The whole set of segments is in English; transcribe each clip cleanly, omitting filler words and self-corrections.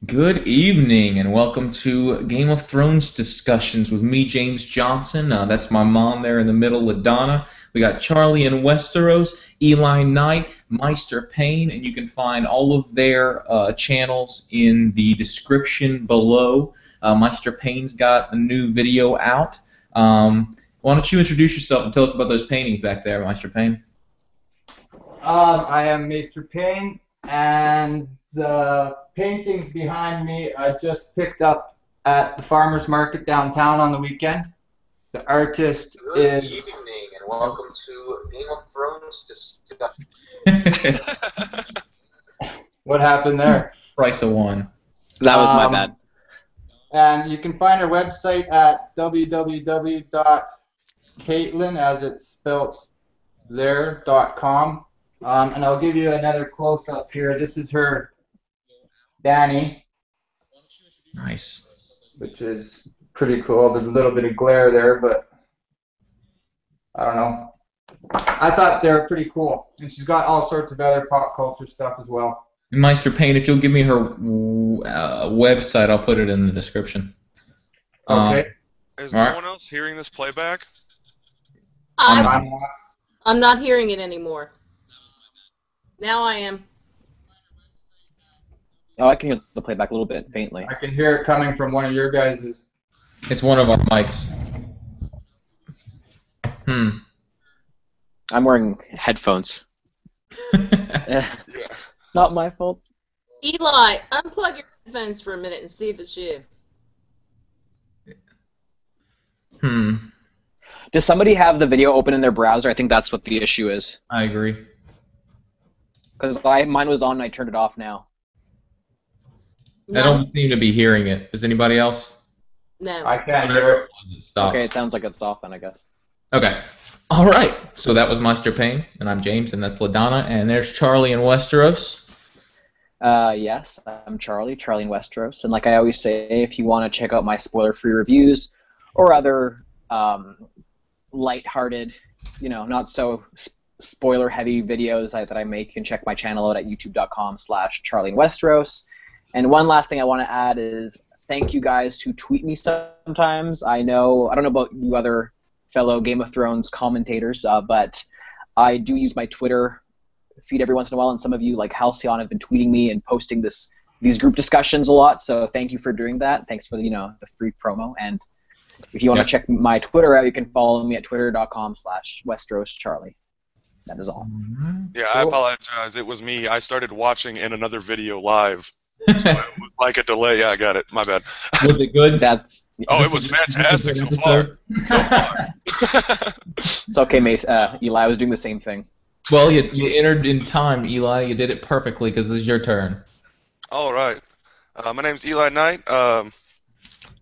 Good evening, and welcome to Game of Thrones discussions with me, James Johnson. That's my mom there in the middle, LaDonna. We got Charlie in Westeros, Eli Knight, Maester Payne, and you can find all of their channels in the description below. Maester Payne's got a new video out. Why don't you introduce yourself and tell us about those paintings back there, Maester Payne? I am Maester Payne, and the paintings behind me I just picked up at the farmer's market downtown on the weekend. The artist Good is... evening, and welcome to Game of Thrones discussions. What happened there? Price of one. That was my bad. And you can find her website at www.caitlin, as it's spelled there.com. And I'll give you another close-up here. This is her Danny, Nice. which is pretty cool. There's a little bit of glare there, but I don't know. I thought they were pretty cool. And she's got all sorts of other pop culture stuff as well. Maester Payne, if you'll give me her website, I'll put it in the description. Okay. Is no one else hearing this playback? I'm I'm not hearing it anymore. Now I am. Oh, I can hear the playback a little bit faintly. I can hear it coming from one of your guys's. It's one of our mics. I'm wearing headphones. Not my fault. Eli, unplug your headphones for a minute and see if it's you. Does somebody have the video open in their browser? I think that's what the issue is. I agree. Because mine was on and I turned it off now. No. I don't seem to be hearing it. Is anybody else? No. I can't hear it. Stop. Okay, it sounds like it's off then, I guess. Okay. All right. So that was Maester Payne, and I'm James, and that's LaDonna, and there's Charlie in Westeros. Yes, I'm Charlie in Westeros. And like I always say, if you want to check out my spoiler-free reviews or other light-hearted, not so spoiler-heavy videos that I make, you can check my channel out at youtube.com/CharlieInWesteros. And one last thing I want to add is thank you guys who tweet me sometimes. I don't know about you other fellow Game of Thrones commentators, but I do use my Twitter feed every once in a while, and some of you, like Halcyon, have been tweeting me and posting these group discussions a lot, so thank you for doing that. Thanks for the free promo. And if you want to check my Twitter out, you can follow me at twitter.com/WesteroSCharlie. That is all. Yeah, I apologize. It was me. I started watching in another video live. So it was like a delay. Yeah, I got it. My bad. Was it good? Oh, it was fantastic so far. It's okay, Mace. Eli, I was doing the same thing. Well, you entered in time, Eli. You did it perfectly because this is your turn. All right. My name's Eli Knight.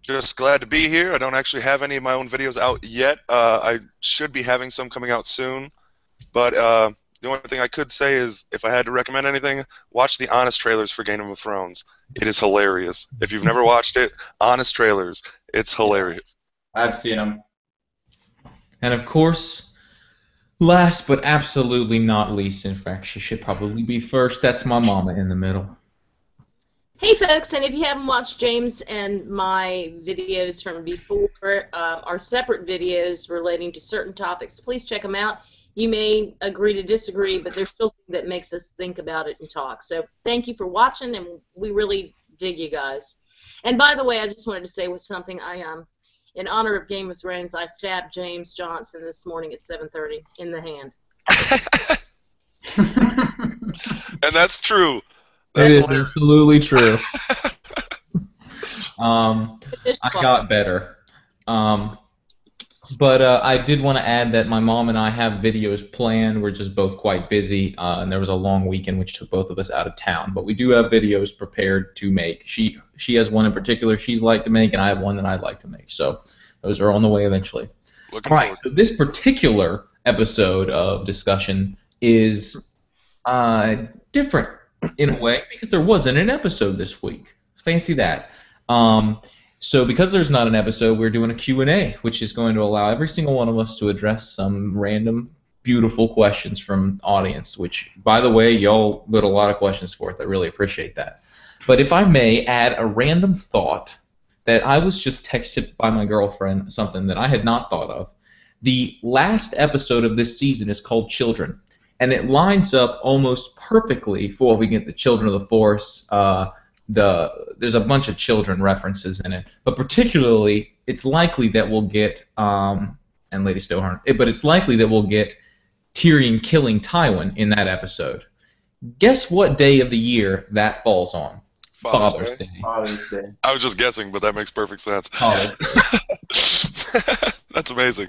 Just glad to be here. I don't actually have any of my own videos out yet. I should be having some coming out soon. But the only thing I could say is, if I had to recommend anything, watch the Honest trailers for Game of Thrones. It is hilarious. If you've never watched it, Honest trailers. It's hilarious. I've seen them. And of course, last but absolutely not least, in fact, she should probably be first. That's my mama in the middle. Hey folks, and if you haven't watched James and my videos from before, our separate videos relating to certain topics, please check them out. You may agree to disagree, but there's still something that makes us think about it and talk. So thank you for watching, and we really dig you guys. And by the way, I just wanted to say with something. In honor of Game of Thrones, I stabbed James Johnson this morning at 7:30 in the hand. And that's true. That is absolutely true. I got better. But I did want to add that my mom and I have videos planned. We're just both quite busy, and there was a long weekend which took both of us out of town. But we do have videos prepared to make. She has one in particular she's like to make, and I have one that I'd like to make. So those are on the way eventually. Looking All right, forward. so this particular episode of discussion is different in a way because there wasn't an episode this week. Fancy that. So because there's not an episode, we're doing a Q&A, which is going to allow every single one of us to address some random beautiful questions from audience, which, by the way, y'all put a lot of questions forth. I really appreciate that. But if I may add a random thought that I was just texted by my girlfriend, something that I had not thought of. The last episode of this season is called Children, and it lines up almost perfectly for, we get the Children of the Force, there's a bunch of children references in it, but particularly it's likely that we'll get, and Lady Stoneheart, but it's likely that we'll get Tyrion killing Tywin in that episode. Guess what day of the year that falls on? Father's Day. Father's Day. I was just guessing, but that makes perfect sense. That's amazing.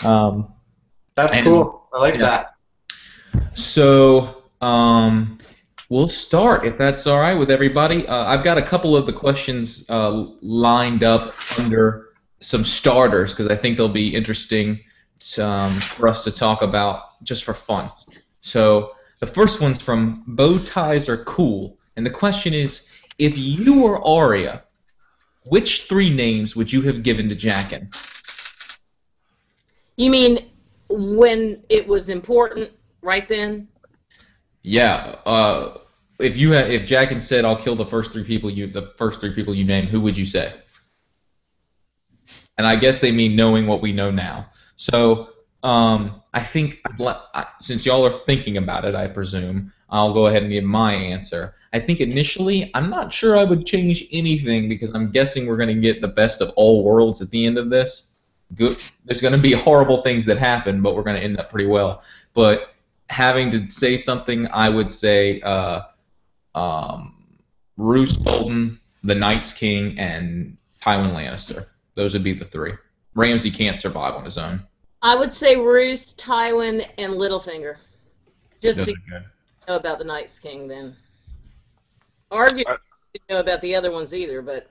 That's cool. I like that. So, we'll start, if that's all right with everybody. I've got a couple of the questions lined up under some starters because I think they'll be interesting for us to talk about just for fun. So the first one's from Bow Ties Are Cool, and the question is, if you were Arya, which 3 names would you have given to Jaqen? You mean when it was important, right then? Yeah. If Jaqen said, "I'll kill the first 3 people you name," who would you say? And I guess they mean knowing what we know now. So I think since y'all are thinking about it, I presume I'll go ahead and give my answer. I think initially I'm not sure I would change anything because I'm guessing we're going to get the best of all worlds at the end of this. Good. There's going to be horrible things that happen, but we're going to end up pretty well. But having to say something, I would say Roose Bolton, the Night's King, and Tywin Lannister. Those would be the 3. Ramsay can't survive on his own. I would say Roose, Tywin, and Littlefinger. Just Those to are good. know about the Night's King, then. Arguably, I didn't know about the other ones either, but...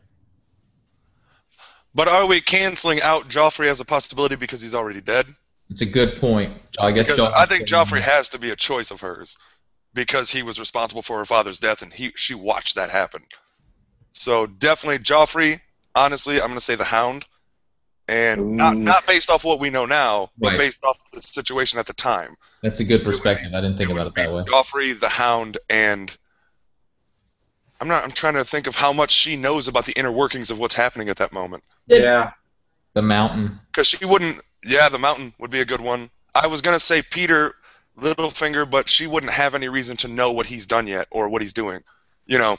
But are we canceling out Joffrey as a possibility because he's already dead? It's a good point. I guess because I think Joffrey has to be a choice of hers because he was responsible for her father's death and she watched that happen. So definitely Joffrey. Honestly, I'm going to say the Hound, and not based off what we know now, but based off the situation at the time. That's a good perspective. I didn't think about it that way. Joffrey, the Hound, and I'm trying to think of how much she knows about the inner workings of what's happening at that moment. Yeah. The Mountain. Because she wouldn't. Yeah, the Mountain would be a good one. I was gonna say Peter Littlefinger, but she wouldn't have any reason to know what he's done yet or what he's doing. You know.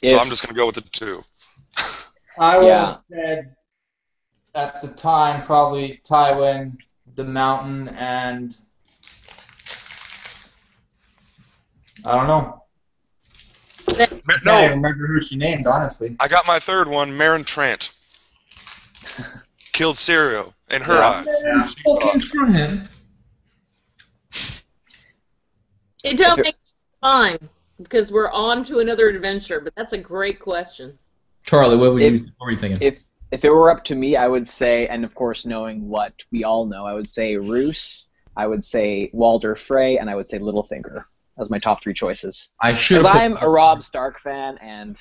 So I'm just going to go with the 2. I would have said, at the time, probably Tywin, the Mountain, and... I don't know. I can't even remember who she named, honestly. I got my 3rd one, Meryn Trant. Killed Syrio in her eyes. Fucking Trant. It don't make fine. Because we're on to another adventure, but that's a great question. Charlie, what were you thinking? If it were up to me, I would say, and of course knowing what we all know, I would say Roose, I would say Walder Frey, and I would say Littlefinger as my top 3 choices. Because I'm a Robb Stark fan, and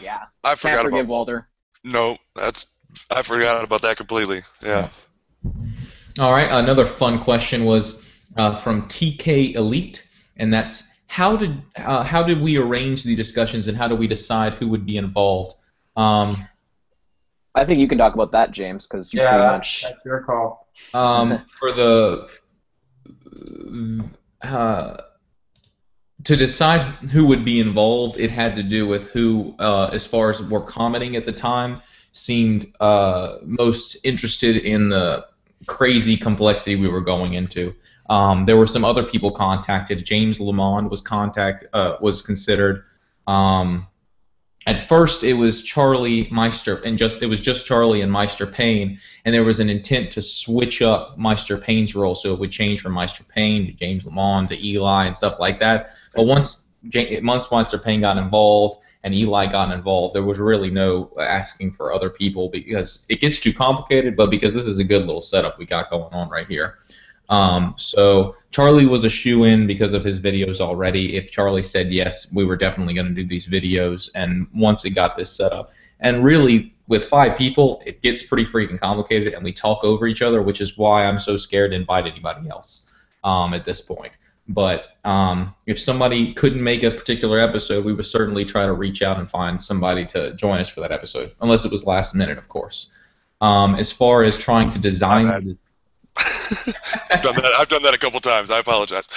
yeah, I forgot can't forgive about Walder. No, I forgot about that completely. Yeah. All right, another fun question was from TK Elite, and that's how did we arrange the discussions and how do we decide who would be involved? I think you can talk about that, James, because you're pretty much... that's your call. For the... to decide who would be involved, it had to do with who, as far as were commenting at the time, seemed most interested in the crazy complexity we were going into. There were some other people contacted. James Lamond was considered. At first, it was Charlie Maester, and it was just Charlie and Maester Payne, and there was an intent to switch up Maester Payne's role, so it would change from Maester Payne to James Lamond to Eli and stuff like that. But once Maester Payne got involved and Eli got involved, there was really no asking for other people because it gets too complicated, but because this is a good little setup we got going on right here. So Charlie was a shoo-in because of his videos already. If Charlie said yes, we were definitely going to do these videos, and once it got this set up. And really, with 5 people, it gets pretty freaking complicated, and we talk over each other, which is why I'm so scared to invite anybody else at this point. But if somebody couldn't make a particular episode, we would certainly try to reach out and find somebody to join us for that episode, unless it was last minute, of course. As far as trying to design... I've done that a couple times. I apologize.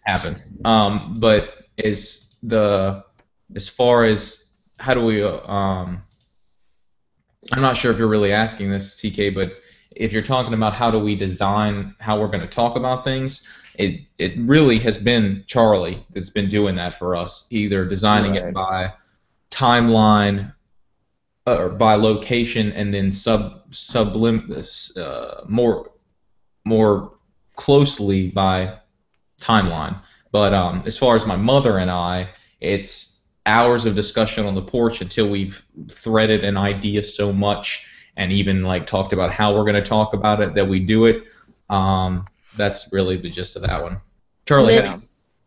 Happens. But as far as how do we... I'm not sure if you're really asking this, TK, but if you're talking about how do we design how we're going to talk about things, it really has been Charlie that's been doing that for us, either designing it by timeline or by location, and then more closely by timeline. But as far as my mother and I, it's hours of discussion on the porch until we've threaded an idea so much and even like talked about how we're going to talk about it that we do it. That's really the gist of that one. Charlie.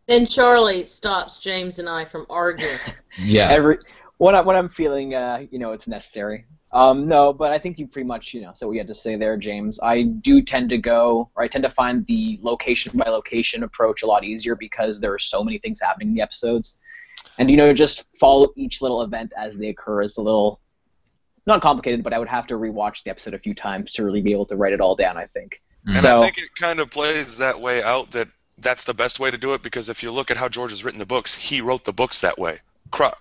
Then Charlie stops James and I from arguing. Yeah. When I'm feeling, it's necessary. No, but I think you pretty much, said what you had to say there, James. I do tend to find the location by location approach a lot easier because there are so many things happening in the episodes. And, just follow each little event as they occur is a little, not complicated, but I would have to rewatch the episode a few times to really be able to write it all down, I think. And I think it kind of plays that way out, that's the best way to do it, because if you look at how George has written the books, he wrote the books that way.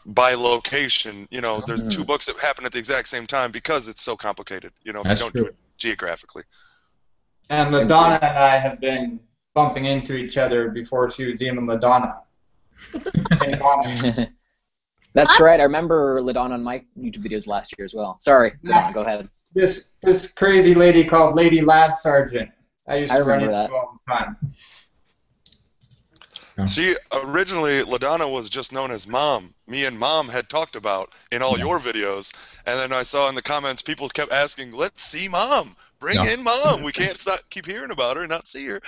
By location, there's 2 books that happen at the exact same time because it's so complicated, if you don't do it geographically. And LaDonna and I have been bumping into each other before she was even LaDonna. That's right. I remember LaDonna on my YouTube videos last year as well. Sorry, LaDonna, go ahead. This crazy lady called Lady Lad Sergeant. I used to run into all the time. She originally, LaDonna was just known as Mom. Me and Mom had talked about in all your videos, and then I saw in the comments people kept asking, "Let's see Mom. Bring in Mom. We can't keep hearing about her and not see her."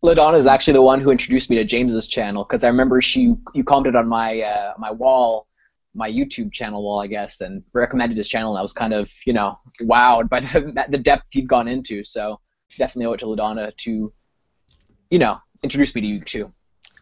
LaDonna is actually the one who introduced me to James's channel, because I remember you commented on my my wall, my YouTube channel wall, I guess, and recommended his channel, and I was kind of wowed by the depth he'd gone into. So definitely owe it to LaDonna to introduce me to you too.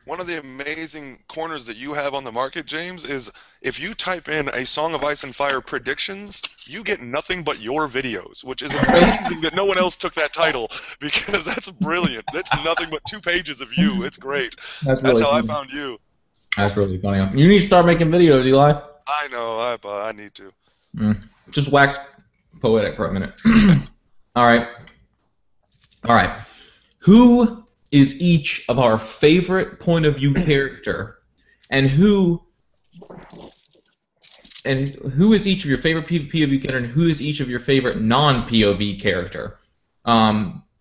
One of the amazing corners that you have on the market, James, is if you type in A Song of Ice and Fire predictions, you get nothing but your videos, which is amazing that no one else took that title, because that's brilliant. That's nothing but 2 pages of you. It's great. That's how I found you. That's really funny. You need to start making videos, Eli. I know. I need to. Just wax poetic for a minute. All right. Who is each of our favorite point of view character, and who is each of your favorite POV character, and who is each of your favorite non-POV character?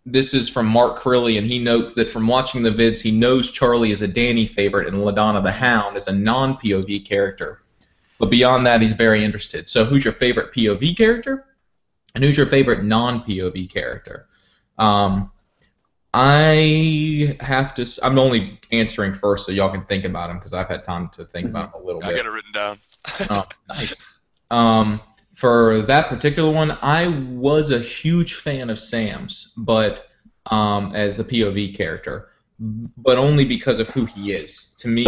This is from Mark Crilly, and he notes that from watching the vids, he knows Charlie is a Dany favorite and LaDonna the Hound is a non-POV character. But beyond that, he's very interested. So who's your favorite POV character, and who's your favorite non-POV character? I'm only answering first so y'all can think about them, because I've had time to think about them a little bit. I got it written down. Nice. For that particular one, I was a huge fan of Sam's, but as a POV character, but only because of who he is. To me,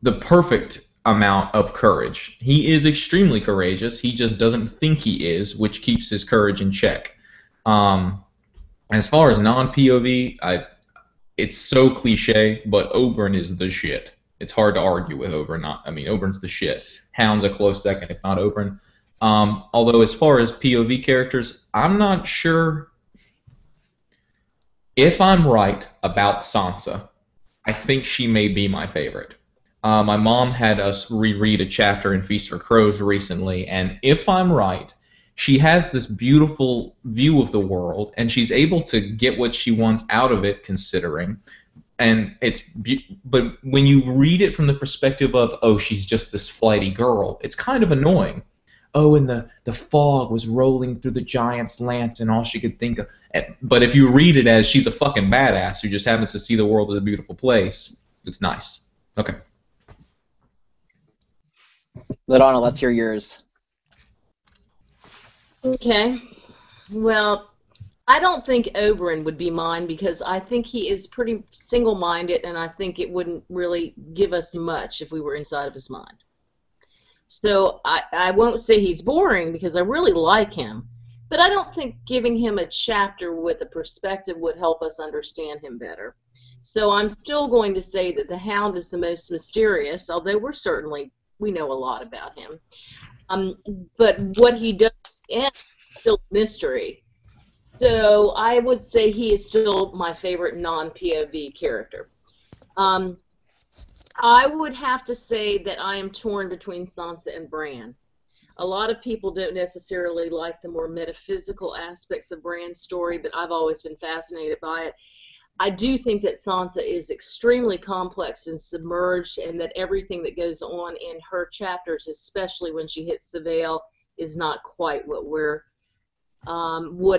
the perfect amount of courage. He is extremely courageous. He just doesn't think he is, which keeps his courage in check. As far as non-POV, it's so cliche, but Oberyn is the shit. It's hard to argue with Oberyn. Oberyn's the shit. Hound's a close second, if not Oberyn. Although as far as POV characters, I'm not sure if I'm right about Sansa. I think she may be my favorite. My mom had us reread a chapter in Feast for Crows recently, and if I'm right, she has this beautiful view of the world, and she's able to get what she wants out of it, considering. And but when you read it from the perspective of, oh, she's just this flighty girl, it's kind of annoying. Oh, and the fog was rolling through the giant's lance, and all she could think of. But if you read it as she's a fucking badass who just happens to see the world as a beautiful place, it's nice. Okay. LaDonna, let's hear yours. Okay. Well, I don't think Oberyn would be mine because I think he is pretty single-minded, and I think it wouldn't really give us much if we were inside of his mind. So I won't say he's boring because I really like him, but I don't think giving him a chapter with a perspective would help us understand him better. So I'm still going to say that the Hound is the most mysterious, although we know a lot about him. But what he does is still a mystery. So I would say he is still my favorite non-POV character. I would have to say that I am torn between Sansa and Bran. A lot of people don't necessarily like the more metaphysical aspects of Bran's story, but I've always been fascinated by it. I do think that Sansa is extremely complex and submerged, and that everything that goes on in her chapters, especially when she hits the Vale, is not quite what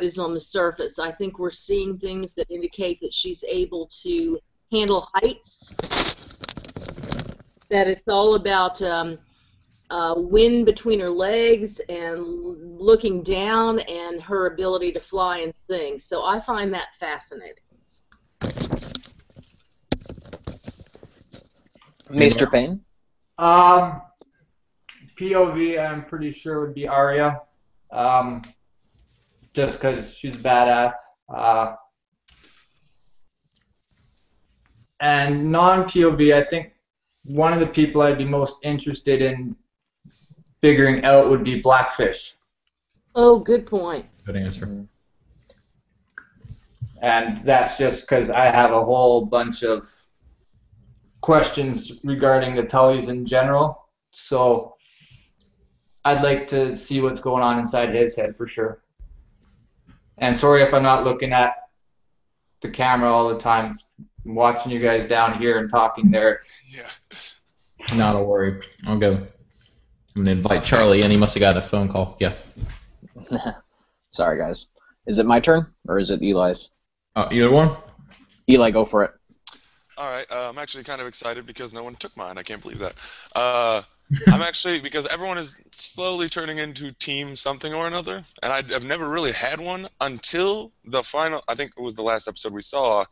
is on the surface. I think we're seeing things that indicate that she's able to handle heights, that it's all about wind between her legs and looking down and her ability to fly and sing. So I find that fascinating. Maester Payne? POV, I'm pretty sure would be Arya. Just because she's badass. And non-POV, I think one of the people I'd be most interested in figuring out would be Blackfish. Oh, good point. Good answer. And that's just because I have a whole bunch of questions regarding the Tullys in general. So I'd like to see what's going on inside his head for sure. And sorry if I'm not looking at the camera all the time. I'm watching you guys down here and talking there. Yeah. Not a worry. I'll go. I'm going to invite Charlie in. He must have got a phone call. Yeah. Sorry, guys. Is it my turn, or is it Eli's? Either one? Eli, go for it. All right. I'm actually kind of excited because no one took mine. I can't believe that. I'm actually, because everyone is slowly turning into team something or another, and I've never really had one until the final, I think it was the last episode we saw.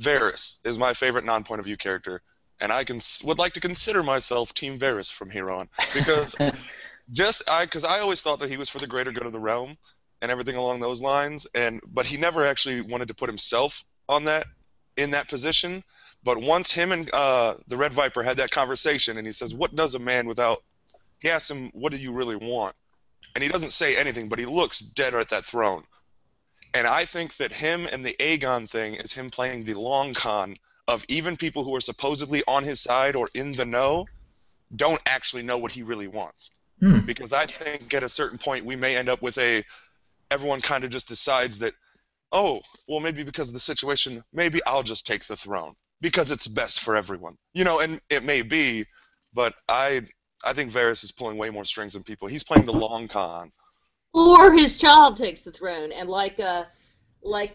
Varys is my favorite non-point of view character, and I would like to consider myself Team Varys from here on, because because I always thought that he was for the greater good of the realm and everything along those lines, but he never actually wanted to put himself in that position. But once him and the Red Viper had that conversation, and he says, "What does a man without?" He asks him, "What do you really want?" And he doesn't say anything, but he looks dead at that throne. And I think that him and the Aegon thing is him playing the long con of even people who are supposedly on his side or in the know don't actually know what he really wants. Because I think at a certain point we may end up with everyone kind of just decides that, oh, well, maybe because of the situation, maybe I'll just take the throne because it's best for everyone. And it may be, but I think Varys is pulling way more strings than people. He's playing the long con. Or his child takes the throne, and like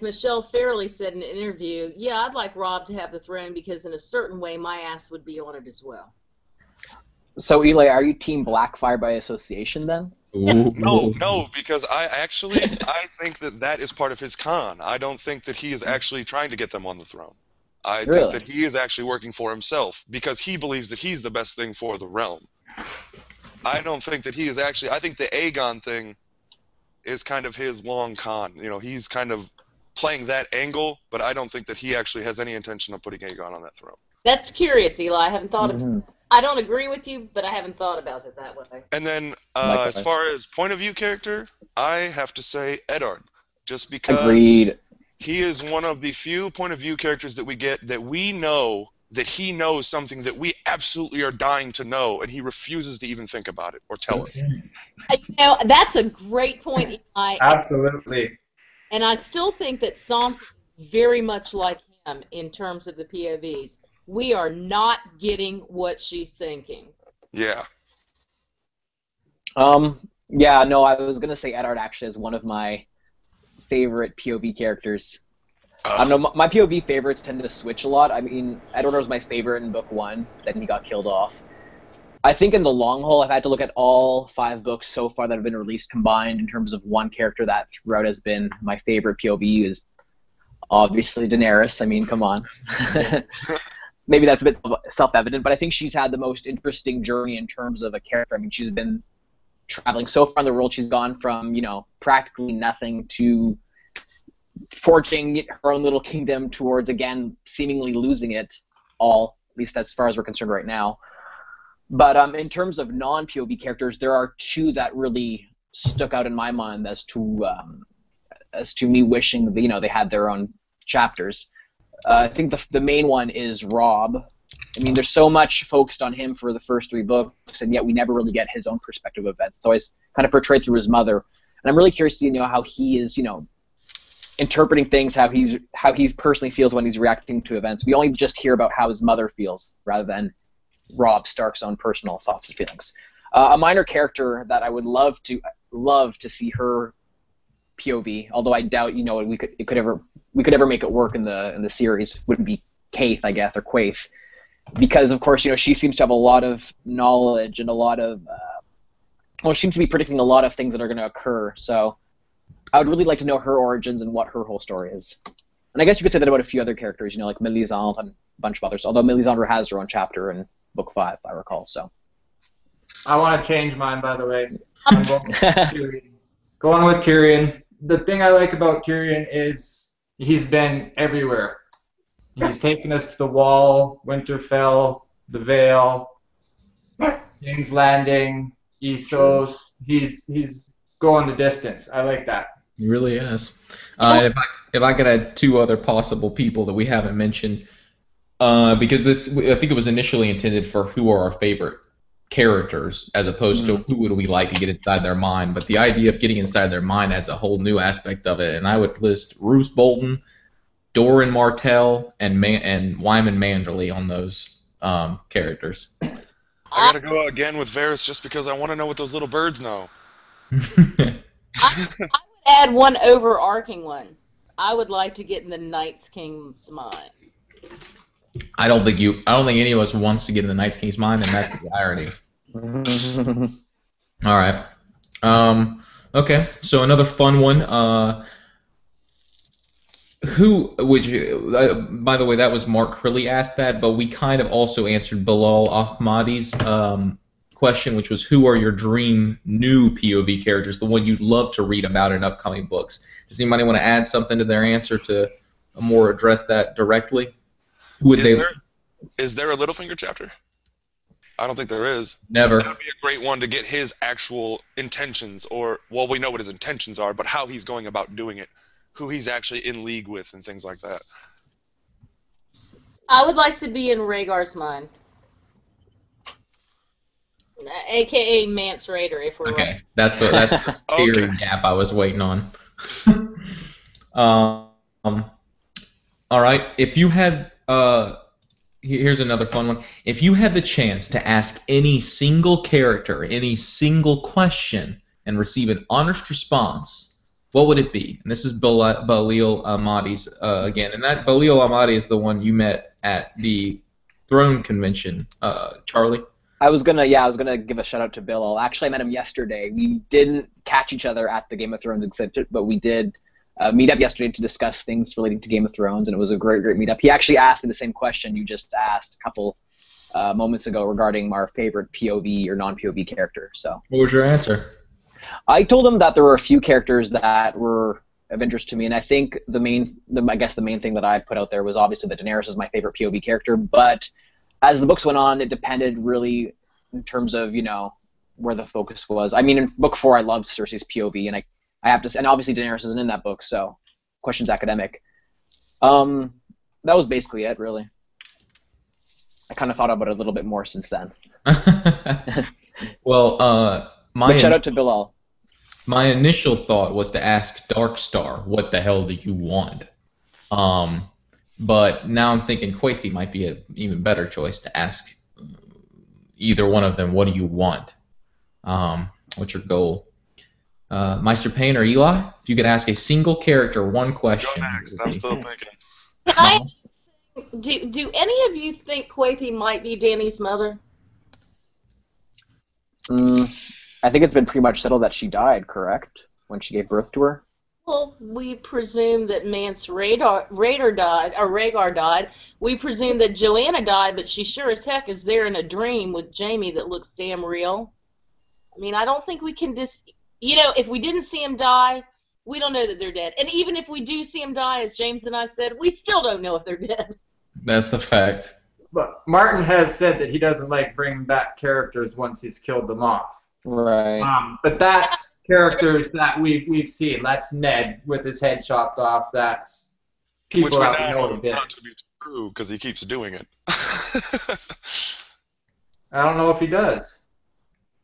Michelle Fairley said in an interview, yeah, I'd like Robb to have the throne because in a certain way my ass would be on it as well. So, Eli, are you Team Blackfire by association then? No, because I think that is part of his con. I don't think that he is actually trying to get them on the throne. I think that he is actually working for himself because he believes that he's the best thing for the realm. I don't think that he is actually. I think the Aegon thing is kind of his long con. He's kind of playing that angle, but I don't think that he actually has any intention of putting Aegon on that throne. That's curious, Eli. I haven't thought of it. I don't agree with you, but I haven't thought about it that way. And then, as far as point of view character, I have to say Eddard, just because Agreed. He is one of the few point of view characters that we get that we know that he knows something that we absolutely are dying to know, and he refuses to even think about it or tell us. That's a great point, Eli. Absolutely. And I still think that Sansa is very much like him in terms of the POVs. We are not getting what she's thinking. Yeah. Yeah, no, I was going to say Eddard actually is one of my favorite POV characters. I don't know, my POV favorites tend to switch a lot. I mean, Eddard was my favorite in book 1, then he got killed off. I think in the long haul, I've had to look at all 5 books so far that have been released combined in terms of one character that throughout has been my favorite POV is obviously Daenerys. I mean, come on. Maybe that's a bit self-evident, but I think she's had the most interesting journey in terms of a character. I mean, she's been traveling so far in the world. She's gone from, practically nothing to forging her own little kingdom towards, again, seemingly losing it all, at least as far as we're concerned right now. But in terms of non-POV characters, there are 2 that really stuck out in my mind as to me wishing they had their own chapters. I think the main one is Robb. I mean, there's so much focused on him for the first 3 books, and yet we never really get his own perspective of events. It's always kind of portrayed through his mother, and I'm really curious to know how he is, interpreting things, how he's personally feels when he's reacting to events. We only just hear about how his mother feels rather than Robb Stark's own personal thoughts and feelings. A minor character that I would love to see her POV, although I doubt we could ever make it work in the series, would be Kaith, I guess, or Quaith, because of course she seems to have a lot of knowledge and a lot of she seems to be predicting a lot of things that are going to occur. So I would really like to know her origins and what her whole story is. And I guess you could say that about a few other characters, like Melisandre and a bunch of others. Although Melisandre has her own chapter in book 5, I recall. So I want to change mine, by the way. I'm going with Tyrion. The thing I like about Tyrion is he's been everywhere. He's taken us to the Wall, Winterfell, the Vale, King's Landing, Essos. He's going the distance. I like that. He really is. If I could add 2 other possible people that we haven't mentioned, because I think it was initially intended for who are our favorite characters as opposed to who would we like to get inside their mind, but the idea of getting inside their mind adds a whole new aspect of it, and I would list Roose Bolton, Doran Martell, and Wyman Manderley on those characters. I gotta go again with Varys just because I want to know what those little birds know. I would add one overarching one. I would like to get in the Night's King's mind. I don't think any of us wants to get in the Night's King's mind, and that's the irony. All right. Okay. So another fun one. Who would you? By the way, that was Mark Crilly asked that, but we kind of also answered Bilal Ahmadi's question, which was who are your dream new POV characters, the one you'd love to read about in upcoming books. Does anybody want to add something to their answer to more address that directly? Who would Is there a Littlefinger chapter? I don't think there is. Never. That would be a great one to get his actual intentions, we know what his intentions are, but how he's going about doing it, who he's actually in league with, and things like that. I would like to be in Rhaegar's mind, a.k.a. Mance Raider, if we're okay. right. That's the theory gap I was waiting on. All right. If you had here's another fun one. If you had the chance to ask any single character any single question and receive an honest response, what would it be? And this is Balil Ahmadi's again. And that Balil Ahmadi is the one you met at the Throne Convention, Charlie. I was gonna give a shout out to Bill. Actually, I met him yesterday. We didn't catch each other at the Game of Thrones exhibit, but we did meet up yesterday to discuss things relating to Game of Thrones, and it was a great meetup. He actually asked me the same question you just asked a couple moments ago regarding our favorite POV or non-POV character. So, what was your answer? I told him that there were a few characters that were of interest to me, and I think the main thing that I put out there was obviously that Daenerys is my favorite POV character, but as the books went on, it depended really in terms of, where the focus was. I mean, in book 4, I loved Cersei's POV, and I have to say, and obviously Daenerys isn't in that book, so question's academic. That was basically it, really. I kind of thought about it a little bit more since then. Well, but shout out to Bilal. My initial thought was to ask Darkstar, what the hell do you want? But now I'm thinking Quaife might be an even better choice to ask either one of them, what do you want? What's your goal? Maester Payne or Eli? If you could ask a single character one question. Go next. I'm still thinking. Do any of you think Quaife might be Dany's mother? I think it's been pretty much settled that she died, correct? When she gave birth to her? Well, we presume that Mance Raider died, or Rhaegar died. We presume that Joanna died, but she sure as heck is there in a dream with Jaime that looks damn real. I mean, I don't think we can if we didn't see him die, we don't know that they're dead. And even if we do see him die, as James and I said, we still don't know if they're dead. That's a fact. But Martin has said that he doesn't like bringing back characters once he's killed them off. Right. But that's characters that we've seen. That's Ned with his head chopped off. That's people Which we that we now know know he did. not to be true because he keeps doing it. I don't know if he does.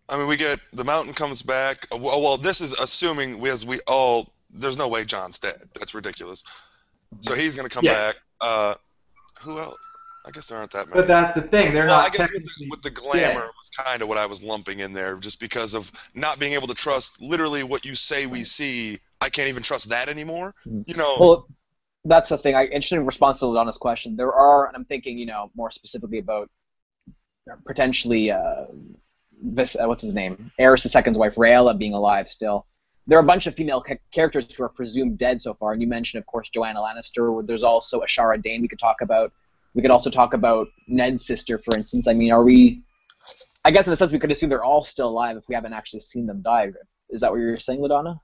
I mean, we get the mountain comes back. Well, this is assuming there's no way Jon's dead. That's ridiculous. So he's gonna come back. Who else? I guess there aren't that many. But that's the thing. They're not. I guess technically with the glamour dead. was kind of what I was lumping in there, just because of not being able to trust literally what you say we see. I can't even trust that anymore. You know. Well, that's the thing. Interesting response to LaDonna's question. There are, and I'm thinking, more specifically about potentially what's his name, Aerys II's wife, Rhaella, being alive still. There are a bunch of female characters who are presumed dead so far, and you mentioned, of course, Joanna Lannister. There's also Ashara Dane we could talk about. We could also talk about Ned's sister, for instance. I mean, I guess in a sense we could assume they're all still alive if we haven't actually seen them die. Is that what you're saying, LaDonna?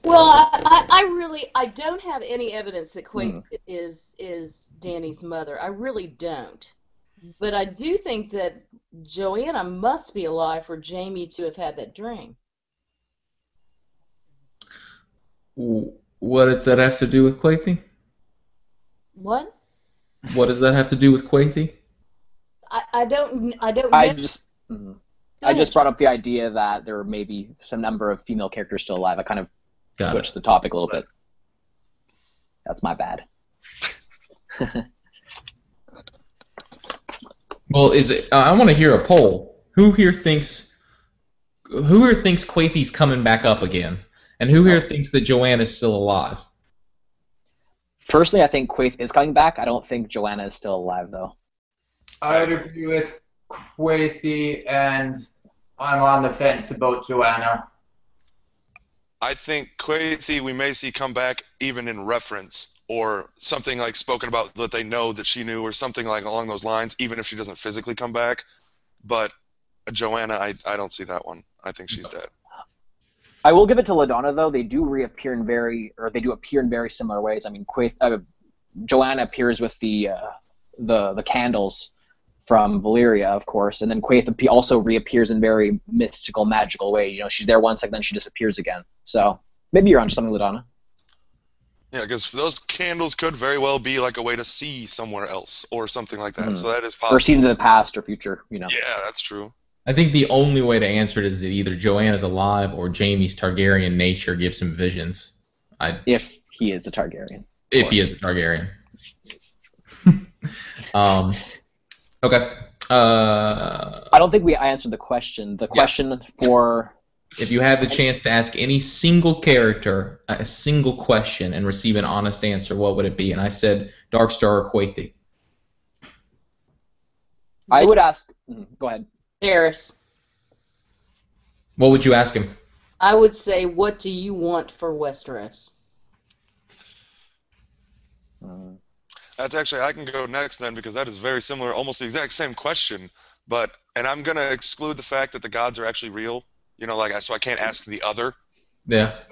Well, I don't have any evidence that Quaithe is Dany's mother. I really don't. But I do think that Joanna must be alive for Jaime to have had that dream. What does that have to do with Quaithe? What? What does that have to do with Quaithe? I don't know. I just brought up the idea that there may be some number of female characters still alive. I kind of switched the topic a little bit. That's my bad. Well, I want to hear a poll. Who here thinks Quaithe's coming back up again? And who here thinks that Joanna's still alive? Personally, I think Quaithe is coming back. I don't think Joanna is still alive, though. I would agree with Quaithe, and I'm on the fence about Joanna. I think Quaithe we may see come back even in reference, or something like spoken about that they know that she knew, or something like along those lines, even if she doesn't physically come back. But Joanna, I don't see that one. I think she's dead. I will give it to LaDonna, though. They do appear in very similar ways. I mean, Joanna appears with the candles from Valyria, of course, and then Quaithe also reappears in very mystical, magical way. She's there one second, then she disappears again. So maybe you're onto something, LaDonna. Yeah, because those candles could very well be like a way to see somewhere else or something like that. So that is possible. Or see into the past or future. Yeah, that's true. I think the only way to answer it is that either Joanna's alive or Jaime's Targaryen nature gives him visions. If he is a Targaryen. If he is a Targaryen. Okay. I don't think I answered the question. The question for... If you had the chance to ask any single character a single question and receive an honest answer, what would it be? And I said Darkstar or Quaithe. I would ask... Go ahead. Aerys. What would you ask him? I would say, what do you want for Westeros? That's actually, I can go next then, because that is very similar, almost the exact same question, and I'm going to exclude the fact that the gods are actually real, so I can't ask the other. Yeah. So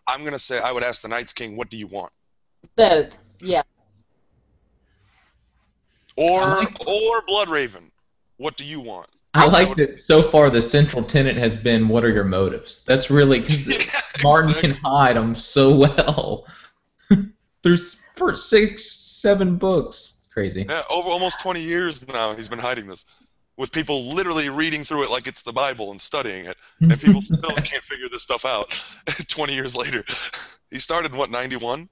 I'm going to say, I would ask the Night's King, what do you want? Both, yeah. Or Bloodraven, what do you want? I like that so far the central tenet has been, what are your motives? That's really, Martin can hide them so well. For 6-7 books. Crazy. Yeah, over almost 20 years now he's been hiding this, with people literally reading through it like it's the Bible and studying it, and people still can't figure this stuff out 20 years later. He started, 91?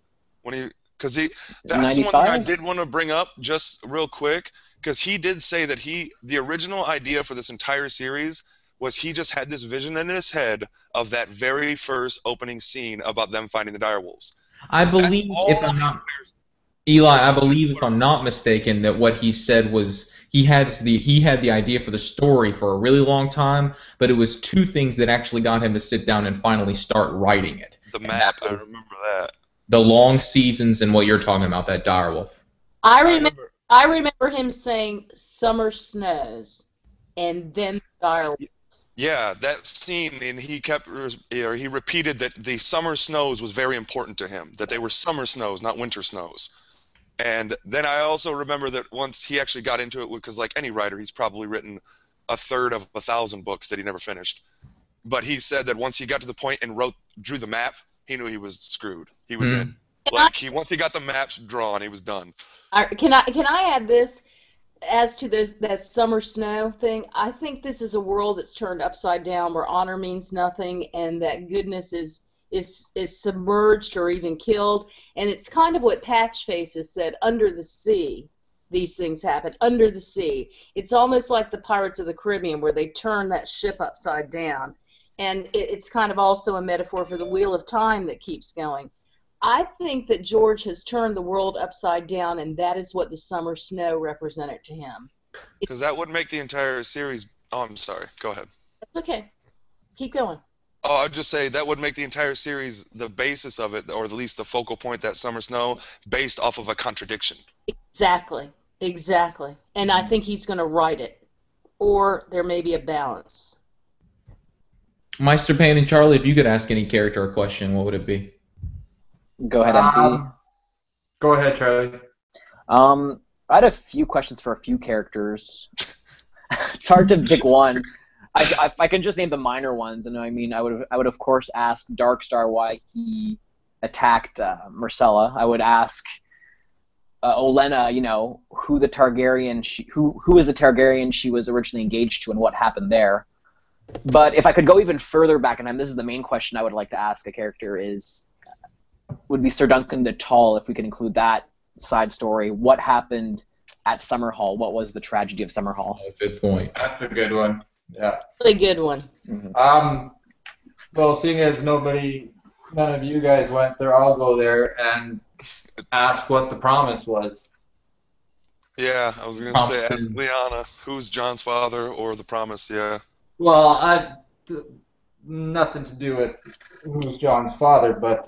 That's the one thing I did want to bring up just real quick, because he did say that the original idea for this entire series was he just had this vision in his head of that very first opening scene about them finding the direwolves. I believe, if I'm not mistaken, that what he said was he had the idea for the story for a really long time, but it was two things that actually got him to sit down and finally start writing it. The map, I remember that. The long seasons and what you're talking about, that direwolf. I remember him saying "summer snows," and then direwolf. Yeah, that scene, and he repeated that the summer snows was very important to him, that they were summer snows, not winter snows. And then I also remember that once he actually got into it, because like any writer, he's probably written a third of 1,000 books that he never finished. But he said that once he got to the point and drew the map, he knew he was screwed. He was in. Like once he got the maps drawn, he was done. Can I add this as to that summer snow thing? I think this is a world that's turned upside down, where honor means nothing, and that goodness is submerged or even killed. And it's kind of what Patchface has said, under the sea these things happen, under the sea. It's almost like the Pirates of the Caribbean, where they turn that ship upside down. And it's kind of also a metaphor for the wheel of time that keeps going. I think that George has turned the world upside down, and that is what the summer snow represented to him. Because that would make the entire series... Oh, I'm sorry. Go ahead. That's okay. Keep going. Oh, I'd just say that would make the entire series, the basis of it, or at least the focal point, that summer snow, based off of a contradiction. Exactly. Exactly. And I think he's going to write it. Or there may be a balance. Maester Payne and Charlie, if you could ask any character a question, what would it be? Go ahead, MP. Go ahead, Charlie. I had a few questions for a few characters. It's hard to pick one. I can just name the minor ones, and I mean, I would of course ask Darkstar why he attacked Myrcella. I would ask Olenna, you know, who is the Targaryen she was originally engaged to, and what happened there. But if I could go even further back in time, this is the main question I would like to ask a character would be Sir Duncan the Tall, if we could include that side story. What happened at Summerhall? What was the tragedy of Summerhall? Good point. That's a good one. Yeah. Really good one. Mm-hmm. Well, seeing as none of you guys went there, I'll go there and ask what the promise was. Yeah, I was going to say, ask Lyanna, who's Jon's father, or the promise, yeah. Well, nothing to do with who's Jon's father, but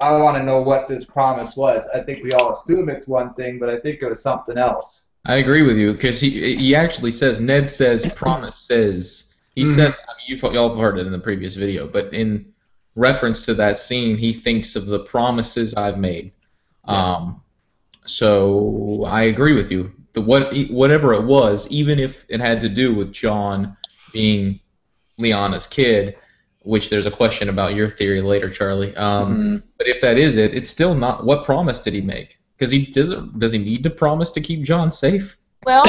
I want to know what this promise was. I think we all assume it's one thing, but I think it was something else. I agree with you, because he actually says, Ned says, promise says. He says, I mean, y'all have heard it in the previous video, but in reference to that scene, he thinks of the promises I've made. Yeah. So I agree with you. Whatever it was, even if it had to do with Jon being Lyanna's kid, which there's a question about your theory later, Charlie. But if that is it, it's still not. What promise did he make? Because does he need to promise to keep Jon safe? Well,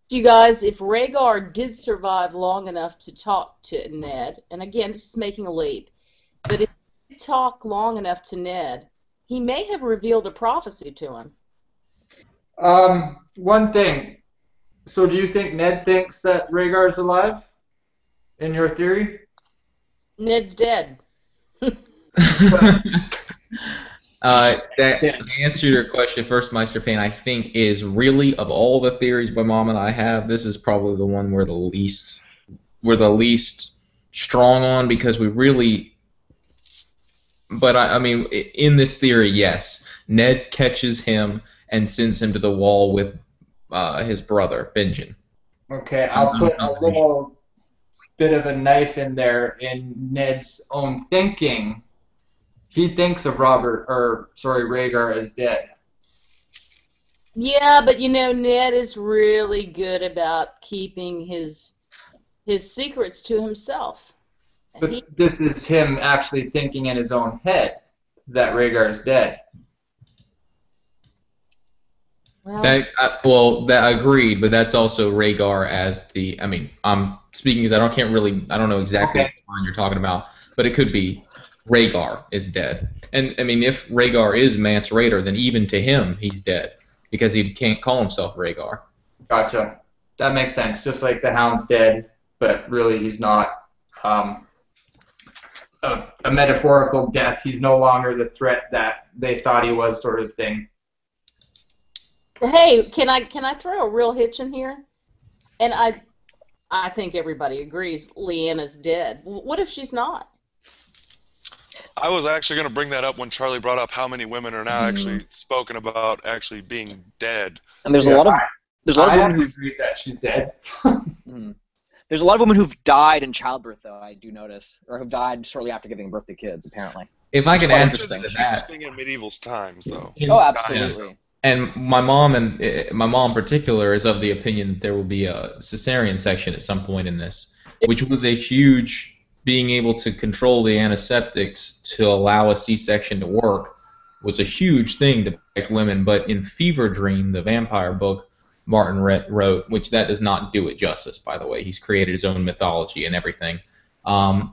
you guys, if Rhaegar did survive long enough to talk to Ned, and again, this is making a leap, but if he did talk long enough to Ned, he may have revealed a prophecy to him. One thing. So do you think Ned thinks that Rhaegar's alive? In your theory? Ned's dead. The answer to your question first, Maester Payne, I think is really, of all the theories my mom and I have, this is probably the one we're the least strong on, because we really. But I mean, in this theory, yes, Ned catches him and sends him to the wall with his brother Benjen. Okay, I'll put a little bit of a knife in there in Ned's own thinking. He thinks of Rhaegar as dead. Yeah, but you know, Ned is really good about keeping his secrets to himself. But this is him actually thinking in his own head that Rhaegar is dead. Well, That agreed, but that's also Rhaegar as the. I mean, I'm speaking because I don't know exactly what line you're talking about, but it could be Rhaegar is dead. And I mean, if Rhaegar is Mance Rayder, then even to him, he's dead because he can't call himself Rhaegar. Gotcha. That makes sense. Just like the Hound's dead, but really he's not. A metaphorical death. He's no longer the threat that they thought he was, sort of thing. Hey, can I throw a real hitch in here? And I think everybody agrees Lyanna's dead. What if she's not? I was actually going to bring that up when Charlie brought up how many women are now actually spoken about actually being dead. And there's a lot of women who agree that she's dead. There's a lot of women who've died in childbirth, though, I do notice, or who've died shortly after giving birth to kids, apparently. If I can answer This is a to huge that, thing in medieval times, though. Oh, absolutely. and my mom in particular is of the opinion that there will be a cesarean section at some point in this, which was a huge being able to control the antiseptics to allow a C-section to work was a huge thing to protect women. But in Fever Dream, the vampire book Martin wrote, which that does not do it justice, by the way. He's created his own mythology and everything.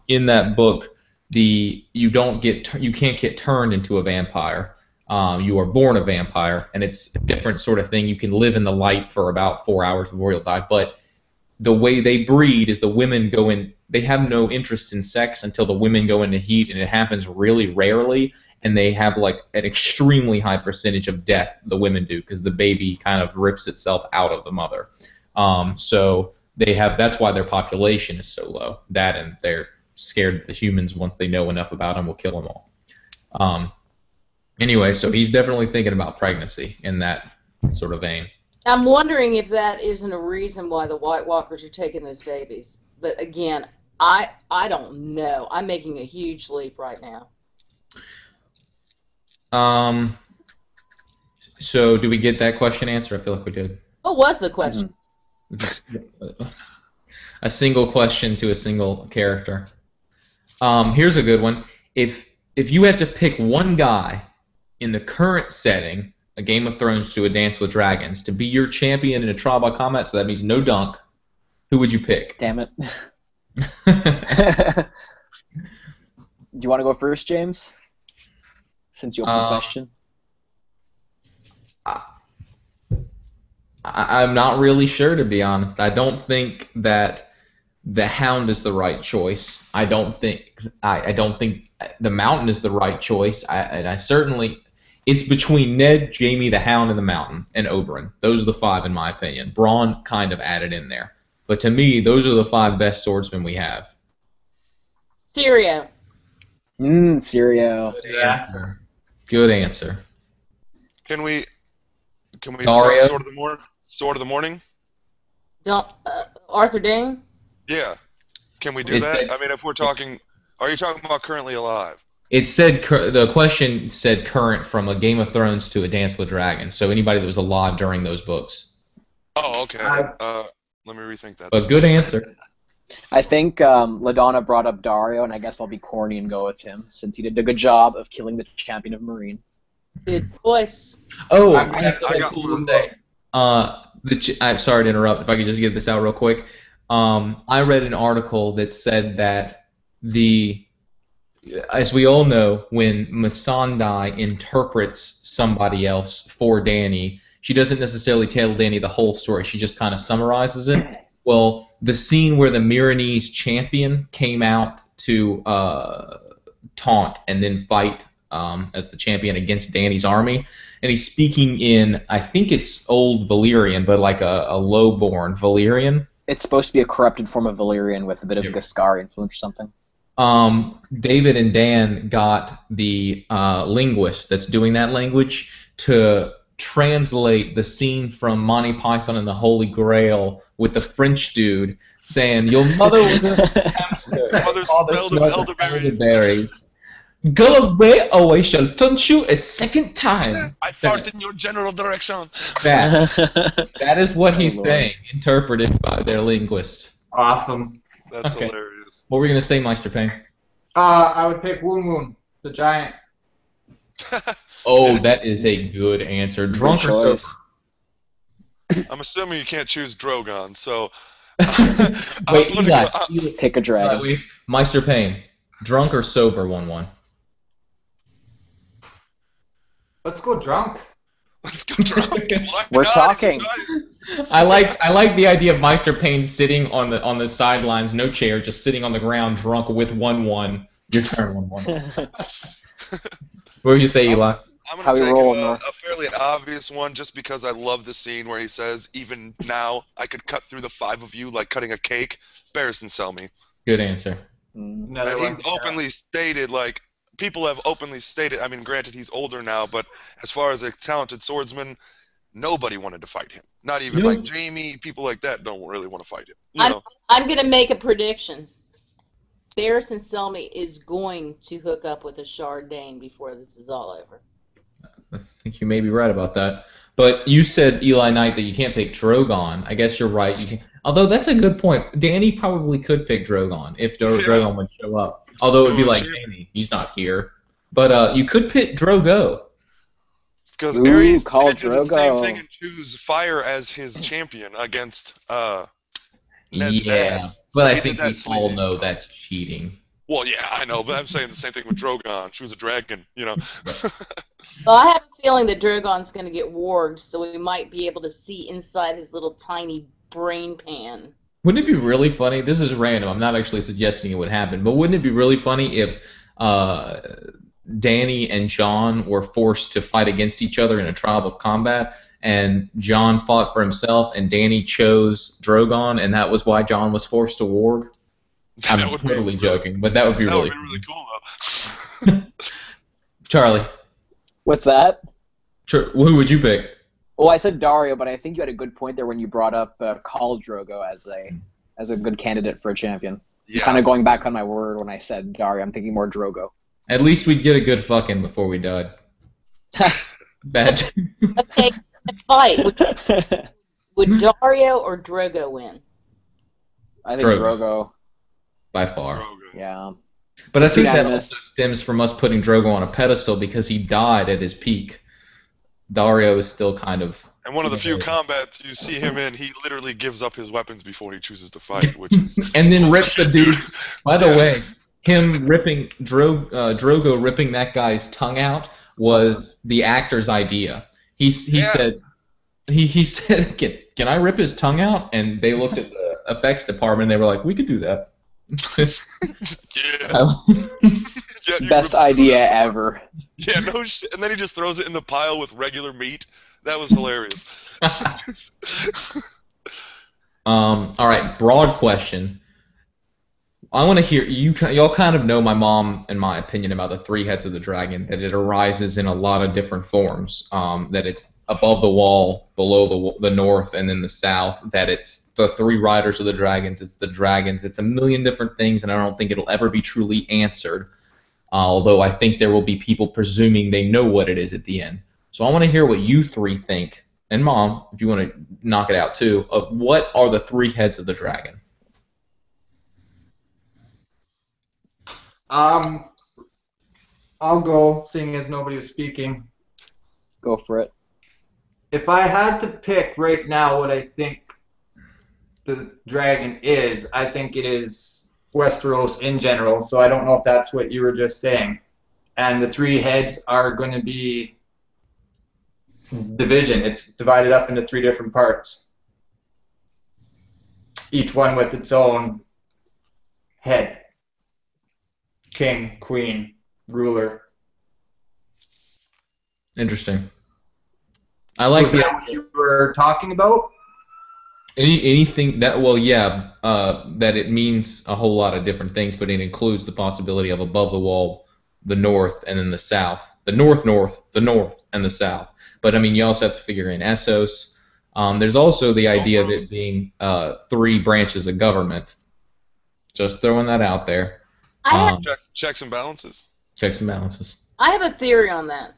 In that book, you can't get turned into a vampire. You are born a vampire, and it's a different sort of thing. You can live in the light for about 4 hours before you'll die. But the way they breed is the women go in. They have no interest in sex until the women go into heat, and it happens really rarely. And they have like an extremely high percentage of death. The women do because the baby kind of rips itself out of the mother. So they have. That's why their population is so low. That and they're scared that the humans, once they know enough about them, will kill them all. Anyway, so he's definitely thinking about pregnancy in that sort of vein. I'm wondering if that isn't a reason why the White Walkers are taking those babies. But again, I don't know. I'm making a huge leap right now. So do we get that question answered? I feel like we did. What was the question? A single question to a single character. Here's a good one. If you had to pick one guy in the current setting, a Game of Thrones to A Dance with Dragons, to be your champion in a trial by combat, so that means no dunk, who would you pick? Damn it. Do you want to go first, James? Since you opened the question. I'm not really sure, to be honest. I don't think that the Hound is the right choice. I don't think the Mountain is the right choice. I certainly. It's between Ned, Jaime, the Hound, and the Mountain, and Oberyn. Those are the five, in my opinion. Bronn kind of added in there, but to me, those are the five best swordsmen we have. Syrio. Syrio. Good answer. Can we Arya? talk Sword of the Morning? Arthur Dayne? Yeah. Can we do that? I mean, if we're talking, are you talking about currently alive? It said the question said current from A Game of Thrones to A Dance with Dragons. So anybody that was alive during those books. Oh, okay. Let me rethink that. But good answer. I think LaDonna brought up Daario, and I guess I'll be corny and go with him, since he did a good job of killing the champion of Meereen. Good voice. Oh, I that's something got cool to say. I'm sorry to interrupt. If I could just get this out real quick. I read an article that said that as we all know, when Missandei interprets somebody else for Dany, she doesn't necessarily tell Dany the whole story. She just kind of summarizes it. Well, the scene where the Meereenese champion came out to taunt and then fight as the champion against Dany's army, and he's speaking in, I think it's Old Valyrian, but like a low-born Valyrian. It's supposed to be a corrupted form of Valyrian with a bit of Gascari influence or something. David and Dan got the linguist that's doing that language to translate the scene from Monty Python and the Holy Grail with the French dude saying, "Your mother was a hamster. Your mother smelled of elderberries. Go away, or I shall taunt you a second time." I fart in your general direction. That is what he's saying, interpreted by their linguist. Awesome. That's hilarious. What were you going to say, Maester Payne? I would pick Woon Woon, the giant. Oh, that is a good answer. Drunk or sober? I'm assuming you can't choose Drogon, so... Wait, Eli. Pick a dragon. Maester Payne, drunk or sober, 1-1? Let's go drunk. Let's go drunk. We're talking. I like the idea of Maester Payne sitting on the sidelines, no chair, just sitting on the ground, drunk with 1-1. Your turn, 1-1. What would you say, Eli? I'm how going to we take roll, a North. fairly obvious one just because I love the scene where he says, even now, I could cut through the 5 of you like cutting a cake. Barristan sell me. Good answer. Another And one. he's openly stated, like, people have openly stated, I mean, granted, he's older now, but as far as a talented swordsman, nobody wanted to fight him. Not even, like, Jaime, people like that don't really want to fight him. You know? I'm going to make a prediction. Barristan Selmy is going to hook up with a Chardane before this is all over. I think you may be right about that. But you said, Eli Knight, that you can't pick Drogon. I guess you're right. You can, although that's a good point. Danny probably could pick Drogon if Drogon would show up. Although it would be like, Danny, he's not here. But you could pick Drogo. Because Arya call did the same Drogo. thing and choose Fire as his champion against Ned's Yeah, dad. but So I he think did we that all sleazy know stuff. that's cheating. Well, yeah, I know, but I'm saying the same thing with Drogon. Choose a dragon, you know. Well, I have a feeling that Drogon's going to get warged, so we might be able to see inside his little tiny brain pan. Wouldn't it be really funny? This is random. I'm not actually suggesting it would happen, but wouldn't it be really funny if Danny and Jon were forced to fight against each other in a tribal combat, and Jon fought for himself, and Danny chose Drogon, and that was why Jon was forced to warg? I'm That would be totally joking, but that would be That really would be really cool, though. Charlie, What's that? who would you pick? Well, I said Dario, but I think you had a good point there when you brought up Khal Drogo as a good candidate for a champion. Yeah. Kind of going back on my word when I said Dario, I'm thinking more Drogo. At least we'd get a good fucking before we died. Bad. Okay, fight. Would Dario or Drogo win? I think Drogo. Drogo. By far. Drogon. Yeah. But I think that Unanimous. also stems from us putting Drogo on a pedestal because he died at his peak. Dario is still kind of... And one of the few combats you see him in, he literally gives up his weapons before he chooses to fight, which is... and then rips the dude... By the way, him ripping... Drogo ripping that guy's tongue out was the actor's idea. He said... He said, can I rip his tongue out? And they looked at the effects department and they were like, we could do that. Yeah. Yeah, he Best rips- idea ever. Yeah, no shit. And then he just throws it in the pile with regular meat. That was hilarious. All right, broad question. I want to hear y'all kind of know my mom and my opinion about the 3 heads of the dragon, that it arises in a lot of different forms, that it's above the wall, below the north, and then the south, that it's the 3 riders of the dragons, it's the dragons, it's a million different things, and I don't think it'll ever be truly answered, although I think there will be people presuming they know what it is at the end. So I want to hear what you 3 think, and Mom, if you want to knock it out too, of what are the 3 heads of the dragon? I'll go, seeing as nobody was speaking. Go for it. If I had to pick right now what I think the dragon is, I think it is Westeros in general, so I don't know if that's what you were just saying. And the 3 heads are going to be division. It's divided up into 3 different parts. Each one with its own head. King, queen, ruler. Interesting. I like Was that what you were talking about? anything that, well, yeah, that it means a whole lot of different things, but it includes the possibility of above the wall, the north, and then the south. The north, the north, and the south. But I mean, you also have to figure in Essos. There's also the idea of it being 3 branches of government. Just throwing that out there. Checks and balances. Checks and balances. I have a theory on that.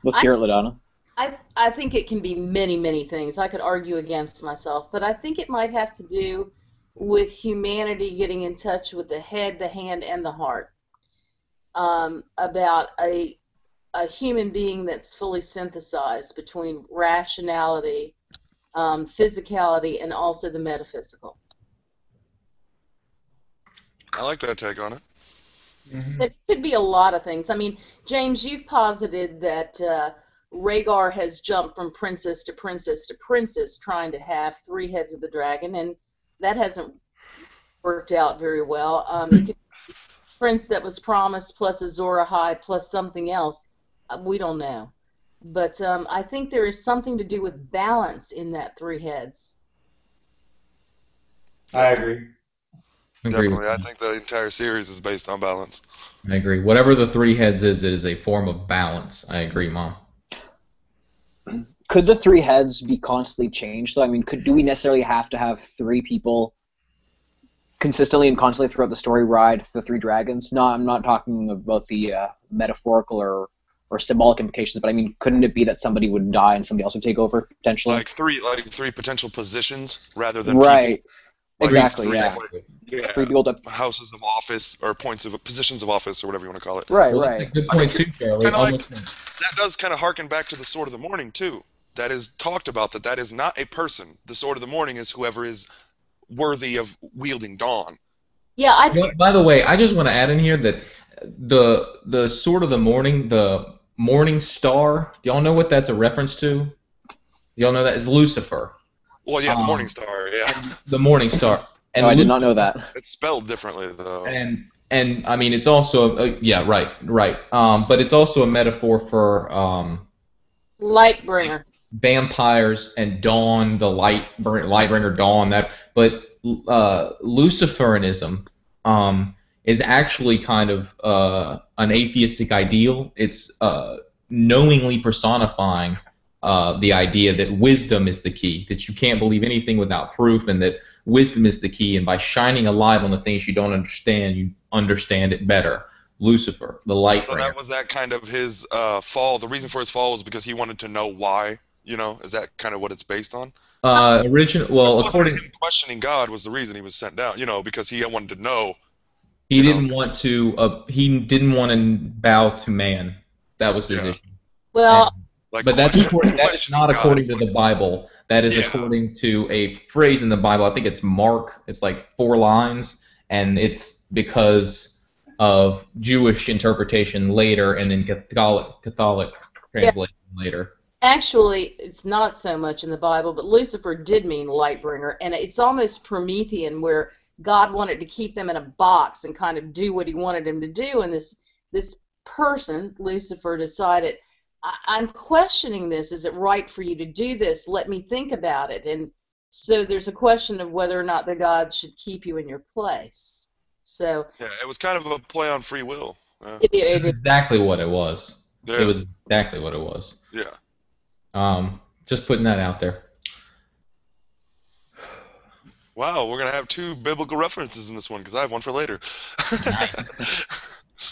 Let's hear it, LaDonna. I think it can be many, many things. I could argue against myself, but I think it might have to do with humanity getting in touch with the head, the hand, and the heart. About a human being that's fully synthesized between rationality, physicality, and also the metaphysical. I like that take on it. It could be a lot of things. I mean, James, you've posited that Rhaegar has jumped from princess to princess to princess trying to have 3 heads of the dragon, and that hasn't worked out very well. It could be Prince that was promised plus Azor Ahai plus something else. We don't know. But I think there is something to do with balance in that three heads. I agree. Definitely. I think the entire series is based on balance. I agree. Whatever the three heads is, it is a form of balance. I agree, Mom. Could the three heads be constantly changed, though? I mean, do we necessarily have to have three people consistently and constantly throughout the story ride the three dragons? No, I'm not talking about the metaphorical or symbolic implications, but I mean, couldn't it be that somebody would die and somebody else would take over potentially? Like three potential positions rather than right. people. Like exactly. three, Yeah. Yeah. Three people to houses of office or positions of office or whatever you want to call it. Right. Well, right. that's a good point too, Charlie. That does kind of harken back to the Sword of the Morning too. That is talked about that is not a person. The Sword of the Morning is whoever is worthy of wielding Dawn. Yeah, By the way, I just want to add in here that the Sword of the Morning, the Morning Star. Do y'all know what that's a reference to? Y'all know that is Lucifer. Well, yeah, the Morning Star, yeah. The Morning Star. And I did not know that. It's spelled differently though. And I mean, it's also yeah, right. But it's also a metaphor for Lightbringer. vampires and Dawn, the Lightbringer Dawn. But Luciferianism is actually kind of an atheistic ideal. It's knowingly personifying the idea that wisdom is the key, that you can't believe anything without proof, and that wisdom is the key, and by shining a light on the things you don't understand, you understand it better. Lucifer, the light. So that was that kind of his fall. The reason for his fall was because he wanted to know why. You know, is that kind of what it's based on? According to him, questioning God was the reason he was sent down. You know, because he wanted to know. He didn't want to. He didn't want to bow to man. That was his issue. Well, but that is not according to the Bible. That is according to a phrase in the Bible. I think it's Mark. It's like 4 lines, and it's because of Jewish interpretation later, and then Catholic translation later. Actually, it's not so much in the Bible, but Lucifer did mean Lightbringer, and it's almost Promethean, where God wanted to keep them in a box and kind of do what he wanted him to do, and this person, Lucifer, decided, I'm questioning this. Is it right for you to do this? Let me think about it. And so there's a question of whether or not the God should keep you in your place. So yeah, it was kind of a play on free will. It's exactly what it was. Yeah. It was exactly what it was. Yeah. Just putting that out there. Wow, we're gonna have 2 biblical references in this one because I have one for later.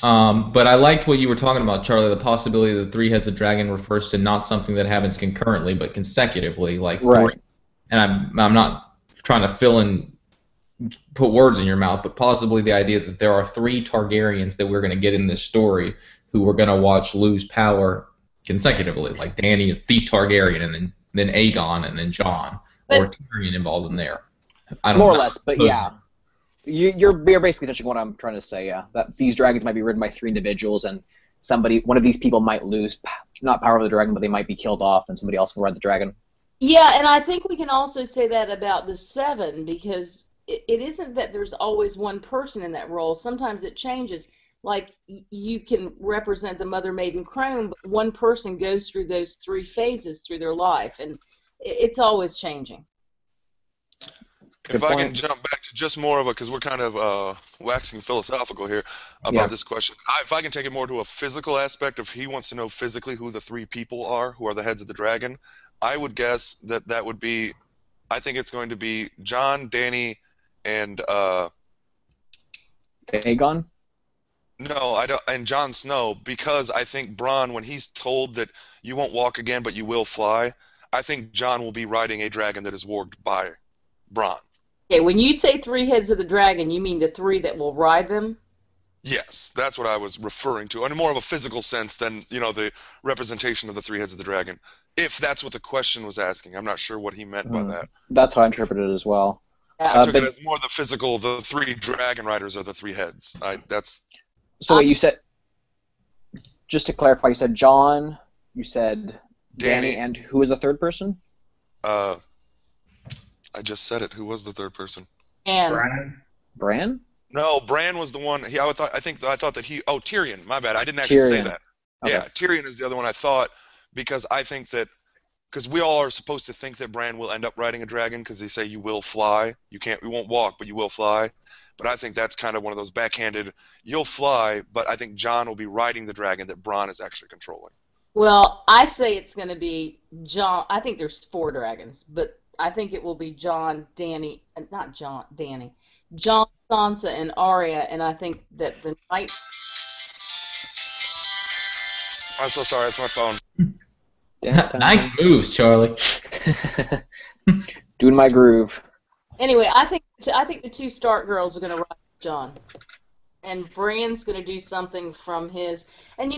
But I liked what you were talking about, Charlie. The possibility that the 3 heads of dragon refers to not something that happens concurrently, but consecutively, like right. And I'm not trying to put words in your mouth, but possibly the idea that there are 3 Targaryens that we're going to get in this story who we're going to watch lose power consecutively. Like Dany is the Targaryen, and then Aegon, and then Jon, or Tyrion involved in there. More or less, but yeah. You're basically touching what I'm trying to say, yeah. That these dragons might be ridden by 3 individuals, and one of these people might lose, not power of the dragon, but they might be killed off, and somebody else will ride the dragon. Yeah, and I think we can also say that about the 7, because it isn't that there's always one person in that role. Sometimes it changes. Like, you can represent the Mother Maiden Crone, but one person goes through those 3 phases through their life, and it's always changing. If I can jump back to just more of because we're kind of waxing philosophical here about this question. If I can take it more to a physical aspect, if he wants to know physically who the 3 people are, who are the heads of the dragon, I would guess that would be, I think it's going to be Jon, Dany, and Aegon? No, I don't, and Jon Snow, because I think Bronn, when he's told that you won't walk again but you will fly, I think Jon will be riding a dragon that is warged by Bronn. Okay, when you say 3 heads of the dragon, you mean the 3 that will ride them? Yes, that's what I was referring to, in more of a physical sense than, the representation of the 3 heads of the dragon. If that's what the question was asking, I'm not sure what he meant by that. That's how I interpreted it as well. I took it as more the physical. The 3 dragon riders are the 3 heads. So you said, just to clarify, you said Jon, you said Dany, and who was the 3rd person? I just said it. Who was the 3rd person? Bran? No, Bran was the one. I thought that he. Oh, Tyrion. My bad. I didn't actually say that. Okay. Yeah, Tyrion is the other one I thought, because I think that, because we all are supposed to think that Bran will end up riding a dragon, because they say you will fly. You won't walk, but you will fly. But I think that's kind of one of those backhanded, you'll fly, but I think Jon will be riding the dragon that Bronn is actually controlling. Well, I say it's going to be Jon. I think there's 4 dragons, but I think it will be Jon, Dany, not Jon, Dany, Jon, Sansa, and Arya, and I think that the knights. I'm so sorry, it's my phone. Dance time. Nice moves, Charlie. Doing my groove. Anyway, I think the 2 Stark girls are going to ride Jon, and Bran's going to do something from his, and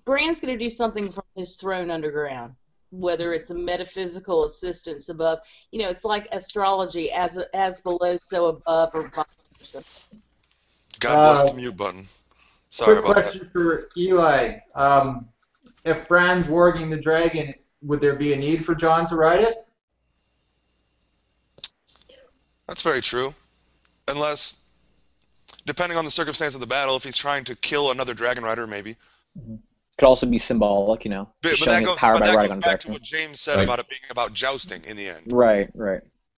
Bran's going to do something from his throne underground, whether it's a metaphysical assistance above. It's like astrology, as below, so above, or vice versa. God bless the mute button. Sorry Quick about that. question for Eli. If Bran's warging the dragon, would there be a need for Jon to ride it? That's very true. Unless, depending on the circumstance of the battle, if he's trying to kill another dragon rider, maybe. Could also be symbolic, But showing that his goes, power but by that riding goes on a back to dragon. what James said Right. about it being about jousting in the end. Right.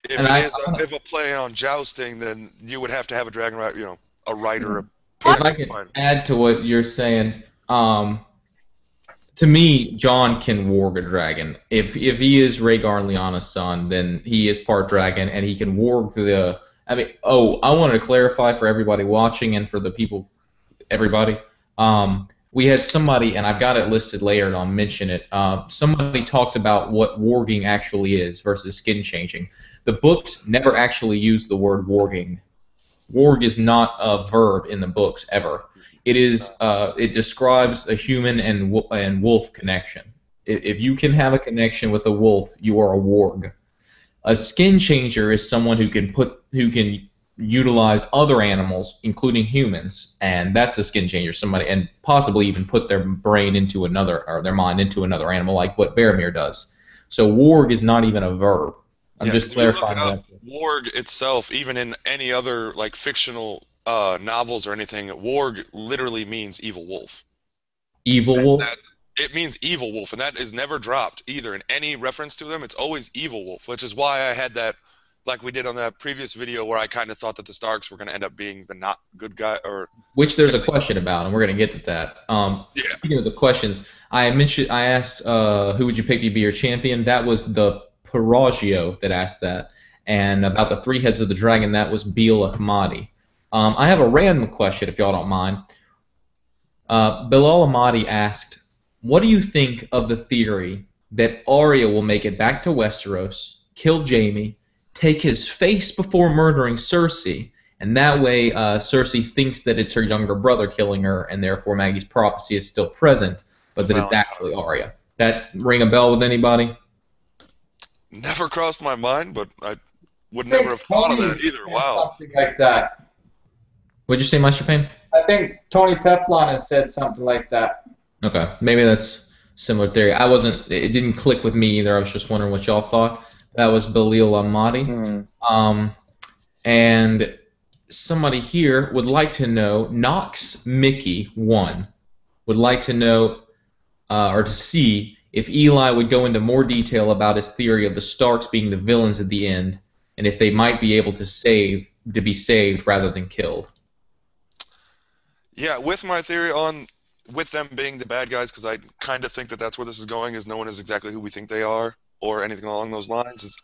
If And if a play on jousting, then you would have to have a dragon rider, a rider, a If I potential can fighter. add to what you're saying, to me, Jon can warg a dragon. If he is Rhaegar and Lyanna's son, then he is part dragon, and he can warg the. I wanted to clarify for everybody watching and for the people, everybody. We had somebody, and I've got it listed later, and I'll mention it. Somebody talked about what warging actually is versus skin changing. The books never actually use the word warging. Warg is not a verb in the books ever. It is. It describes a human and wolf connection. If you can have a connection with a wolf, you are a warg. A skin changer is someone who can utilize other animals, including humans, and that's a skin changer. Somebody, and possibly even put their brain into another, or their mind into another animal, like what Boromir does. So warg is not even a verb. I'm just 'cause if you look clarifying it up, that. Warg itself, even in any other like fictional novels or anything, warg literally means evil wolf. Evil wolf. It means evil wolf, and that is never dropped either in any reference to them. It's always evil wolf, which is why I had that, like we did on that previous video, where I kind of thought that the Starks were going to end up being the not good guy, or Which there's a question about, and we're going to get to that. Speaking of the questions, I asked who would you pick to be your champion. That was the Peragio that asked that. And about the 3 heads of the dragon, that was Bilal Ahmadi. I have a random question, if y'all don't mind. Bilal Ahmadi asked, what do you think of the theory that Arya will make it back to Westeros, kill Jaime, take his face before murdering Cersei, and that way Cersei thinks that it's her younger brother killing her, and therefore Maggie's prophecy is still present, but that it's actually Arya? That ring a bell with anybody? never crossed my mind, but I would never have thought of that either. Wow. Something like that. What'd you say, Maester Payne? I think Tony Teflon has said something like that. Okay, maybe that's similar theory. It didn't click with me either. I was just wondering what y'all thought. That was Bilal Ahmadi. And somebody here would like to know, Knox Mickey 1 would like to know, or to see, if Eli would go into more detail about his theory of the Starks being the villains at the end, and if they might be able to be saved rather than killed. Yeah, with my theory on with them being the bad guys, because I kind of think that that's where this is going, is no one is exactly who we think they are, or anything along those lines.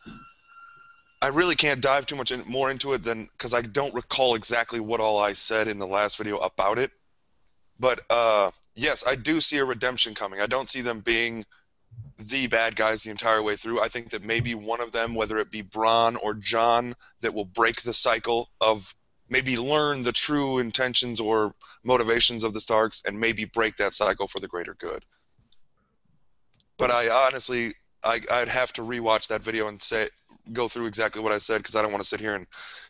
I really can't dive too much more into it because I don't recall exactly what all I said in the last video about it. But yes, I do see a redemption coming. I don't see them being the bad guys the entire way through. I think that maybe one of them, whether it be Bronn or Jon, that will break the cycle of maybe learn the true intentions or motivations of the Starks and maybe break that cycle for the greater good. But I honestly, I'd have to rewatch that video and go through exactly what I said, because I don't want to sit here and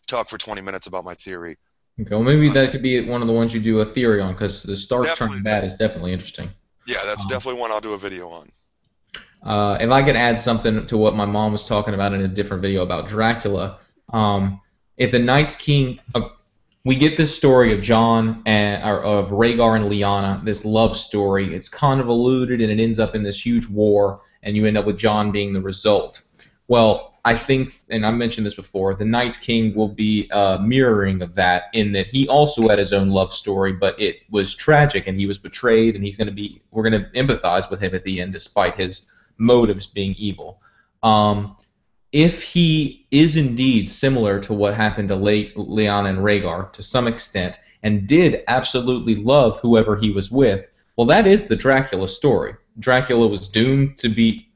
talk for 20 minutes about my theory. Okay, well maybe that could be one of the ones you do a theory on, because the Starks turning bad is definitely interesting. Yeah, that's definitely one I'll do a video on. If I could add something to what my mom was talking about in a different video about Dracula, if the Night's King, we get this story of Jon and or of Rhaegar and Lyanna, this love story. It's convoluted and it ends up in this huge war, and you end up with Jon being the result. Well, I think, and I mentioned this before, the Night's King will be mirroring of that in that he also had his own love story, but it was tragic and he was betrayed, and we're going to empathize with him at the end despite his motives being evil. If he is indeed similar to what happened to Lyanna and Rhaegar to some extent, and did absolutely love whoever he was with, well, that is the Dracula story. Dracula was doomed to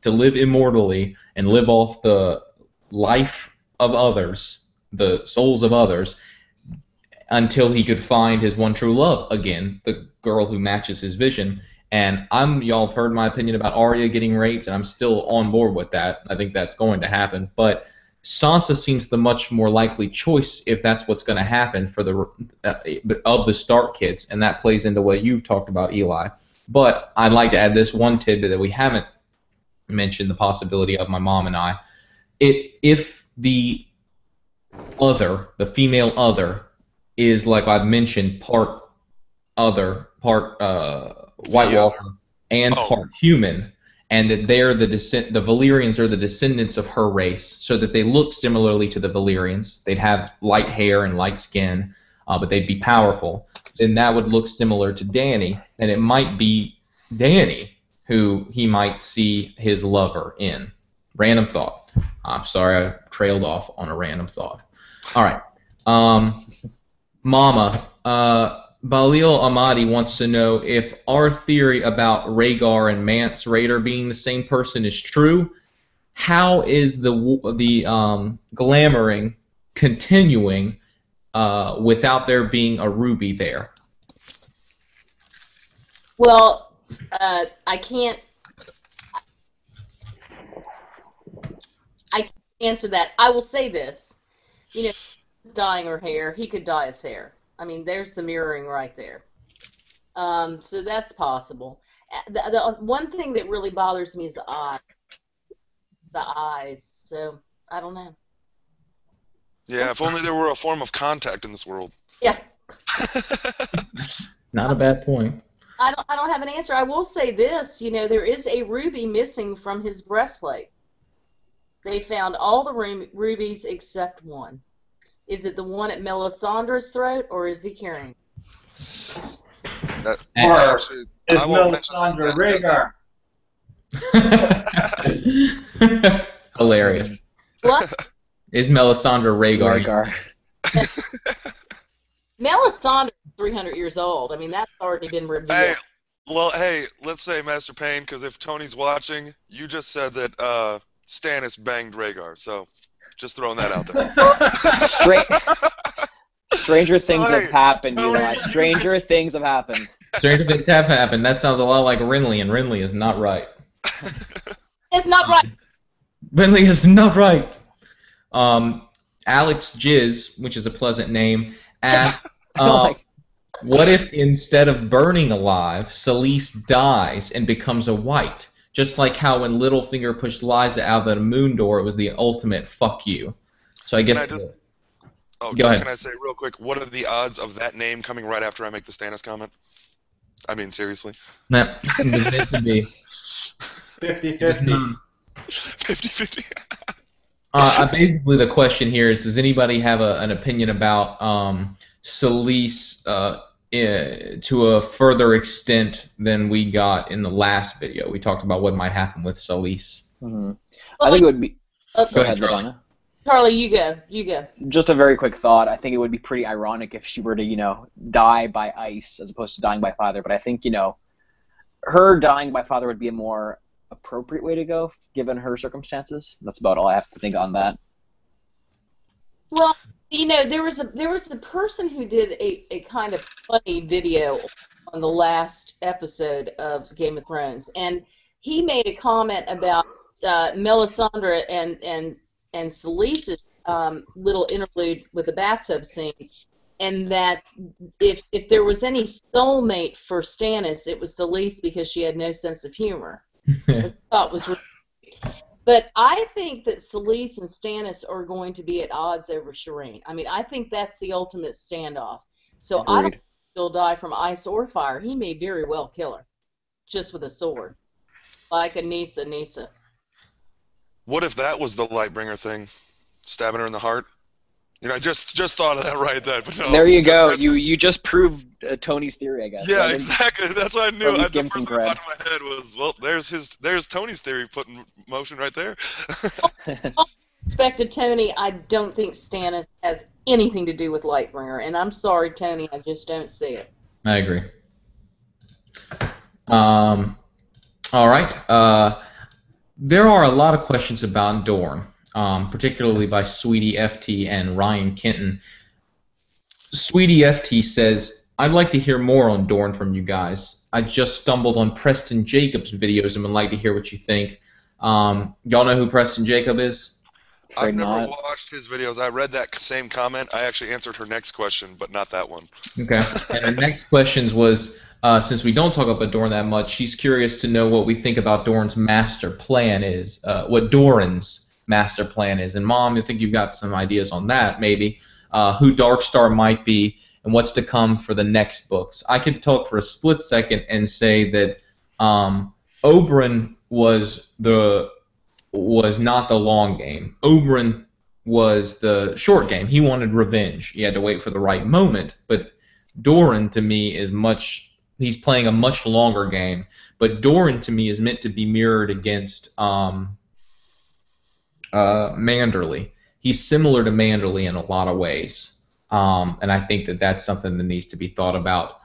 live immortally and live off the life of others, the souls of others, until he could find his one true love again, the girl who matches his vision. And y'all have heard my opinion about Arya getting raped, and I'm still on board with that. I think that's going to happen. But Sansa seems the much more likely choice if that's what's going to happen for of the Stark kids, and that plays into what you've talked about, Eli. But I'd like to add this one tidbit that we haven't mentioned, the possibility of my mom and I. If the female other, is, like I've mentioned, part other, part White Walker, and part human, and that the Valyrians are the descendants of her race, so that they look similarly to the Valyrians. They'd have light hair and light skin, but they'd be powerful. Then that would look similar to Dany, and it might be Dany who he might see his lover in. Random thought. I'm sorry I trailed off on a random thought. All right. Mama, Balil Ahmadi wants to know if our theory about Rhaegar and Mance Rayder being the same person is true. How is the glamoring continuing without there being a ruby there? Well, I can't answer that. I will say this. You know, dyeing her hair, he could dye his hair. I mean, there's the mirroring right there. So that's possible. The one thing that really bothers me is the eye. The eyes. So I don't know. Yeah, if only there were a form of contact in this world. Yeah. Not a bad point. I don't have an answer. I will say this. You know, there is a ruby missing from his breastplate. They found all the rubies except one. Is it the one at Melisandre's throat, or is he carrying? Or is Melisandre Rhaegar? Hilarious. What? Is Melisandre Rhaegar? Melisandre is 300 years old. I mean, that's already been revealed. Hey, let's say, Maester Payne, because if Tony's watching, you just said that Stannis banged Rhaegar, so just throwing that out there. Stranger things have happened, Tony, Eli. Stranger things have happened. Stranger things have happened. That sounds a lot like Renly, and Renly is not right. It's not right. Renly is not right. Alex Jizz, which is a pleasant name, asked, what if instead of burning alive, Selyse dies and becomes a white? Just like how when Littlefinger pushed Lysa out of the moon door, it was the ultimate fuck you. So I guess... Go ahead. Can I say real quick, what are the odds of that name coming right after I make the Stannis comment? I mean, seriously. Nah, it could be 50-50. 50-50. Basically, the question here is, does anybody have an opinion about Selyse to a further extent than we got in the last video? We talked about what might happen with Selyse. Mm-hmm. I think it would be... Go ahead, LaDonna. Charlie, you go. You go. Just a very quick thought. I think it would be pretty ironic if she were to, die by ice as opposed to dying by fire. But I think, her dying by fire would be a more appropriate way to go, given her circumstances. That's about all I have to think on that. Well, there was the person who did a kind of funny video on the last episode of Game of Thrones, and he made a comment about Melisandre and Selyse's little interlude with the bathtub scene, and that if there was any soulmate for Stannis, it was Selyse because she had no sense of humor. Which I thought was really But I think that Selyse and Stannis are going to be at odds over Shireen. I mean, I think that's the ultimate standoff. So I don't Agreed. think he'll die from ice or fire. He may very well kill her, just with a sword, like a Nisa. What if that was the Lightbringer thing? Stabbing her in the heart? You know, I just thought of that right then. But no, There you go. that's- You just proved Tony's theory, I guess. Yeah, I think- exactly. That's what I knew. Or at least The give him first some thing that popped in my head was, well, there's Tony's theory put in motion right there. Respect to Tony, I don't think Stannis has anything to do with Lightbringer, and I'm sorry, Tony, I just don't see it. I agree. All right. There are a lot of questions about Dorne, particularly by Sweetie FT and Ryan Kenton. Sweetie FT says, I'd like to hear more on Dorne from you guys. I just stumbled on Preston Jacob's videos and would like to hear what you think. Y'all know who Preston Jacob is? I've never watched his videos. I read that same comment. I actually answered her next question, but not that one. Okay. And the next questions was, since we don't talk about Dorne that much, she's curious to know what we think about Dorne's master plan is, what Doran's master plan is. And Mom, I think you've got some ideas on that, maybe. Who Darkstar might be, and what's to come for the next books. I could talk for a split second and say that Oberyn was not the long game. Oberyn was the short game. He wanted revenge. He had to wait for the right moment. But Doran, to me, he's playing a much longer game. But Doran, to me, is meant to be mirrored against Manderly. He's similar to Manderly in a lot of ways. And I think that that's something that needs to be thought about.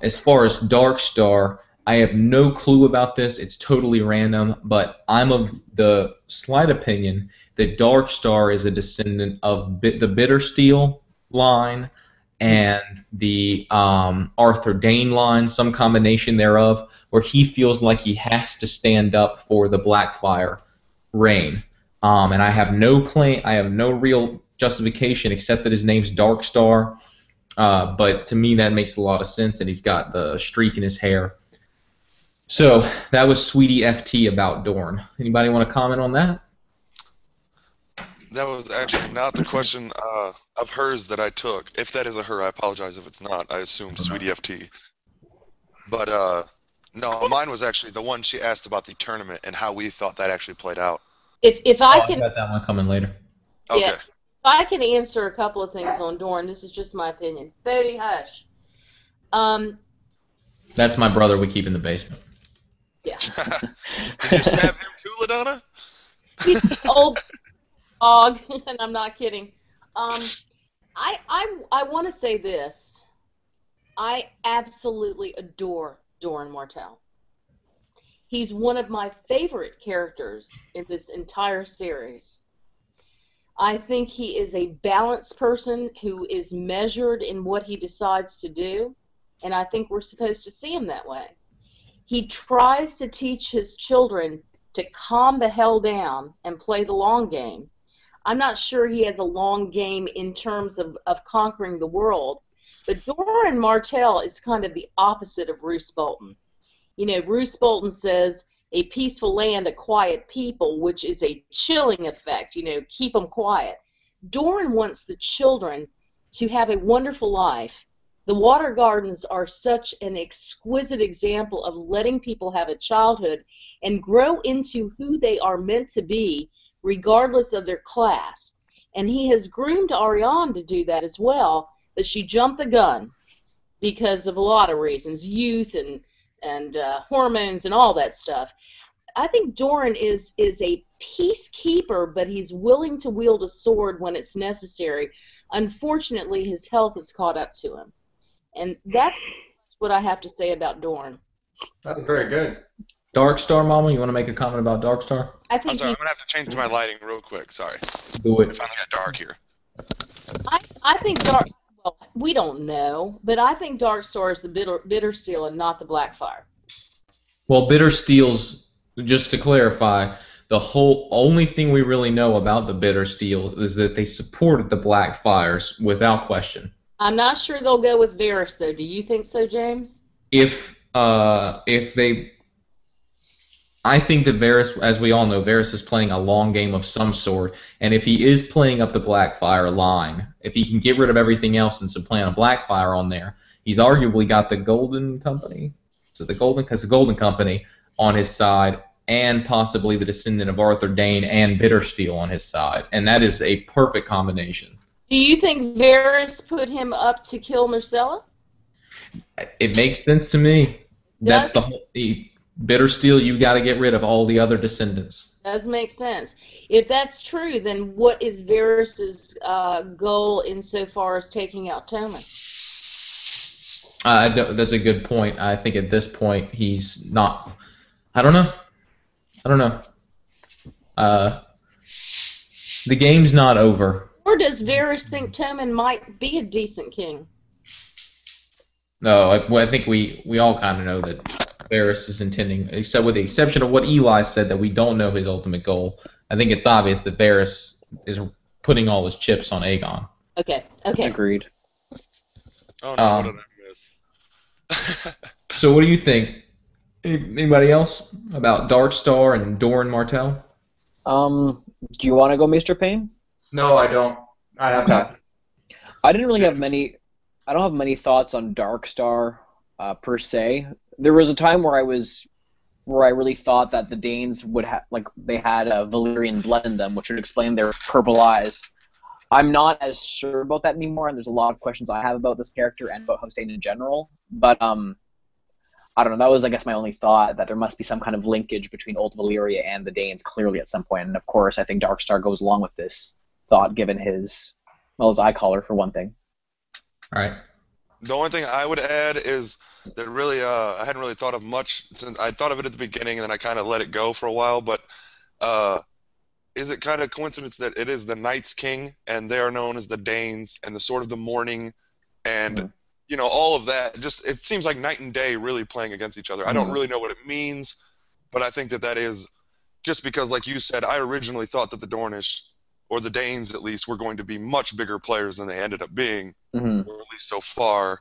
As far as Darkstar, I have no clue about this. It's totally random, but I'm of the slight opinion that Darkstar is a descendant of the Bittersteel line and the Arthur Dane line, some combination thereof, where he feels like he has to stand up for the Blackfyre reign. And I have no claim, I have no real justification except that his name's Darkstar. But to me, that makes a lot of sense, and he's got the streak in his hair. So that was Sweetie FT about Dorne. Anybody want to comment on that? That was actually not the question of hers that I took. If that is a her, I apologize if it's not. I assumed Sweetie FT. But no, mine was actually the one she asked about the tournament and how we thought that actually played out. If I can, got that one coming later. Okay. Yeah, if I can answer a couple of things on Dorne, this is just my opinion. Bodie, hush. That's my brother we keep in the basement. Yeah. Did you stab him too, LaDonna? He's an old dog, and I'm not kidding. I want to say this. I absolutely adore Doran Martell. He's one of my favorite characters in this entire series. I think he is a balanced person who is measured in what he decides to do, and I think we're supposed to see him that way. He tries to teach his children to calm the hell down and play the long game. I'm not sure he has a long game in terms of conquering the world, but Doran Martell is kind of the opposite of Roose Bolton. You know, Roose Bolton says, a peaceful land, a quiet people, which is a chilling effect, you know, keep them quiet. Doran wants the children to have a wonderful life. The Water Gardens are such an exquisite example of letting people have a childhood and grow into who they are meant to be, regardless of their class. And he has groomed Ariane to do that as well, but she jumped the gun because of a lot of reasons, youth and hormones and all that stuff. I think Doran is a peacekeeper, but he's willing to wield a sword when it's necessary. Unfortunately, his health has caught up to him. And that's what I have to say about Doran. That's very good. Darkstar, Mama, you want to make a comment about Darkstar? I think I'm sorry, I'm going to have to change my lighting real quick. Sorry. Do It it. finally got dark here. I think well, we don't know, but I think Darkstar is the Bittersteel and not the Blackfyre. Well, Bittersteel's, just to clarify, the only thing we really know about the Bittersteel is that they supported the Blackfyres without question. I'm not sure they'll go with Varys, though. Do you think so, James? If they I think that Varys, as we all know, Varys is playing a long game of some sort, and if he is playing up the Blackfire line, if he can get rid of everything else and supplant a Blackfire on there, he's arguably got the Golden Company, the Golden Company on his side, and possibly the descendant of Arthur Dayne and Bittersteel on his side, and that is a perfect combination. Do you think Varys put him up to kill Myrcella? It makes sense to me. That's the whole. Bittersteel, you got to get rid of all the other descendants. Does make sense. If that's true, then what is Varys' goal insofar as taking out Tommen? That's a good point. I think at this point he's not. I don't know. The game's not over. Or does Varys think Tommen might be a decent king? No, I think we all kind of know that Varys is intending, except with the exception of what Eli said, that we don't know his ultimate goal. I think it's obvious that Varys is putting all his chips on Aegon. Okay. Agreed. Oh no, what did I miss? So what do you think? Anybody else about Darkstar and Dorne Martell? Do you want to go, Maester Payne? No, I don't. I have not. I didn't really have many. I don't have many thoughts on Darkstar per se. There was a time where I really thought that the Danes would have, they had a Valyrian blood in them, which would explain their purple eyes. I'm not as sure about that anymore, and there's a lot of questions I have about this character and about Hossein in general. But I don't know. That was, I guess, my only thought, that there must be some kind of linkage between Old Valyria and the Danes clearly at some point. And of course, I think Darkstar goes along with this thought, given his eye collar for one thing. All right. The only thing I would add is that really I hadn't really thought of much since I thought of it at the beginning and then I kind of let it go for a while. But is it kind of coincidence that it is the Night's King and they are known as the Danes and the Sword of the Morning and all of that? Just it seems like night and day really playing against each other. I don't really know what it means, but I think that is just because, like you said, I originally thought that the Dornish, or the Danes at least, were going to be much bigger players than they ended up being, or at least so far,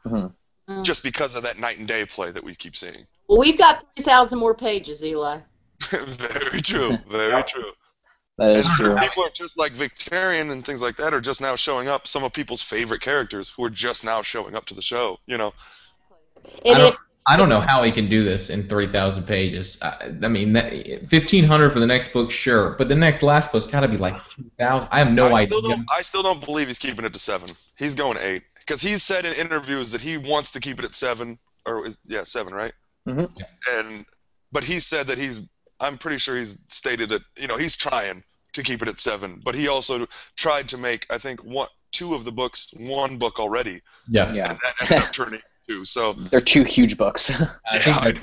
just because of that night and day play that we keep seeing. Well, we've got 3,000 more pages, Eli. Very true. Very true. That is true. People are just like Victarion and things like that are just now showing up. Some of people's favorite characters who are just now showing up to the show. I don't know how he can do this in 3,000 pages. I mean, 1,500 for the next book, sure, but the last book's got to be like 2,000. I have no idea. I still don't believe he's keeping it to 7. He's going 8 because he's said in interviews that he wants to keep it at 7, 7, right? Mm-hmm. But he said that I'm pretty sure he's stated that he's trying to keep it at 7, but he also tried to make, I think, 2 of the books 1 book already. Yeah. And that ended up turning 2. So they're 2 huge books. I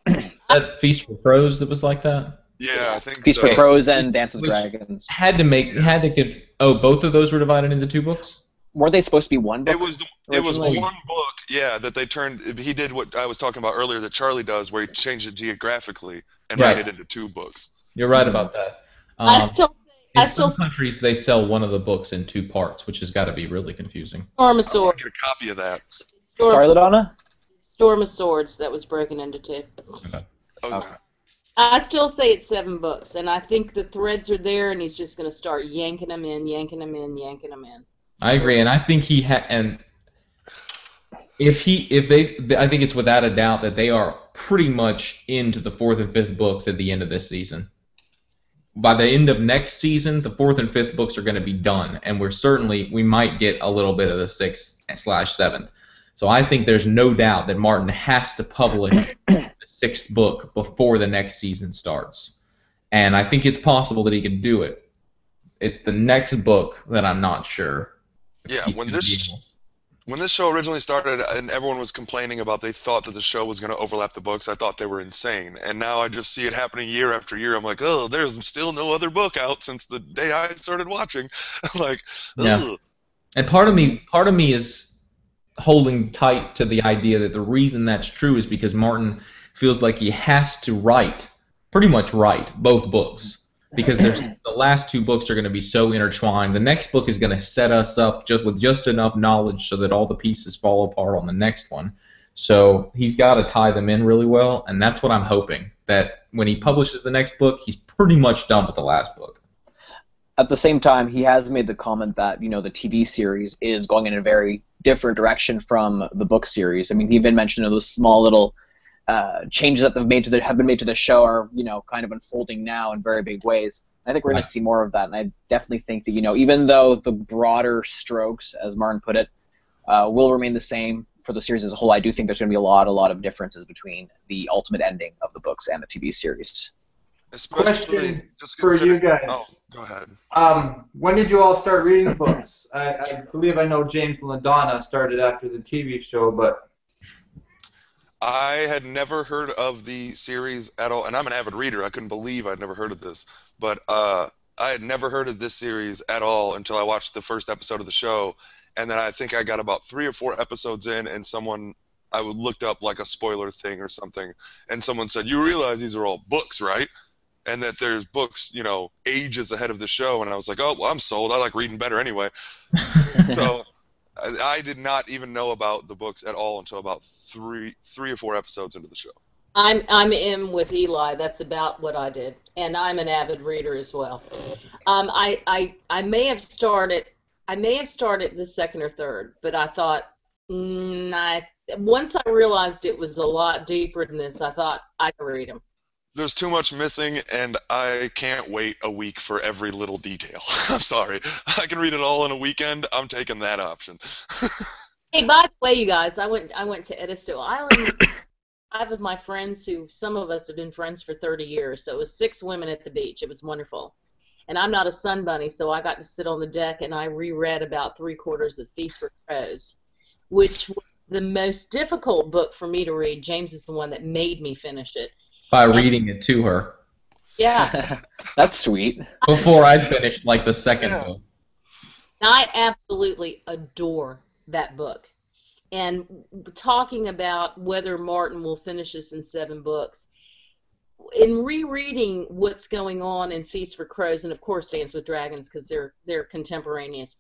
know. That Feast for Crows that was like that. Yeah, I think Feast for Crows and Dance with Dragons. Both of those were divided into 2 books? Weren't they supposed to be 1 book? It was 1 book, yeah, that they turned. He did what I was talking about earlier that Charlie does, where he changed it geographically and made it into 2 books. You're right about that. In some countries, they sell one of the books in 2 parts, which has got to be really confusing. Storm of Swords. I want to get a copy of that. Sorry, LaDonna? Storm of Swords that was broken into 2. Okay. I still say it's 7 books, and I think the threads are there, and he's just going to start yanking them in. I agree, and I think I think it's without a doubt that they are pretty much into the 4th and 5th books at the end of this season. By the end of next season, the 4th and 5th books are going to be done, and we might get a little bit of the 6th/7th. So I think there's no doubt that Martin has to publish the 6th book before the next season starts. And I think it's possible that he can do it. It's the next book that I'm not sure. Yeah, when this show originally started and everyone was complaining about they thought that the show was going to overlap the books, I thought they were insane. And now I just see it happening year after year. I'm like, oh, there's still no other book out since the day I started watching. Like, ugh. And part of me is holding tight to the idea that the reason that's true is because Martin feels like he has to pretty much write both books. Because the last 2 books are going to be so intertwined. The next book is going to set us up with just enough knowledge so that all the pieces fall apart on the next one. So he's got to tie them in really well, and that's what I'm hoping, that when he publishes the next book, he's pretty much done with the last book. At the same time, he has made the comment that, you know, the TV series is going in a very different direction from the book series. I mean, he even mentioned those small little changes that have been made to the show are, you know, kind of unfolding now in very big ways. I think we're going to see more of that, and I definitely think that, you know, even though the broader strokes, as Martin put it, will remain the same for the series as a whole, I do think there's going to be a lot of differences between the ultimate ending of the books and the TV series. Question for you guys. Oh, go ahead. When did you all start reading the books? I believe I know James and LaDonna started after the TV show, but I had never heard of the series at all, and I'm an avid reader. I couldn't believe I'd never heard of this, but I had never heard of this series at all until I watched the first episode of the show, and then I think I got about 3 or 4 episodes in, and I looked up like a spoiler thing or something, and someone said, "You realize these are all books, right?" And that there's books, you know, ages ahead of the show, and I was like, "Oh, well, I'm sold. I like reading better anyway." So I did not even know about the books at all until about 3 or 4 episodes into the show. I'm in with Eli. That's about what I did, and I'm an avid reader as well. I may have started the second or third, but I thought once I realized it was a lot deeper than this, I thought I could read them. There's too much missing, and I can't wait a week for every little detail. I'm sorry. I can read it all in a weekend. I'm taking that option. Hey, by the way, you guys, I went to Edisto Island. 5 of my friends, who some of us have been friends for 30 years, so it was 6 women at the beach. It was wonderful. And I'm not a sun bunny, so I got to sit on the deck and I reread about 3/4 of Feast for Crows, which was the most difficult book for me to read. James is the one that made me finish it. By reading it to her. Yeah. That's sweet. Before I'd finished, like, the second book. I absolutely adore that book. And talking about whether Martin will finish this in 7 books, in rereading what's going on in Feast for Crows, and of course Dance with Dragons because they're contemporaneous,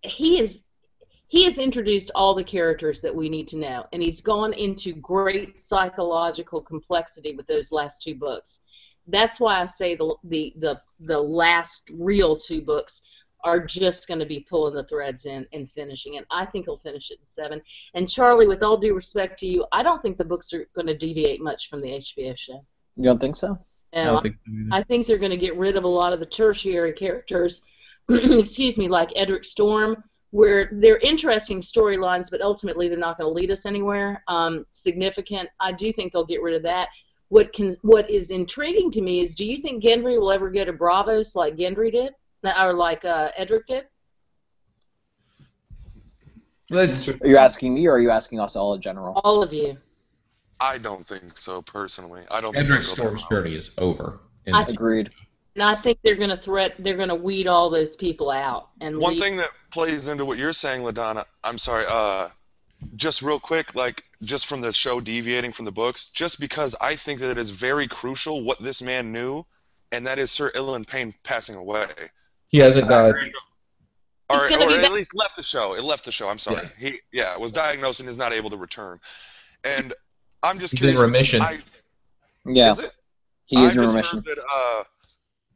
he has introduced all the characters that we need to know, and he's gone into great psychological complexity with those last 2 books. That's why I say the last real 2 books are just going to be pulling the threads in and finishing it. I think he'll finish it in 7. And Charlie, with all due respect to you, I don't think the books are going to deviate much from the HBO show. You don't think so? I don't think so either. I think they're going to get rid of a lot of the tertiary characters, excuse me, like Edric Storm, where they're interesting storylines, but ultimately they're not going to lead us anywhere significant. I do think they'll get rid of that. What is intriguing to me is, do you think Gendry will ever go to Bravos like Gendry did? Or like Edric did? Are you asking me, or are you asking us all in general? All of you. I don't think so, personally. I don't Edric think Storm's journey is over. Agreed. And I think they're going to weed all those people out. And one thing that plays into what you're saying, LaDonna, I'm sorry, just real quick, like, just from the show deviating from the books, just because I think that it is very crucial what this man knew, and that is Sir Eli Payne passing away. He hasn't died. Or at least left the show. It left the show, I'm sorry. Yeah. He was diagnosed and is not able to return. And I'm just He's curious. in remission. Yeah. Is it? He is in remission. Heard that,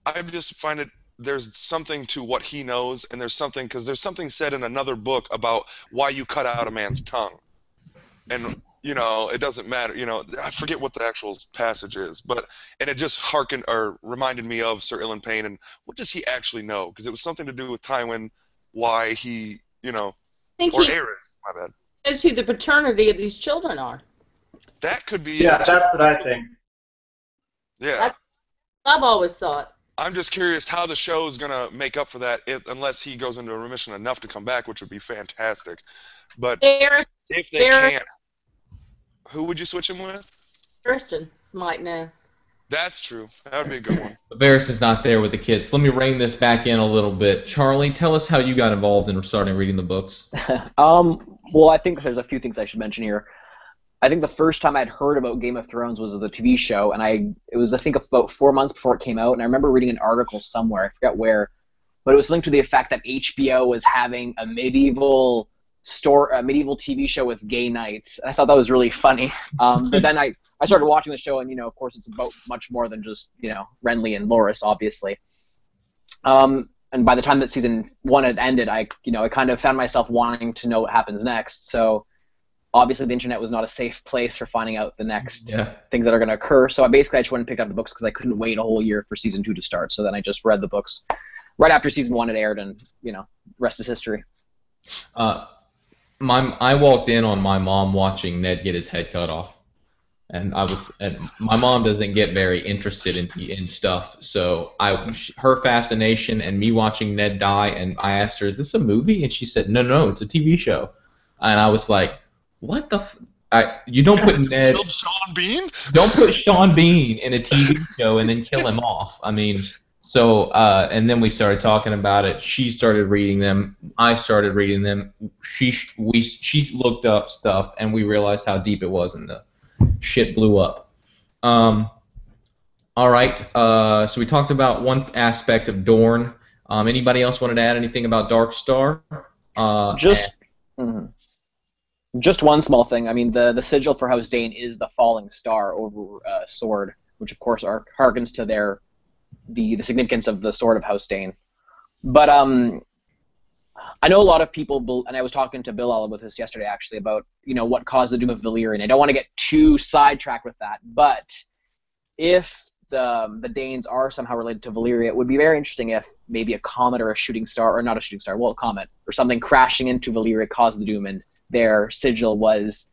I just find it, there's something to what he knows, and there's something said in another book about why you cut out a man's tongue. And, you know, it doesn't matter, you know, I forget what the actual passage is, and it just reminded me of Sir Eli Payne, and what does he actually know? Because it was something to do with Tywin, why he, you know, or Aerys, my bad. Knows who the paternity of these children are. That could be. Yeah, that's what I think. Yeah. I've always thought. I'm just curious how the show's going to make up for that, unless he goes into a remission enough to come back, which would be fantastic. But if they can't, who would you switch him with? Kirsten might know. That's true. That would be a good one. Varys is not there with the kids. Let me rein this back in a little bit. Charlie, tell us how you got involved in starting reading the books. Well, I think there's a few things I should mention here. I think the first time I'd heard about Game of Thrones was the TV show, and it was, I think, about 4 months before it came out, and I remember reading an article somewhere, I forget where, but it was linked to the effect that HBO was having a medieval medieval TV show with gay knights. And I thought that was really funny. But then I started watching the show, and of course, it's about much more than just Renly and Loras, obviously. And by the time that season 1 had ended, I kind of found myself wanting to know what happens next. So obviously, the internet was not a safe place for finding out the next things that are going to occur. So I just went and picked up the books because I couldn't wait a whole year for season 2 to start. So then I just read the books right after season 1 had aired, and rest is history. I walked in on my mom watching Ned get his head cut off, and my mom doesn't get very interested in stuff. So her fascination and me watching Ned die, and I asked her, "Is this a movie?" And she said, "No, it's a TV show." And I was like, "What the? You don't put Ned? Killed Sean Bean? Don't put Sean Bean in a TV show and then kill him off." I mean. So, and then we started talking about it. She started reading them. I started reading them. She looked up stuff, and we realized how deep it was, and the shit blew up. All right. So we talked about one aspect of Dorne. Anybody else wanted to add anything about Darkstar? Just one small thing. I mean, the sigil for House Dane is the falling star over sword, which of course harkens to the significance of the sword of House Dane. But I know a lot of people, and I was talking to Bill all about this yesterday actually, about what caused the doom of Valyrian. I don't want to get too sidetracked with that, but if the Danes are somehow related to Valyria, it would be very interesting if maybe a comet or a shooting star, or not a shooting star, well, a comet or something crashing into Valyria caused the doom, and their sigil was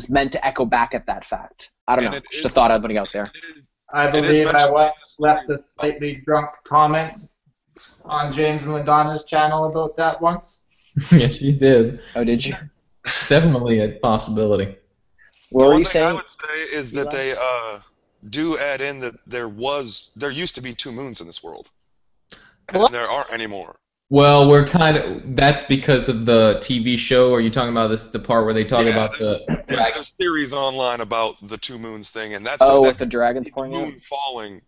meant to echo back at that fact. I don't know. Just a thought I'm putting out there. I believe I left a slightly drunk comment on James and LaDonna's channel about that once. Yes, she did. Oh, did you? Definitely a possibility. What were you One thing saying? I would say is that they do add in that there used to be 2 moons in this world, and there aren't anymore. Well, that's because of the TV show. Are you talking about the part where they talk about there's theories online about the 2 moons thing, and that's with the dragons pouring moon falling,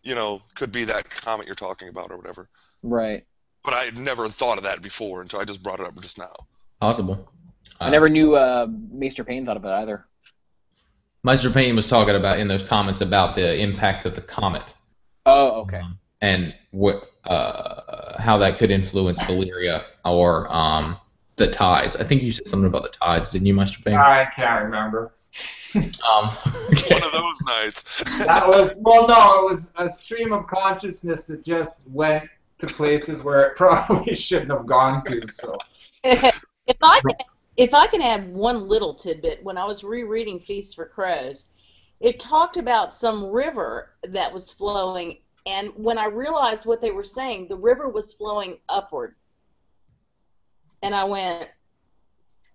could be that comet you're talking about or whatever. Right. But I had never thought of that before until I just brought it up just now. Possible. I never knew Maester Payne thought of it either. Maester Payne was talking about in those comments about the impact of the comet. Oh, okay. And how that could influence Valyria or the tides. I think you said something about the tides, didn't you, Maester Payne? I can't remember. Okay. One of those nights. That was it was a stream of consciousness that just went to places where it probably shouldn't have gone to. So, if I can add one little tidbit, when I was rereading Feast for Crows, it talked about some river that was flowing. And when I realized what they were saying, the river was flowing upward. And I went,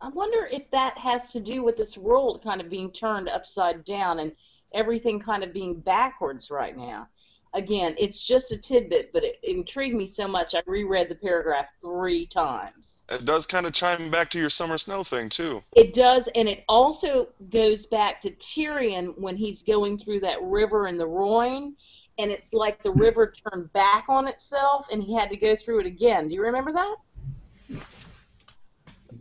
I wonder if that has to do with this world kind of being turned upside down and everything kind of being backwards right now. Again, it's just a tidbit, but it intrigued me so much I reread the paragraph 3 times. It does kind of chime back to your summer snow thing, too. It does, and it also goes back to Tyrion when he's going through that river in the Rhoyne, and it's like the river turned back on itself, and he had to go through it again. Do you remember that?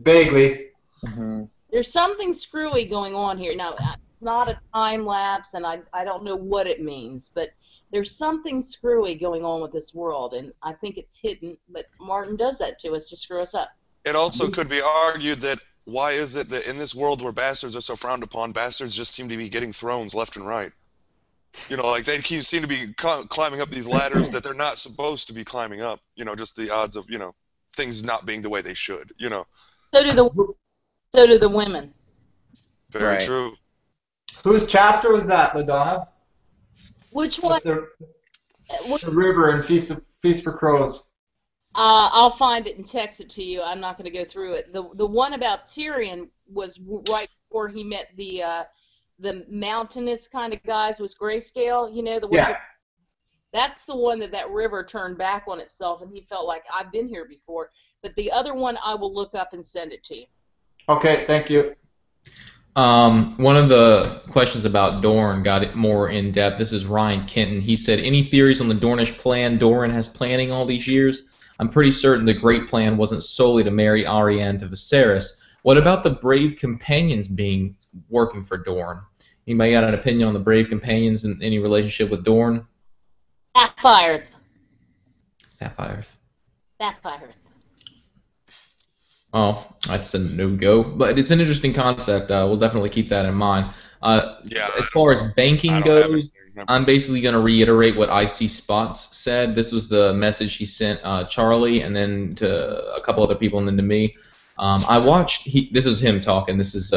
vaguely. Mm-hmm. There's something screwy going on here. Now, it's not a time lapse, and I don't know what it means, but there's something screwy going on with this world, and I think it's hidden, but Martin does that to us to screw us up. It also could be argued that why is it that in this world where bastards are so frowned upon, bastards just seem to be getting thrones left and right? You know, like they seem to be climbing up these ladders that they're not supposed to be climbing up. You know, just the odds of, you know, things not being the way they should, you know. So do the women. Very Right. true. Whose chapter was that, LaDonna? Which one? The river and Feast for Crows. I'll find it and text it to you. I'm not going to go through it. The one about Tyrion was right before he met the mountainous kind of guys was Grayscale. You know, the ones Yeah. that's the one that river turned back on itself, and he felt like I've been here before. But the other one, I will look up and send it to you. Okay, thank you. One of the questions about Dorne got it more in depth. This is Ryan Kenton. He said, any theories on the Dornish plan? Dorne has planning all these years. I'm pretty certain the great plan wasn't solely to marry Arya and to Viserys. What about the brave companions working for Dorne? Anybody got an opinion on the brave companions and any relationship with Dorne? Sapphire. Sapphire. Sapphire. Oh, that's a no-go. But it's an interesting concept. We'll definitely keep that in mind. Yeah. As far as banking I don't have goes, anything. I'm basically going to reiterate what Icy Spots said. This was the message he sent Charlie and then to a couple other people and then to me. I watched. This is him talking. This is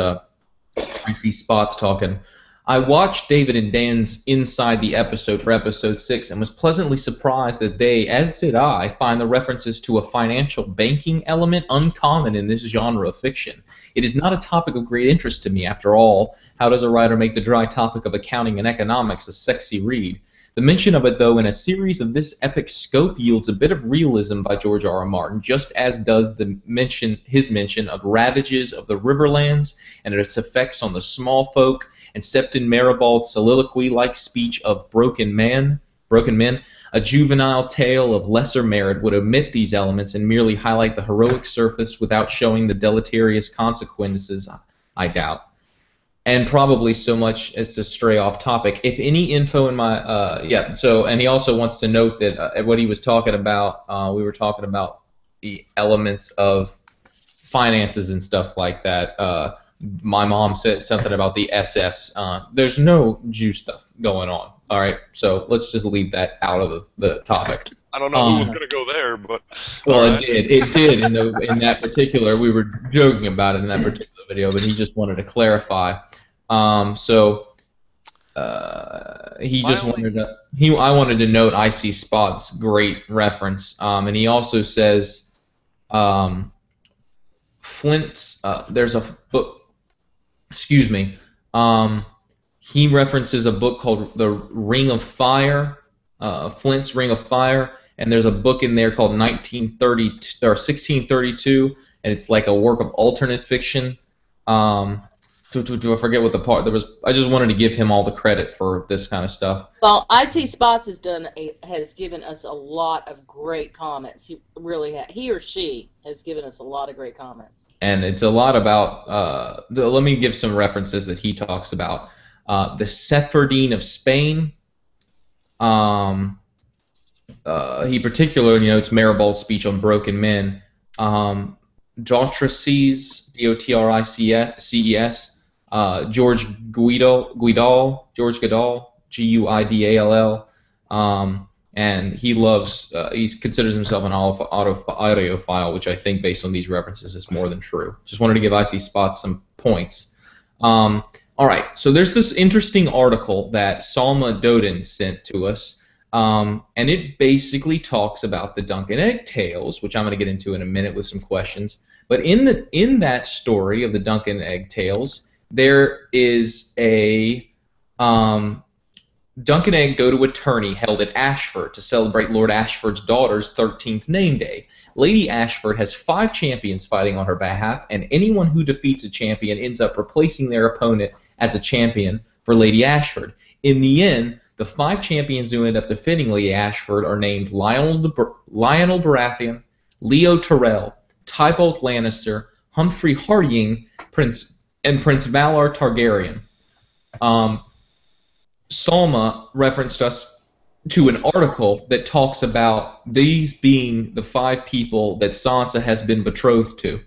Icy Spots talking. I watched David and Dan's Inside the Episode for Episode 6 and was pleasantly surprised that they, as did I, find the references to a financial banking element uncommon in this genre of fiction. It is not a topic of great interest to me, after all. How does a writer make the dry topic of accounting and economics a sexy read? The mention of it, though, in a series of this epic scope yields a bit of realism by George R. R. Martin, just as does his mention of ravages of the Riverlands and its effects on the small folk, and Septon Maribald's soliloquy-like speech of broken men. A juvenile tale of lesser merit would omit these elements and merely highlight the heroic surface without showing the deleterious consequences, I doubt. And probably so much as to stray off topic. If any info in my and he also wants to note that what he was talking about, we were talking about the elements of finances and stuff like that. My mom said something about the SS. There's no Jew stuff going on. All right, so let's just leave that out of the topic. I don't know who was going to go there, but well, right. It did in that particular. We were joking about it in that particular video, but he just wanted to clarify. I wanted to note Icy Spot's great reference, and he also says, Flint's. There's a book. Excuse me. He references a book called The Ring of Fire, Flint's Ring of Fire, and there's a book in there called 1632, and it's like a work of alternate fiction. I forget what the part there was. I just wanted to give him all the credit for this kind of stuff. Well, Icy Spots has given us a lot of great comments. He really he or she has given us a lot of great comments. And it's a lot about. Let me give some references that he talks about. The Sephardine of Spain. He particularly notes Maribald's speech on broken men. Dotrices, Dotrices, George Guidall, Guidall, and he loves. He considers himself an audiophile, which I think, based on these references, is more than true. Just wanted to give Icy Spots some points. All right, so there's this interesting article that Salma Doden sent to us, and it basically talks about the Dunk and Egg tales, which I'm going to get into in a minute with some questions. But in that story of the Dunk and Egg tales, there is a Dunk and Egg go to a tourney held at Ashford to celebrate Lord Ashford's daughter's 13th name day. Lady Ashford has 5 champions fighting on her behalf, and anyone who defeats a champion ends up replacing their opponent as a champion for Lady Ashford. In the end, the 5 champions who end up defending Lady Ashford are named Lionel Baratheon, Leo Tyrell, Tybalt Lannister, Humphrey Hardying, Prince Valar Targaryen. Salma referenced us to an article that talks about these being the 5 people that Sansa has been betrothed to.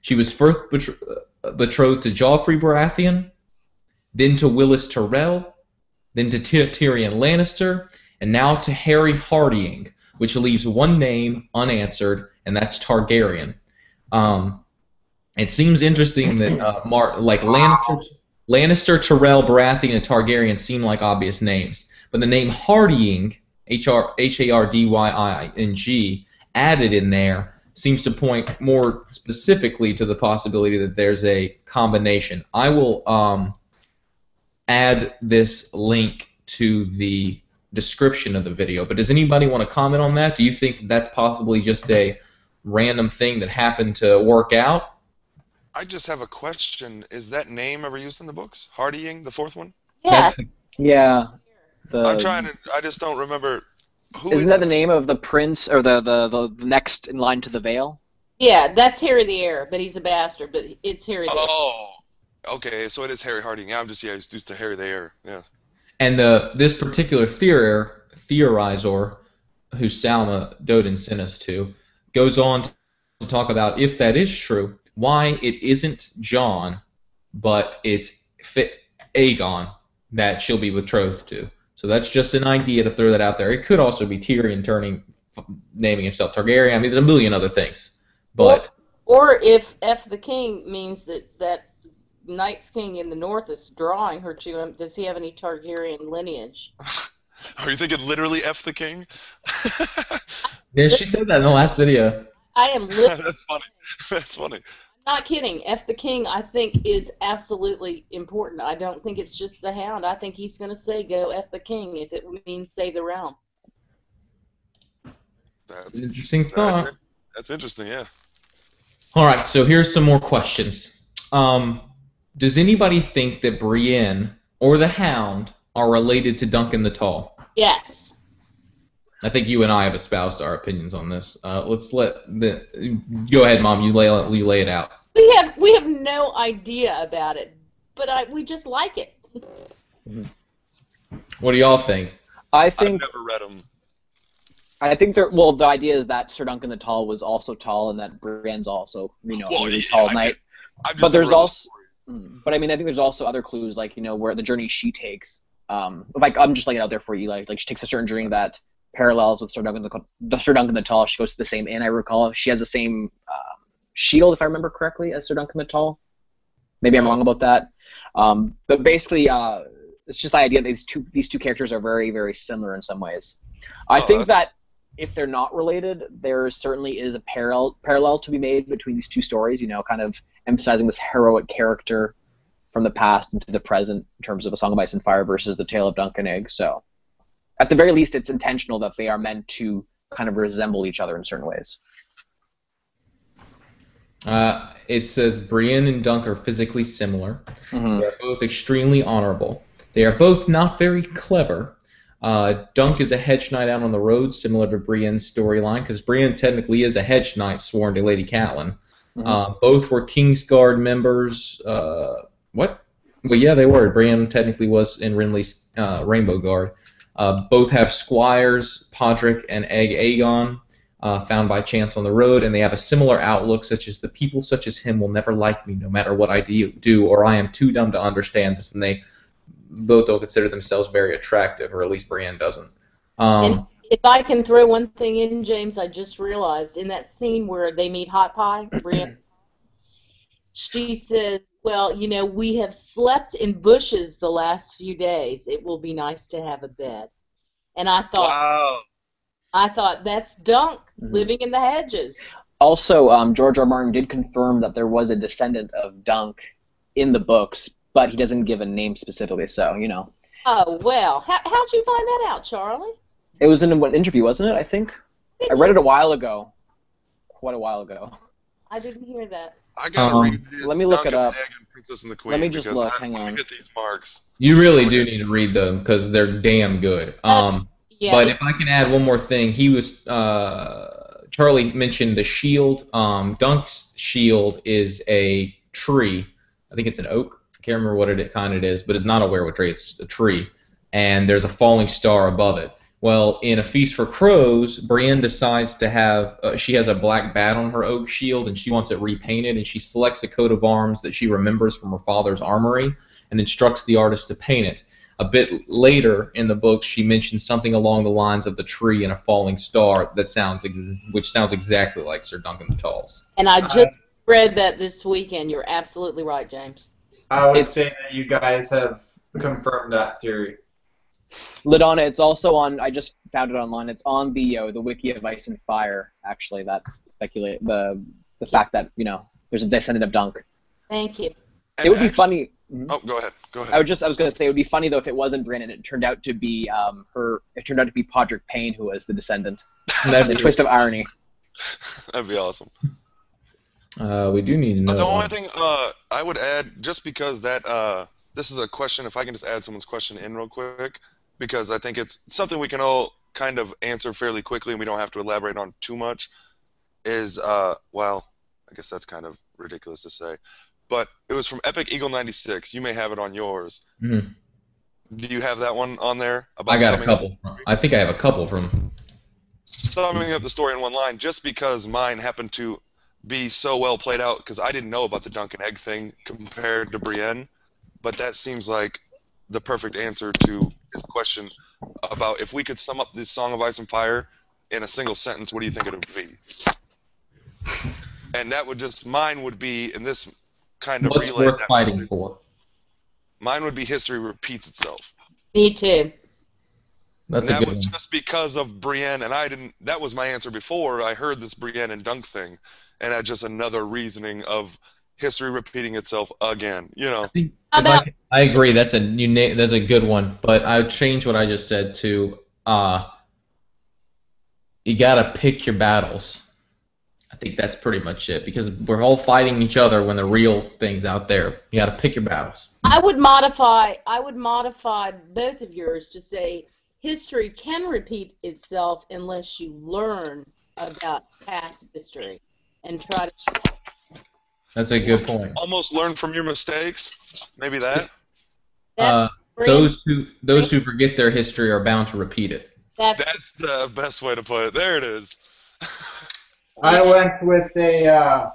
She was first betrothed to Joffrey Baratheon, then to Willis Tyrell, then to Tyrion Lannister, and now to Harry Hardying, which leaves one name unanswered, and that's Targaryen. It seems interesting that Lannister, Tyrell, Baratheon, and Targaryen seem like obvious names, but the name Hardying, Hardyying, added in there seems to point more specifically to the possibility that there's a combination. I will add this link to the description of the video, but does anybody want to comment on that? Do you think that that's possibly just a random thing that happened to work out? I just have a question. Is that name ever used in the books? Hardying, the 4th one? Yeah. Yeah. I'm trying to. I just don't remember. Who Isn't is that the name of the prince or the next in line to the Vale? Yeah, that's Harry the Heir, but he's a bastard. But it's Harry the Heir. Oh, okay. So it is Harry Harding. Yeah, I'm just used to Harry the Heir. Yeah. And this particular theorizer, who Salma Doden sent us to, goes on to talk about, if that is true, why it isn't Jon, but it's Aegon that she'll be betrothed to. So that's just an idea to throw that out there. It could also be Tyrion naming himself Targaryen. I mean, there's a million other things. But or if F the King means that Night's King in the North is drawing her to him, does he have any Targaryen lineage? Are you thinking literally F the king? yeah, she said that in the last video. I am literally. That's funny. That's funny. I'm not kidding. F the King, I think, is absolutely important. I don't think it's just the Hound. I think he's going to say, go F the King, if it means save the realm. That's an interesting thought. That's interesting, yeah. All right, so here's some more questions. Does anybody think that Brienne or the Hound are related to Duncan the Tall? Yes. I think you and I have espoused our opinions on this. Let's go ahead, Mom. You lay it out. We have no idea about it, but we just like it. What do y'all think? I've never read them. I think the idea is that Sir Duncan the Tall was also tall, and that Brienne's also, really tall knight. But there's also, but I mean, I think there's also other clues, like, where the journey she takes. Like, I'm just laying it out there for you. Like she takes a certain journey that parallels with Sir Duncan the Tall. She goes to the same inn, I recall. She has the same shield, if I remember correctly, as Sir Duncan the Tall. Maybe I'm wrong about that. But basically, it's just the idea that these two characters are very, very similar in some ways. I think that if they're not related, there certainly is a parallel to be made between these two stories, kind of emphasizing this heroic character from the past into the present in terms of A Song of Ice and Fire versus The Tale of Dunk and Egg. So at the very least, it's intentional that they are meant to kind of resemble each other in certain ways. It says Brienne and Dunk are physically similar. Mm-hmm. They are both extremely honorable. They are both not very clever. Dunk is a hedge knight out on the road, similar to Brienne's storyline, because Brienne technically is a hedge knight sworn to Lady Catelyn. Mm-hmm. Both were Kingsguard members. What? Well, yeah, they were. Brienne technically was in Renly's Rainbow Guard. Both have squires, Podrick and Egg Aegon, found by chance on the road, and they have a similar outlook, such as the people such as him will never like me, no matter what I do, or I am too dumb to understand this, and they both don't consider themselves very attractive, or at least Brienne doesn't. And if I can throw one thing in, James, I just realized in that scene where they meet Hot Pie, Brienne, she says, well, we have slept in bushes the last few days. It will be nice to have a bed. And I thought, Wow. That's Dunk living in the hedges. Also, George R. R. Martin did confirm that there was a descendant of Dunk in the books, but he doesn't give a name specifically, so, Oh, well. How'd you find that out, Charlie? It was in an interview, wasn't it, I think? I read it a while ago. Quite a while ago. I didn't hear that. I gotta read the let me look Dunk it and up. Egg and Princess and the Queen. Let me just because look, I hang wanna on. hit these marks. You really do need to read them, because they're damn good. Yeah. But if I can add one more thing, Charlie mentioned the shield. Dunk's shield is a tree. I think it's an oak. I can't remember what kind it is, but it's not a werewood tree. It's a tree. And there's a falling star above it. Well, in A Feast for Crows, Brienne decides to have, she has a black bat on her oak shield, and she wants it repainted, and she selects a coat of arms that she remembers from her father's armory and instructs the artist to paint it. A bit later in the book, she mentions something along the lines of the tree and a falling star which sounds exactly like Sir Duncan the Tall's. And I just read that this weekend. You're absolutely right, James. I would say that you guys have confirmed that theory. LaDonna, it's also on, I just found it online, it's on the Wiki of Ice and Fire, actually. That's the fact that, there's a descendant of Dunk. Thank you. It would be funny. Oh, go ahead. I was going to say it would be funny though if it wasn't Brienne and it turned out to be Podrick Payne who was the descendant. That's the twist of irony. That'd be awesome. We do need to know. The only thing I would add, just because that this is a question, if I can just add someone's question in real quick, because I think it's something we can all kind of answer fairly quickly, and we don't have to elaborate on too much, is, well, I guess that's kind of ridiculous to say. But it was from Epic Eagle 96. You may have it on yours. Mhm. Do you have that one on there? About I got a summing up couple. I think I have a couple from. summing up the story in one line, just because mine happened to be so well played out, because I didn't know about the Dunk and Egg thing compared to Brienne, but that seems like the perfect answer to his question about if we could sum up this Song of Ice and Fire in a single sentence, what do you think it would be? And that would just, mine would be, in this kind of What's relay, worth fighting for? mine would be history repeats itself. Me too. That's And a that good was one. just because of Brienne, and I didn't. That was my answer before I heard this Brienne and Dunk thing, and that's just another reasoning of history repeating itself again. You know. How about I agree. That's a good one. But I would change what I just said to you gotta pick your battles. I think that's pretty much it, because we're all fighting each other when the real thing's out there. You gotta pick your battles. I would modify both of yours to say history can repeat itself unless you learn about past history and try to. That's a good point. Almost learn from your mistakes. Maybe that. Those who forget their history are bound to repeat it. That's the best way to put it. There it is. I went with a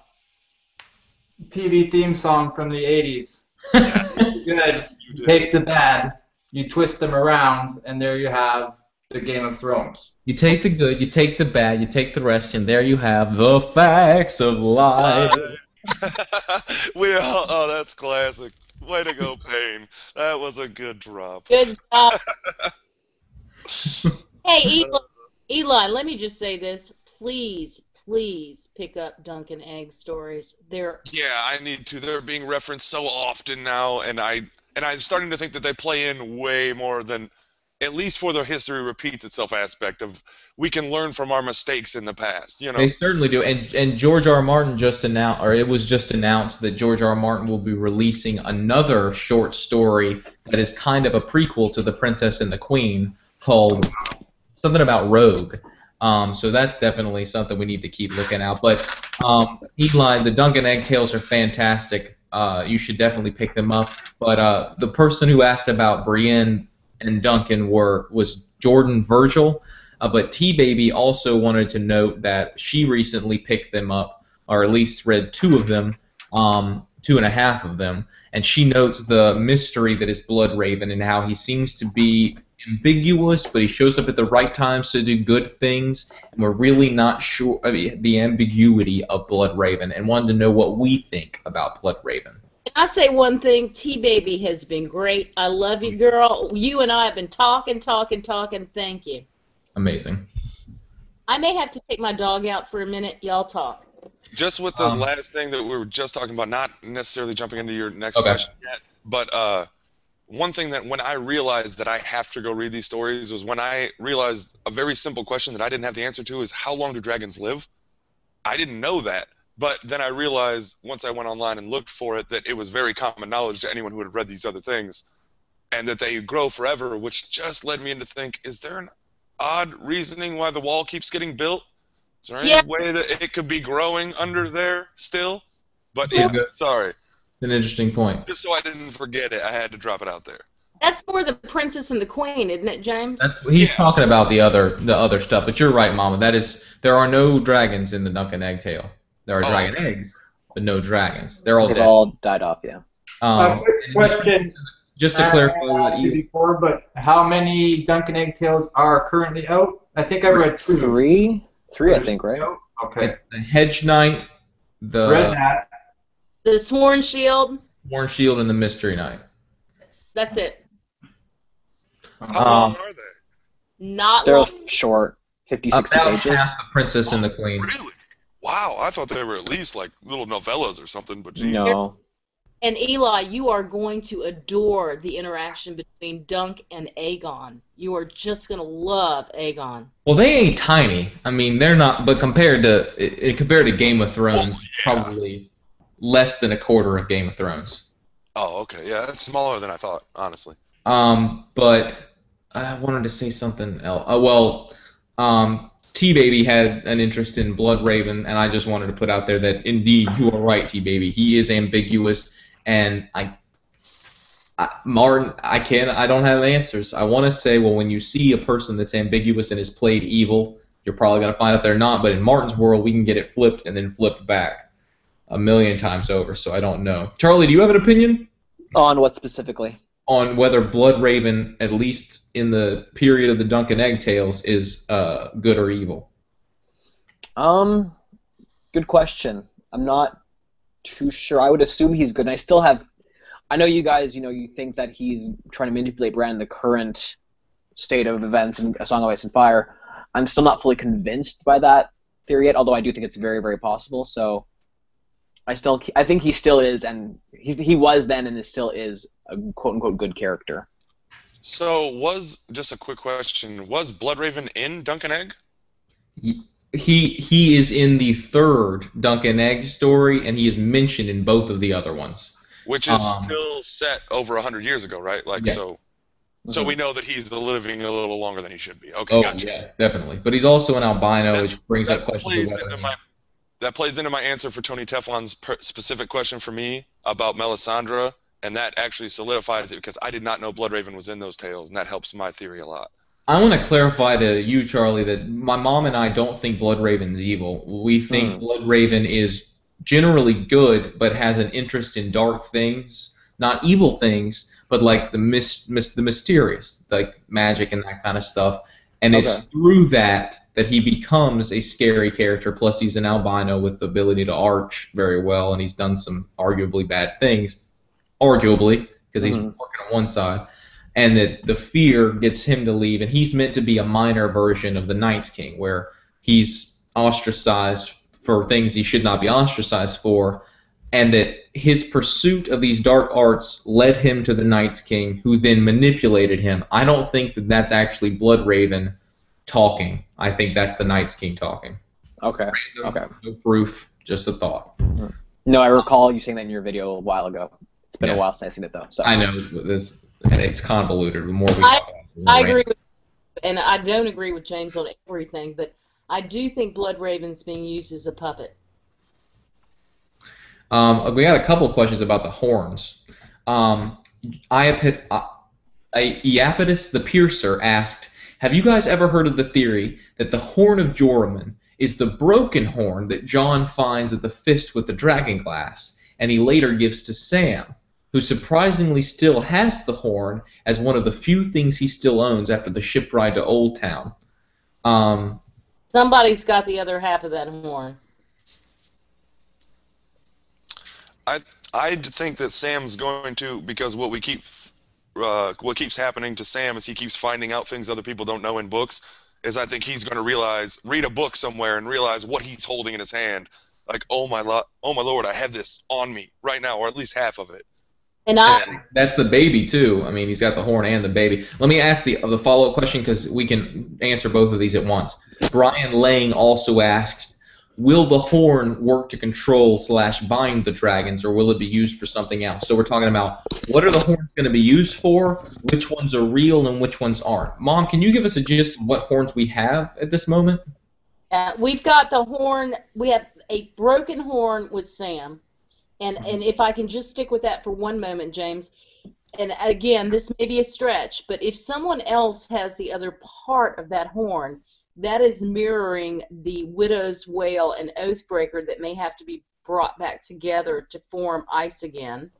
TV theme song from the 80s. Yes. Good. Yes, you You did. take the bad, you twist them around, and there you have the Game of Thrones. You take the good, you take the bad, you take the rest, and there you have the facts of life. We all. Oh, that's classic. Way to go, Payne. That was a good drop. Good job. Hey, Eli, let me just say this. Please pick up Dunk and Egg stories. They're Yeah, I need to. They're being referenced so often now, and I'm starting to think that they play in way more than, at least for the history repeats itself aspect of we can learn from our mistakes in the past. You know. They certainly do. And George R. R. Martin just announced, or it was just announced, that George R. R. Martin will be releasing another short story that is kind of a prequel to The Princess and the Queen, called something about Rogue. So that's definitely something we need to keep looking out. But Eli, the Dunk and Egg tales are fantastic. You should definitely pick them up. But the person who asked about Brienne and Duncan was Jordan Virgil. But T-Baby also wanted to note that she recently picked them up, or at least read 2 of them, 2.5 of them, and she notes the mystery that is Bloodraven and how he seems to be ambiguous, but he shows up at the right times to do good things, and we're really not sure of the ambiguity of Bloodraven, and wanted to know what we think about Bloodraven. Can I say one thing? T-Baby has been great. I love you, girl. You and I have been talking. Thank you. Amazing. I may have to take my dog out for a minute. Y'all talk. Just with the last thing that we were just talking about, not necessarily jumping into your next Okay. question yet, but one thing that when I realized that I have to go read these stories was when I realized a very simple question that I didn't have the answer to is, how long do dragons live? I didn't know that, but then I realized once I went online and looked for it that it was very common knowledge to anyone who had read these other things, and that they grow forever, which just led me into think, is there an odd reasoning why the wall keeps getting built? Is there any way that it could be growing under there still? But yeah, sorry. An interesting point. Just so I didn't forget it, I had to drop it out there. That's more the Princess and the Queen, isn't it, James? He's talking about the other stuff, but you're right, Mama. There are no dragons in the Dunk and Egg tale. There are dragon eggs, but no dragons. They're all They've dead. all died off, yeah. Quick question. Just to clarify what you before, but how many Dunk and Egg tales are currently out? I think I read 2. 3, I think, right? Okay. It's the Hedge Knight, the Read that. The Sworn Shield. Sworn Shield, and the Mystery Knight. That's it. How long are they? Not They're long. short, 50, 60 About pages. half the Princess and the Queen. Really? Wow, I thought they were at least like little novellas or something, but geez. No. And Eli, you are going to adore the interaction between Dunk and Aegon. You are just going to love Aegon. Well, they ain't tiny. I mean, they're not. But compared to Game of Thrones, probably less than a quarter of Game of Thrones. Oh, okay. Yeah, it's smaller than I thought, honestly. But I wanted to say something else. Well, T-Baby had an interest in Blood Raven, and I just wanted to put out there that indeed you are right, T-Baby. He is ambiguous, and Martin, I don't have answers. I want to say, well, when you see a person that's ambiguous and is played evil, you're probably going to find out they're not. But in Martin's world, we can get it flipped and then flipped back a million times over. So I don't know. Charlie, do you have an opinion On what specifically? on whether Blood Raven, at least in the period of the Dunk and Egg Tales, is good or evil? Good question. I'm not too sure. I would assume he's good. And I know you guys, you think that he's trying to manipulate Bran in the current state of events in A Song of Ice and Fire. I'm still not fully convinced by that theory yet, although I do think it's very, very possible. So I think he still is, and he was then and still is a quote-unquote good character. So just a quick question, was Bloodraven in Dunk and Egg? He is in the third Dunk and Egg story, and he is mentioned in both of the other ones. Which is still set over 100 years ago, right? Yeah. So we know that he's living a little longer than he should be. Okay, gotcha. Yeah, definitely. But he's also an albino, which brings up questions. That plays into my answer for Tony Teflon's specific question for me about Melisandre, and that actually solidifies it because I did not know Bloodraven was in those tales, and that helps my theory a lot. I want to clarify to you, Charlie, that my mom and I don't think Bloodraven's evil. We think Bloodraven is generally good, but has an interest in dark things, not evil things, but like the mysterious, like magic and that kind of stuff. And it's through that he becomes a scary character. Plus, he's an albino with the ability to arch very well, and he's done some arguably bad things, arguably, because he's working on one side. And that the fear gets him to leave, and he's meant to be a minor version of the Night's King, where he's ostracized for things he should not be ostracized for, and that his pursuit of these dark arts led him to the Night's King, who then manipulated him. I don't think that that's actually Bloodraven talking. I think that's the Night's King talking. Okay. No proof, just a thought. No, I recall you saying that in your video a while ago. It's been a while since I've seen it, though. So. I know. It's convoluted. The more we talk about it, I agree with, and I don't agree with James on everything, but I do think Bloodraven's being used as a puppet. We had a couple of questions about the horns. Iapetus the Piercer asked, have you guys ever heard of the theory that the Horn of Joramun is the broken horn that Jon finds at the Fist with the Dragon Glass, and he later gives to Sam, who surprisingly still has the horn as one of the few things he still owns after the ship ride to Old Town? Somebody's got the other half of that horn. I think that Sam's going to, because what keeps happening to Sam is he keeps finding out things other people don't know in books, is I think he's going to read a book somewhere and realize what he's holding in his hand. Like, oh my Lord, I have this on me right now, or at least half of it. And that's the baby too. I mean, he's got the horn and the baby. Let me ask the follow-up question because we can answer both of these at once. Brian Lang also asks, will the horn work to control/bind the dragons, or will it be used for something else? So we're talking about what are the horns going to be used for, which ones are real, and which ones aren't. Mom, can you give us a gist of what horns we have at this moment? We've got the horn. We have a broken horn with Sam. And if I can just stick with that for one moment, James, and again, this may be a stretch, but if someone else has the other part of that horn, that is mirroring the Widow's Wail and Oathbreaker that may have to be brought back together to form ice again.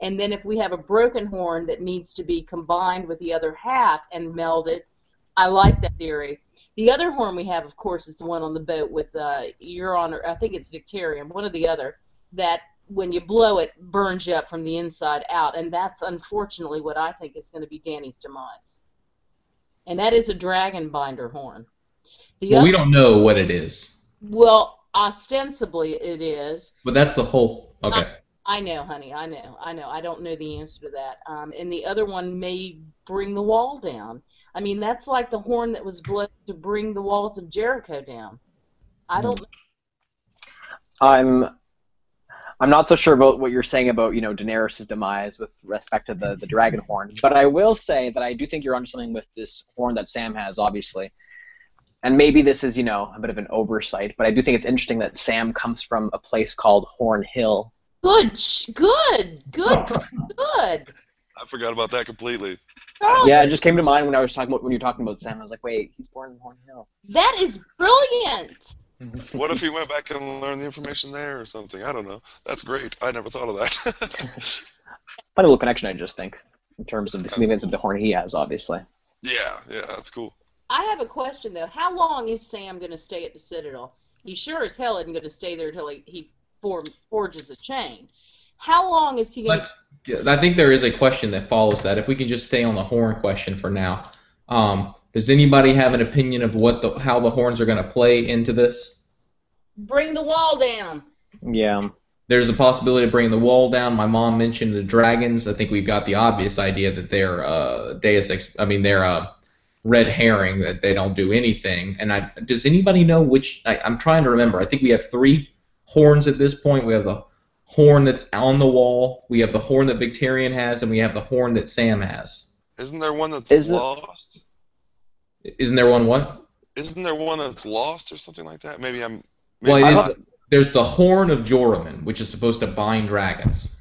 And then if we have a broken horn that needs to be combined with the other half and melded, I like that theory. The other horn we have, of course, is the one on the boat with Euron, or I think it's Victarion, one or the other, that when you blow it, burns you up from the inside out, and that's unfortunately what I think is going to be Dany's demise. And that is a dragon binder horn. Well, we don't know what it is. Well, ostensibly it is. But that's the whole. Okay. I know, honey. I know. I don't know the answer to that. And the other one may bring the wall down. I mean, that's like the horn that was blown to bring the walls of Jericho down. I don't know. I'm not so sure about what you're saying about, Daenerys' demise with respect to the dragon horn, but I will say that I do think you're onto something with this horn that Sam has, obviously. And maybe this is, a bit of an oversight, but I do think it's interesting that Sam comes from a place called Horn Hill. Good. I forgot about that completely. Charlie, Yeah, it just came to mind when you were talking about Sam. I was like, wait, he's born in Horn Hill. that is brilliant. What if he went back and learned the information there or something? I don't know. That's great. I never thought of that. Funny little connection, I just think, in terms of the significance of the horn he has, obviously. Yeah, that's cool. I have a question, though. How long is Sam going to stay at the Citadel? He sure as hell isn't going to stay there until he forges a chain. How long is he going to... I think there is a question that follows that. If we can just stay on the horn question for now. Does anybody have an opinion of how the horns are going to play into this? Bring the wall down. Yeah. There's a possibility of bringing the wall down. My mom mentioned the dragons. I think we've got the obvious idea that they're they're red herring, that they don't do anything. And does anybody know which? I'm trying to remember. I think we have 3 horns at this point. We have the horn that's on the wall. We have the horn that Victarion has, and we have the horn that Sam has. Isn't there one that's lost? Isn't there one what? Isn't there one that's lost or something like that? There's the horn of Joramun, which is supposed to bind dragons.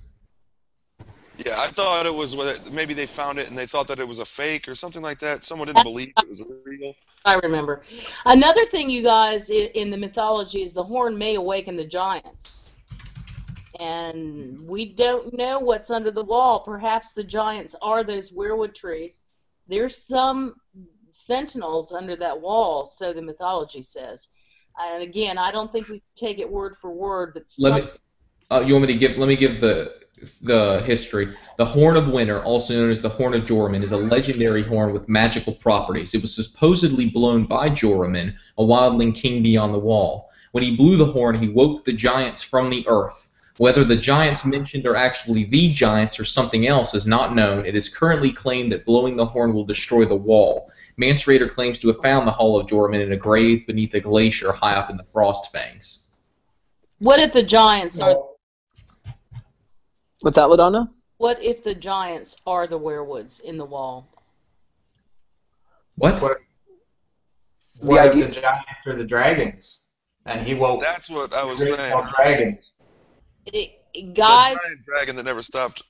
Yeah, I thought it was maybe they found it and they thought that it was a fake or something like that. Someone didn't believe it was real. I remember. Another thing, you guys, in the mythology is the horn may awaken the giants. And we don't know what's under the wall. Perhaps the giants are those weirwood trees. There's some sentinels under that wall, so the mythology says. And again, I don't think we take it word for word, but let me give the history. The Horn of Winter, also known as the Horn of Joramun, is a legendary horn with magical properties. It was supposedly blown by Joramun, a wildling king beyond the wall. When he blew the horn, he woke the giants from the earth. Whether the giants mentioned are actually the giants or something else is not known. It is currently claimed that blowing the horn will destroy the wall. Mance Rayder claims to have found the Hall of Joramun in a grave beneath a glacier high up in the Frostfangs. What if the giants are... What's that, LaDonna? What if the giants are the werewoods in the wall? What? What if the giants are the dragons? And he woke... That's what I was saying. Dragons. Guys... The giant dragon that never stopped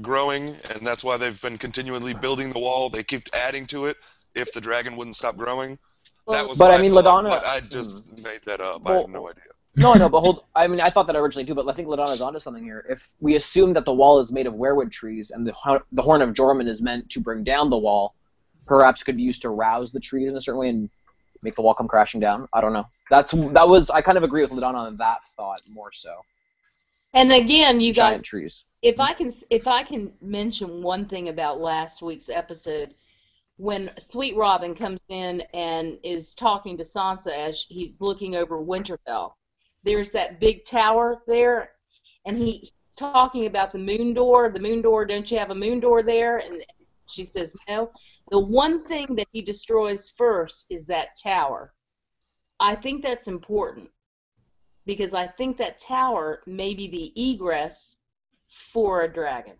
growing, and that's why they've been continually building the wall. They keep adding to it if the dragon wouldn't stop growing. That was LaDonna... But I just made that up. I have no idea. No, but I thought that originally too, but I think LaDonna's onto something here. If we assume that the wall is made of weirwood trees and the Horn of Joramun is meant to bring down the wall, perhaps could be used to rouse the trees in a certain way and make the wall come crashing down. I don't know. I kind of agree with LaDonna on that thought more so. And again, you Giant guys, trees. if I can mention one thing about last week's episode, when Sweet Robin comes in and is talking to Sansa as he's looking over Winterfell, there's that big tower there, and he's talking about the moon door. The moon door, don't you have a moon door there? And she says no. The one thing that he destroys first is that tower. I think that's important, because I think that tower may be the egress for a dragon.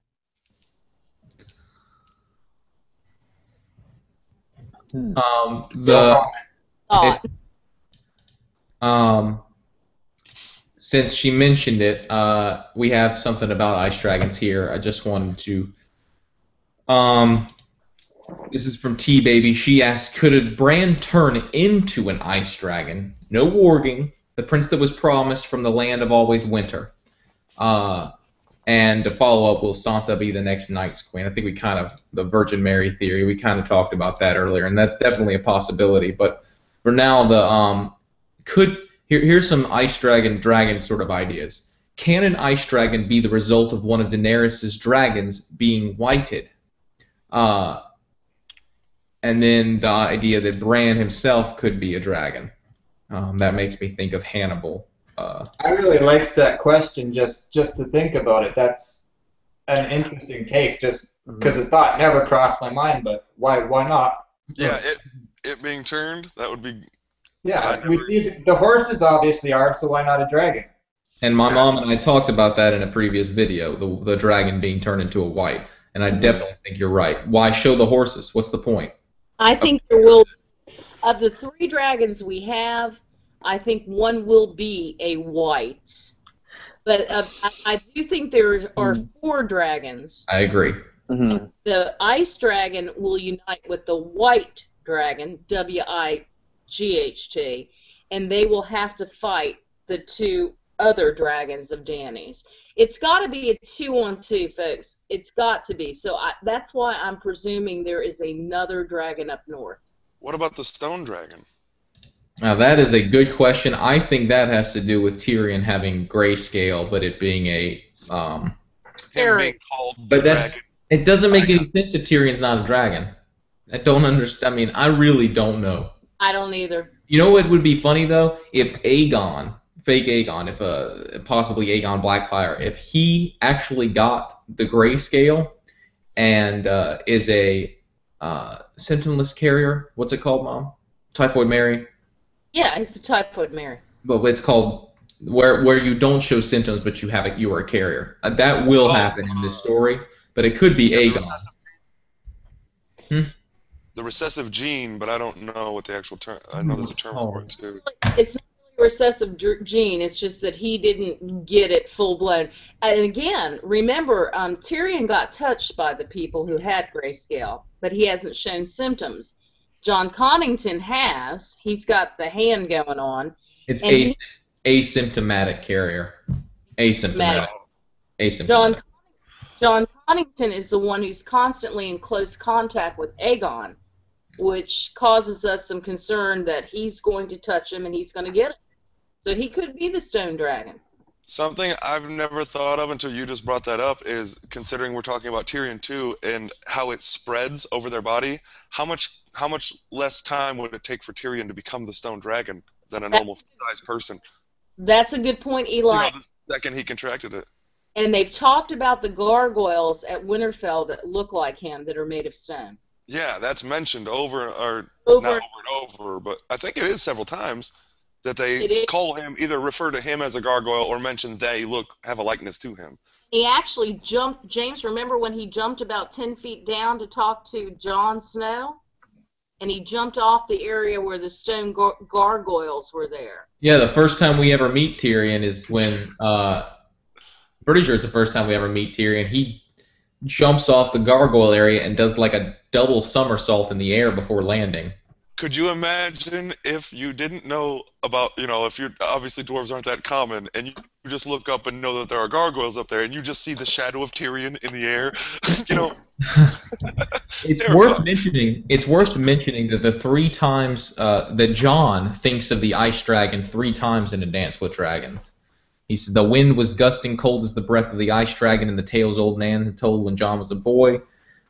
Since she mentioned it, we have something about ice dragons here. I just wanted to. This is from T Baby. She asks, "Could a brand turn into an ice dragon? No warging. The prince that was promised from the land of always winter." And to follow up, will Sansa be the next Night's Queen? I think we the Virgin Mary theory, we kind of talked about that earlier, and that's definitely a possibility. But for now, here's some ice dragon sort of ideas. Can an ice dragon be the result of one of Daenerys' dragons being whited? And then the idea that Bran himself could be a dragon. That makes me think of Hannibal. I really liked that question just to think about it. That's an interesting take, just because the thought never crossed my mind, but why not? Yeah, it being turned, that would be... Yeah, the horses obviously are, so why not a dragon? And my mom and I talked about that in a previous video, the dragon being turned into a white. And I definitely think you're right. Why show the horses? What's the point? I think there will, of the 3 dragons we have, I think one will be a white. But I do think there are 4 dragons. I agree. Mm-hmm. The ice dragon will unite with the white dragon, Wight, and they will have to fight the 2 other dragons of Dany's. It's got to be a 2-on-2, folks. It's got to be. So that's why I'm presuming there is another dragon up north. What about the stone dragon? Now that is a good question. I think that has to do with Tyrion having grayscale, but it being a Him being called the but that dragon. it doesn't make any sense if Tyrion's not a dragon. I don't understand. I mean, I really don't know. I don't either. You know what would be funny though? If Aegon, fake Aegon, if possibly Aegon Blackfire, if he actually got the grayscale and is a symptomless carrier. What's it called, Mom? Typhoid Mary. Yeah, he's the Typhoid Mary. But it's called where you don't show symptoms, but you are a carrier. That will happen in this story, but it could be Aegon. The recessive gene, but I don't know what the actual term. I know there's a term for it too. It's not really a recessive gene. It's just that he didn't get it full blown. And again, remember, Tyrion got touched by the people who had grayscale, but he hasn't shown symptoms. John Connington has. He's got the hand going on. It's asymptomatic carrier. Asymptomatic. John Connington is the one who's constantly in close contact with Aegon, which causes us some concern that he's going to touch him and he's going to get it. So he could be the Stone Dragon. Something I've never thought of until you just brought that up is, considering we're talking about Tyrion too and how it spreads over their body, how much less time would it take for Tyrion to become the Stone Dragon than a normal-sized person? That's a good point, Eli. You know, the second he contracted it. And they've talked about the gargoyles at Winterfell that look like him, that are made of stone. Yeah, that's mentioned not over and over, but I think it is several times that they call him, either refer to him as a gargoyle or mention they have a likeness to him. He actually jumped, James, remember when he jumped about 10 feet down to talk to Jon Snow? And he jumped off the area where the stone gargoyles were there. Yeah, the first time we ever meet Tyrion is when, pretty sure it's the first time we ever meet Tyrion. He jumps off the gargoyle area and does like a double somersault in the air before landing. Could you imagine if you didn't know about, if you're, obviously dwarves aren't that common, and you just look up and know that there are gargoyles up there, and you just see the shadow of Tyrion in the air, It's worth mentioning. It's worth mentioning that the 3 times that Jon thinks of the ice dragon 3 times in A Dance with Dragons. He said the wind was gusting cold as the breath of the ice dragon, and the tales old Nan had told when Jon was a boy.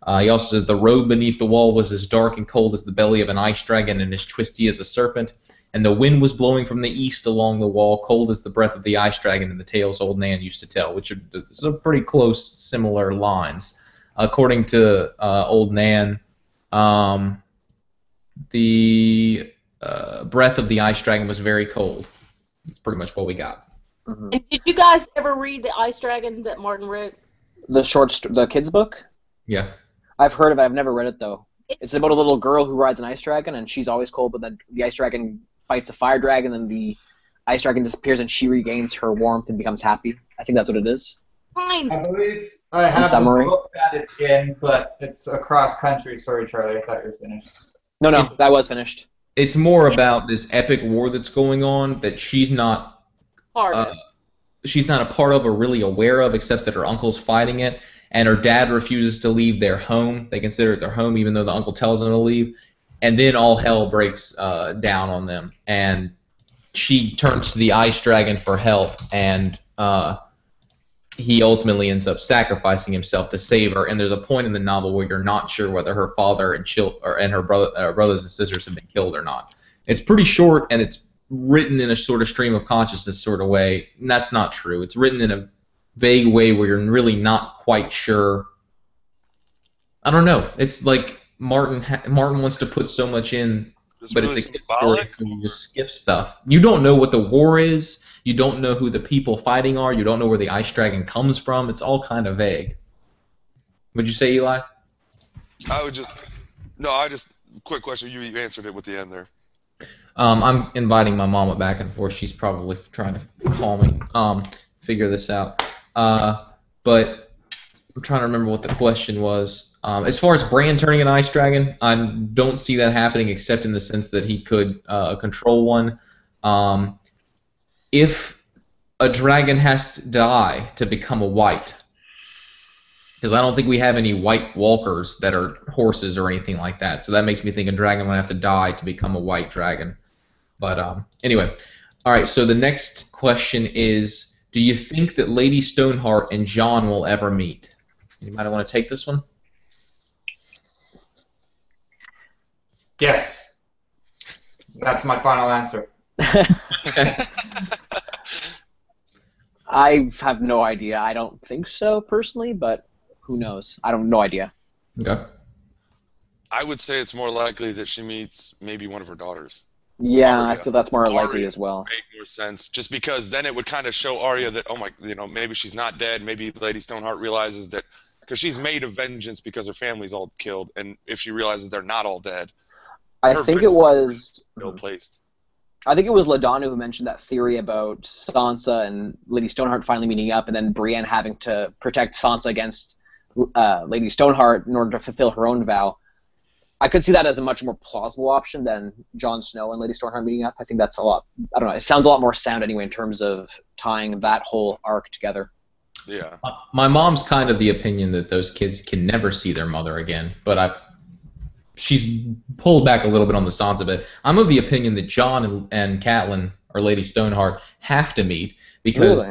He also said the road beneath the wall was as dark and cold as the belly of an ice dragon and as twisty as a serpent. And the wind was blowing from the east along the wall, cold as the breath of the ice dragon and the tales old Nan used to tell, which are some pretty close, similar lines. According to old Nan, the breath of the ice dragon was very cold. That's pretty much what we got. Mm-hmm. And did you guys ever read the Ice Dragon that Martin wrote? The kids book? Yeah. I've heard of it. I've never read it, though. It's about a little girl who rides an ice dragon, and she's always cold, but then the ice dragon fights a fire dragon, and the ice dragon disappears, and she regains her warmth and becomes happy. I think that's what it is. Fine. I believe I have the book that it's in, but it's across country. Sorry, Charlie, I thought you were finished. No, that was finished. It's more about this epic war that's going on that she's not a part of or really aware of, except that her uncle's fighting it. And her dad refuses to leave their home. They consider it their home, even though the uncle tells them to leave. And then all hell breaks down on them. And she turns to the ice dragon for help, and he ultimately ends up sacrificing himself to save her. And there's a point in the novel where you're not sure whether her father and her brothers and sisters have been killed or not. It's pretty short, and it's written in a sort of stream of consciousness sort of way. And that's not true. It's written in a vague way where you're really not quite sure. I don't know. It's like Martin wants to put so much in It's but really it's a kid's story, symbolic. so you just skip stuff. You don't know what the war is. You don't know who the people fighting are. You don't know where the ice dragon comes from. It's all kind of vague. Would you say, Eli? Quick question. You answered it with the end there. I'm inviting my mama back and forth. She's probably trying to call me, figure this out. But I'm trying to remember what the question was. As far as Bran turning an ice dragon, I don't see that happening except in the sense that he could control one. If a dragon has to die to become a white, because I don't think we have any white walkers that are horses or anything like that, so that makes me think a dragon would have to die to become a white dragon. But anyway, all right. So the next question is: do you think that Lady Stoneheart and Jon will ever meet? Anybody want to take this one? Yes. That's my final answer. I have no idea. I don't think so personally, but who knows? I don't no idea. Okay. I would say it's more likely that she meets maybe one of her daughters. Yeah, Arya. I feel that's more likely Arya as well. would make more sense, just because then it would kind of show Arya that, oh my, maybe she's not dead. Maybe Lady Stoneheart realizes that, because she's made of vengeance because her family's all killed, and if she realizes they're not all dead, I think it was ill placed. I think it was LaDonna who mentioned that theory about Sansa and Lady Stoneheart finally meeting up, and then Brienne having to protect Sansa against Lady Stoneheart in order to fulfill her own vow. I could see that as a much more plausible option than Jon Snow and Lady Stoneheart meeting up. I think that's a lot. I don't know. It sounds a lot more sound anyway in terms of tying that whole arc together. Yeah. My mom's kind of the opinion that those kids can never see their mother again, but she's pulled back a little bit on the Sansa bit. I'm of the opinion that Jon and Catelyn, or Lady Stoneheart, have to meet because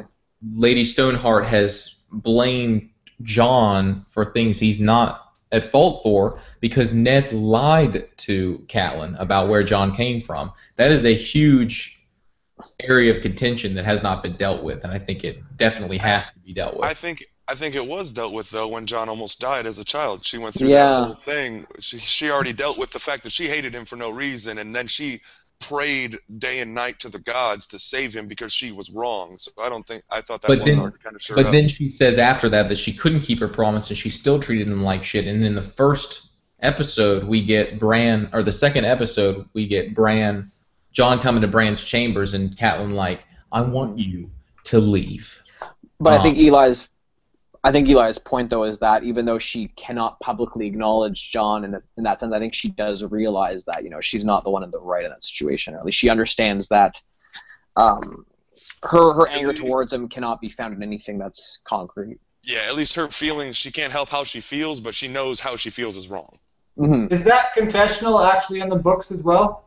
Lady Stoneheart has blamed Jon for things he's not at fault for because Ned lied to Catelyn about where Jon came from. That is a huge area of contention that has not been dealt with, and I think it definitely has to be dealt with. I think it was dealt with, though, when Jon almost died as a child. She went through that whole thing. She already dealt with the fact that she hated him for no reason, and then she prayed day and night to the gods to save him because she was wrong. So I thought that was already kind of sure. But then she says after that she couldn't keep her promise, and she still treated him like shit. And in the first episode, we get Bran, or the second episode, we get Jon coming to Bran's chambers, and Catelyn like, I want you to leave. But I think Eli's point, though, is that even though she cannot publicly acknowledge Jon in that sense, I think she does realize that she's not the one in the right in that situation, or at least she understands that her anger towards him cannot be found in anything that's concrete. Yeah, at least her feelings, she can't help how she feels, but she knows how she feels is wrong. Mm-hmm. Is that confessional actually in the books as well?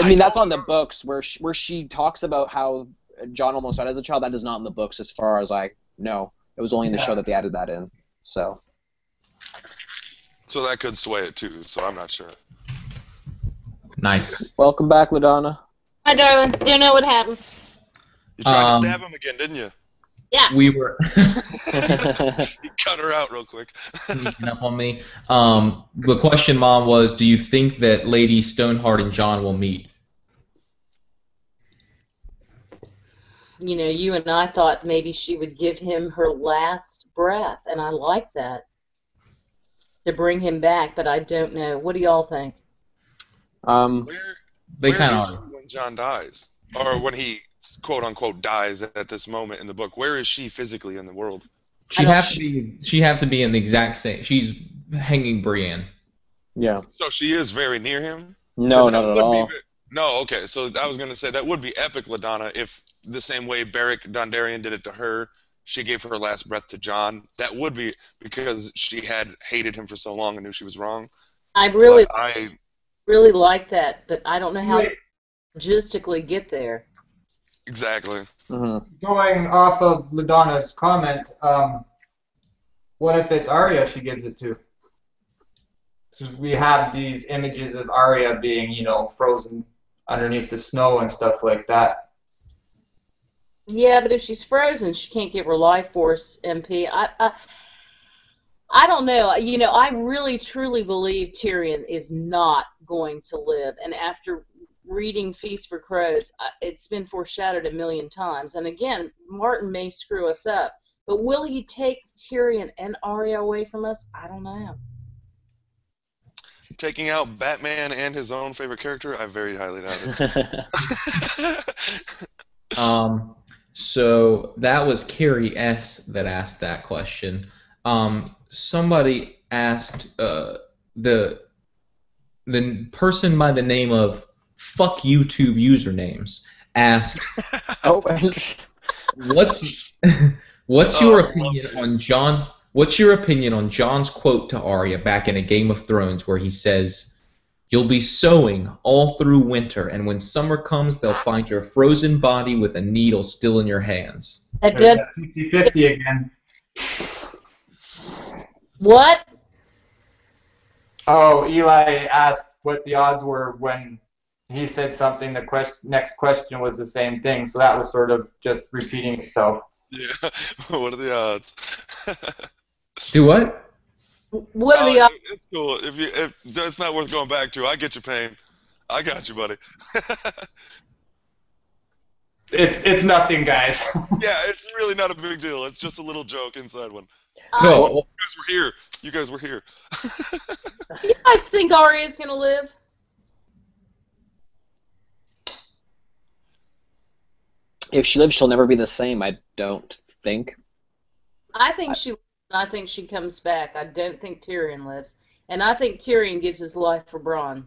I mean, that's on the books where she talks about how Jon almost died as a child. That is not in the books as far as I know. It was only in the show that they added that in. So that could sway it too, so I'm not sure. Nice. Welcome back, LaDonna. Hi, darling. Don't know what happened. You tried to stab him again, didn't you? Yeah. We were. You cut her out real quick. Sneaking up on me. The question, Mom, was: do you think that Lady Stoneheart and Jon will meet? You and I thought maybe she would give him her last breath, and I like that, to bring him back, but I don't know. What do y'all think? They kind of are. When Jon dies, or when he quote unquote dies at this moment in the book, where is she physically in the world? She have to be in the exact same. She's hanging Brienne. Yeah. So she is very near him? No, not at all. No, okay. So I was going to say that would be epic, LaDonna, if the same way Beric Dondarrion did it to her, she gave her last breath to Jon. That would be because she had hated him for so long and knew she was wrong. I really like that, but I don't know how to logistically get there. Exactly. Mm-hmm. Going off of LaDonna's comment, what if it's Arya she gives it to? We have these images of Arya being, frozen underneath the snow and stuff like that. Yeah, but if she's frozen, she can't give her life force MP. I don't know. I really truly believe Tyrion is not going to live. And after reading Feast for Crows, it's been foreshadowed a million times. And again, Martin may screw us up, but will he take Tyrion and Arya away from us? I don't know. Taking out Batman and his own favorite character, I very highly doubt it. So that was Carrie S. that asked that question. Somebody asked the person by the name of Fuck YouTube Usernames asked, what's your opinion on John? What's your opinion on Jon's quote to Arya back in A Game of Thrones where he says, "You'll be sowing all through winter, and when summer comes, they'll find your frozen body with a needle still in your hands." That did 50-50 again. what? Oh, Eli asked what the odds were when he said something. The next question was the same thing, so that was sort of just repeating itself. Yeah, what are the odds? Do what? What are the odds? It's cool. If that's not worth going back to, I get your pain. I got you, buddy. It's nothing, guys. Yeah, it's really not a big deal. It's just a little joke inside one. No. You guys were here. You guys were here. You guys think Arya's gonna live? If she lives, she'll never be the same, I don't think. I think she lives, and I think she comes back. I don't think Tyrion lives. And I think Tyrion gives his life for Bronn.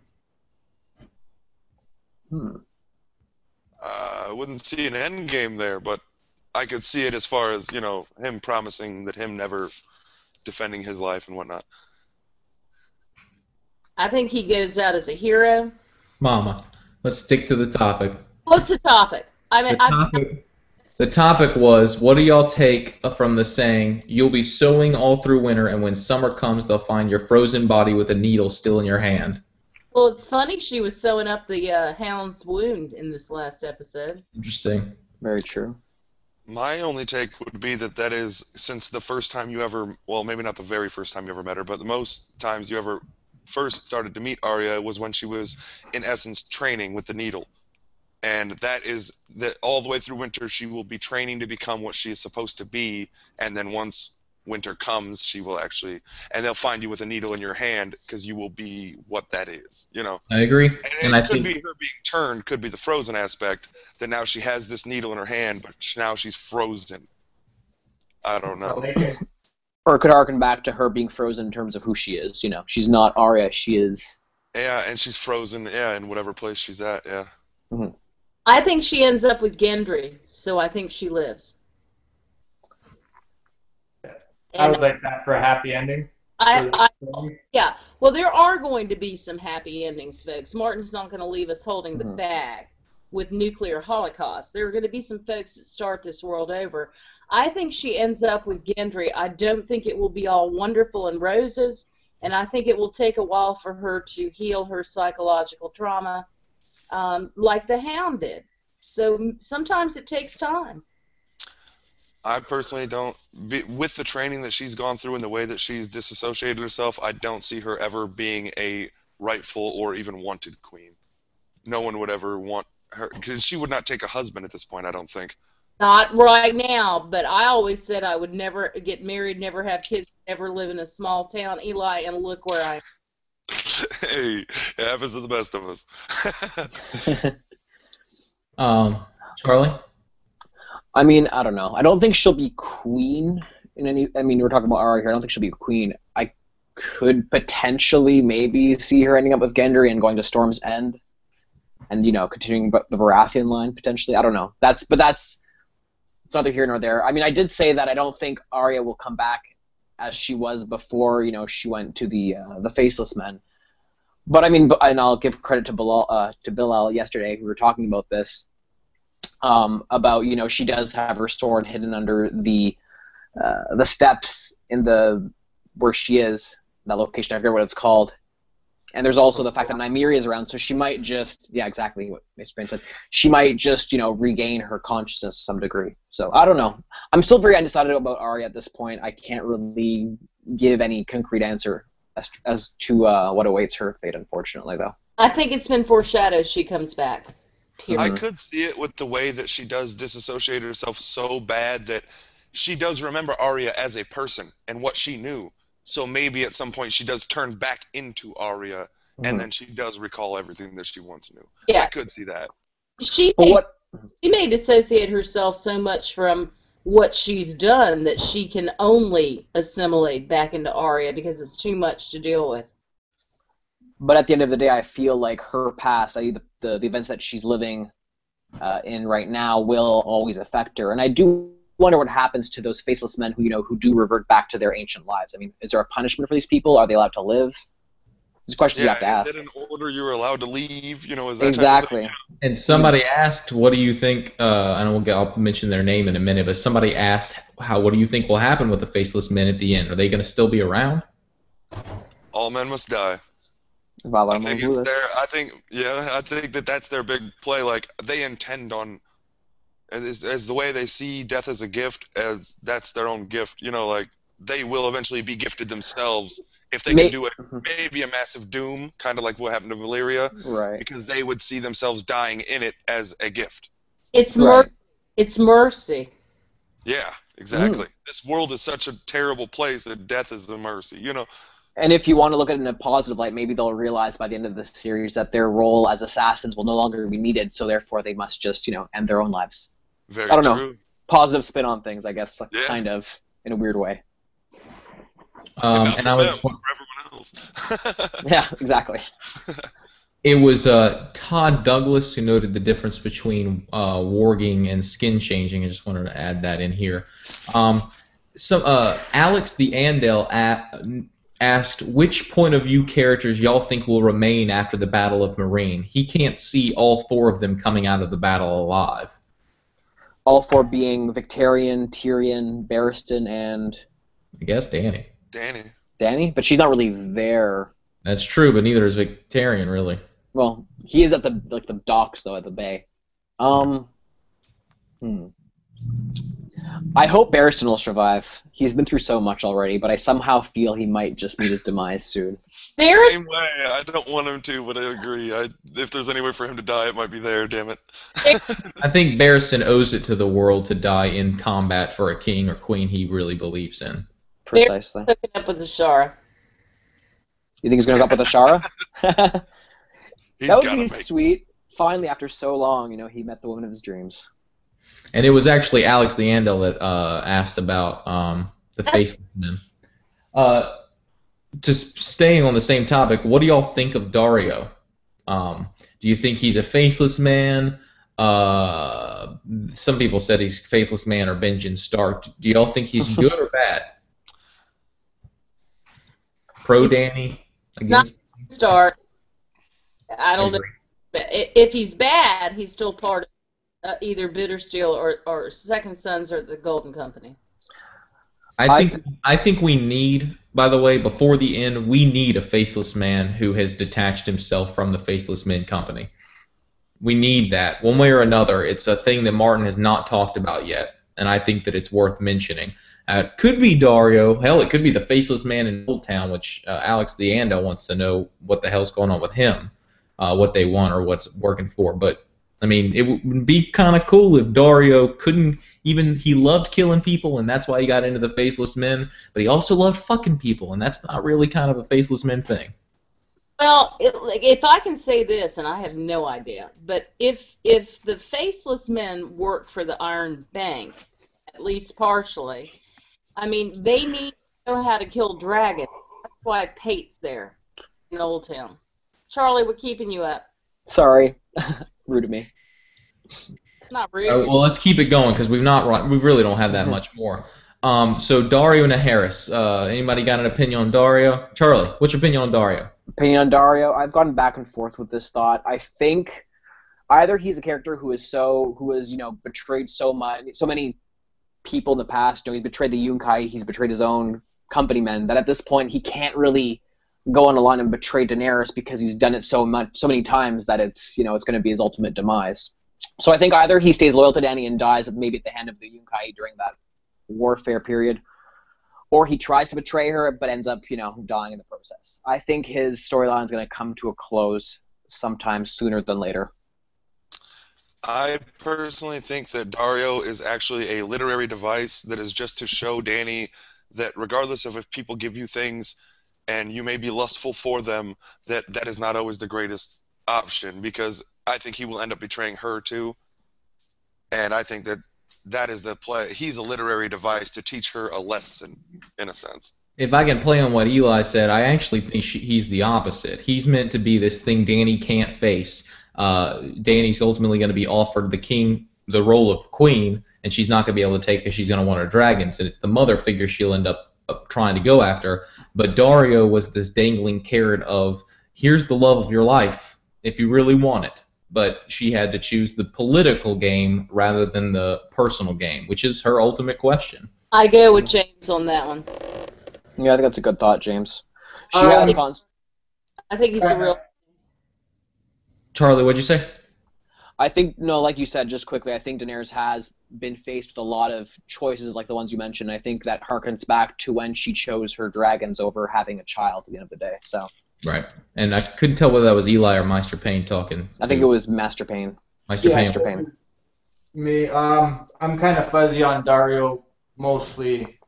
I wouldn't see an end game there, but I could see it as far as, him promising that him never defending his life and whatnot. I think he goes out as a hero. Mama, let's stick to the topic. What's the topic? The topic was, what do y'all take from the saying, "You'll be sowing all through winter, and when summer comes, they'll find your frozen body with a needle still in your hand"? Well, it's funny she was sewing up the hound's wound in this last episode. Interesting. Very true. My only take would be that is, since the first time you ever, well, maybe not the very first time you ever met her, but the most times you ever first started to meet Arya was when she was, in essence, training with the needle. And that is that all the way through winter, she will be training to become what she is supposed to be, and then once winter comes, she will actually, and they'll find you with a needle in your hand because you will be what that is, I agree. And it could be her being turned, could be the frozen aspect, that now she has this needle in her hand, but now she's frozen. I don't know. Or it could harken back to her being frozen in terms of who she is. She's not Arya, she is... Yeah, and she's frozen, in whatever place she's at, yeah. Mm-hmm. I think she ends up with Gendry, so I think she lives. I would like that for a happy ending. Yeah. Well, there are going to be some happy endings, folks. Martin's not going to leave us holding the bag with nuclear holocaust. There are going to be some folks that start this world over. I think she ends up with Gendry. I don't think it will be all wonderful and roses, and I think it will take a while for her to heal her psychological trauma, like the Hound did. So sometimes it takes time. I personally don't, with the training that she's gone through and the way that she's disassociated herself, I don't see her ever being a rightful or even wanted queen. No one would ever want her, because she would not take a husband at this point, I don't think. Not right now, but I always said I would never get married, never have kids, never live in a small town, Eli, and look where I am. Hey, it happens to the best of us. Charlie? I mean, I don't know. I don't think she'll be queen in any... I mean, we're talking about Arya here. I don't think she'll be queen. I could potentially maybe see her ending up with Gendry and going to Storm's End and, continuing the Baratheon line, potentially. I don't know. It's neither here nor there. I mean, I did say that I don't think Arya will come back as she was before, she went to the Faceless Men. But, I mean, and I'll give credit to Bilal yesterday. We were talking about this. About she does have her sword hidden under the steps in where she is, that location. I forget what it's called. And there's also the fact that Nymeria is around, so she might just exactly what Maester Payne said. She might just regain her consciousness to some degree. So I don't know. I'm still very undecided about Arya at this point. I can't really give any concrete answer as to what awaits her fate, unfortunately, though. I think it's been foreshadowed she comes back. Period. I could see it with the way that she does disassociate herself so bad that she does remember Arya as a person and what she knew. So maybe at some point she does turn back into Arya, and then she does recall everything that she once knew. Yeah. I could see that. She may dissociate herself so much from what she's done that she can only assimilate back into Arya because it's too much to deal with. But at the end of the day, I feel like her past, i.e. the events that she's living in right now, will always affect her. And I do wonder what happens to those faceless men who do revert back to their ancient lives. I mean, is there a punishment for these people? Are they allowed to live? These questions you have to ask. Is it an order you're allowed to leave? Is that exactly? Type of thing? And somebody asked, "What do you think?" I'll mention their name in a minute, but somebody asked, "What do you think will happen with the faceless men at the end? Are they going to still be around?" All men must die. I think it's I think that's their big play. Like, they intend on, as the way they see death as a gift, as that's their own gift. Like, they will eventually be gifted themselves if they can do it. Maybe a massive doom, kind of like what happened to Valyria, right? Because they would see themselves dying in it as a gift. It's It's mercy. Yeah, exactly. This world is such a terrible place that death is a mercy. And if you want to look at it in a positive light, maybe they'll realize by the end of the series that their role as assassins will no longer be needed, so therefore they must just, end their own lives. Very I don't true. know. Positive spin on things, I guess, kind of, in a weird way. And I was for everyone else. Yeah, exactly. It was Todd Douglas who noted the difference between warging and skin changing. I just wanted to add that in here. Alex the Andel asked which point of view characters y'all think will remain after the Battle of Meereen. He can't see all 4 of them coming out of the battle alive. All 4 being Victarion, Tyrion, Barristan, and I guess Dany. Dany? But she's not really there. That's true, but neither is Victarion, really. Well, he is at the docks, though, at the bay. I hope Barristan will survive. He's been through so much already, but I somehow feel he might just meet his demise soon. Same way. I don't want him to, but I agree. If there's any way for him to die, it might be there, damn it. I think Barristan owes it to the world to die in combat for a king or queen he really believes in. Precisely. Hooking up with Ashara. You think he's going to hook up with Ashara? That would be make sweet. Finally, after so long, he met the woman of his dreams. And it was actually Alex the Andel that asked about the faceless men. Just staying on the same topic, what do y'all think of Daario? Do you think he's a faceless man? Some people said he's faceless man or Benjen Stark. Do y'all think he's good or bad? Pro Dany? Not Stark. I don't know. If he's bad, he's still part of either Bittersteel or Second Sons or the Golden Company. I think we need, by the way, before the end, we need a faceless man who has detached himself from the Faceless Men Company. We need that. One way or another, it's a thing that Martin has not talked about yet, and I think that it's worth mentioning. It could be Daario. Hell, it could be the Faceless Man in Old Town, which Alex the Ando wants to know what the hell's going on with him, what they want or what's working for. But, I mean, it would be kind of cool if Daario couldn't even... He loved killing people, and that's why he got into the Faceless Men, but he also loved fucking people, and that's not really kind of a Faceless Men thing. Well, if I can say this, and I have no idea, but if the Faceless Men work for the Iron Bank, at least partially, I mean, they need to know how to kill dragons. That's why Pate's there in Old Town. Charlie, we're keeping you up. Sorry. Rude of me. Not rude. Well, let's keep it going because we really don't have that much more. So Daario and Harris. Anybody got an opinion on Daario? Charlie, what's your opinion on Daario? Opinion on Daario? I've gone back and forth with this thought. I think either he's a character who has betrayed so many people in the past. He's betrayed the Yunkai. He's betrayed his own companymen. That at this point he can't really go on a line and betray Daenerys because he's done it so many times that it's going to be his ultimate demise. So I think either he stays loyal to Dany and dies maybe at the hand of the Yunkai during that warfare period, or he tries to betray her but ends up dying in the process. I think his storyline is going to come to a close sometime sooner than later. I personally think that Dario is actually a literary device that is just to show Dany that regardless of if people give you things and you may be lustful for them, that is not always the greatest option, because I think he will end up betraying her too. And I think that is the play. He's a literary device to teach her a lesson, in a sense. If I can play on what Eli said, I actually think he's the opposite. He's meant to be this thing Dany can't face. Dany's ultimately going to be offered the role of queen, and she's not going to be able to take it because she's going to want her dragons, and it's the mother figure she'll end up trying to go after. But Dario was this dangling carrot of, here's the love of your life if you really want it. But she had to choose the political game rather than the personal game, which is her ultimate question. I go with James on that one. Yeah, I think that's a good thought, James. She I think he's a real... Charlie, what'd you say? I think, no, like you said, just quickly, I think Daenerys has been faced with a lot of choices like the ones you mentioned. I think that harkens back to when she chose her dragons over having a child at the end of the day. So. Right. And I couldn't tell whether that was Eli or Maester Payne talking. I think it was Maester Payne. Maester Payne. Me, I'm kind of fuzzy on Dario, mostly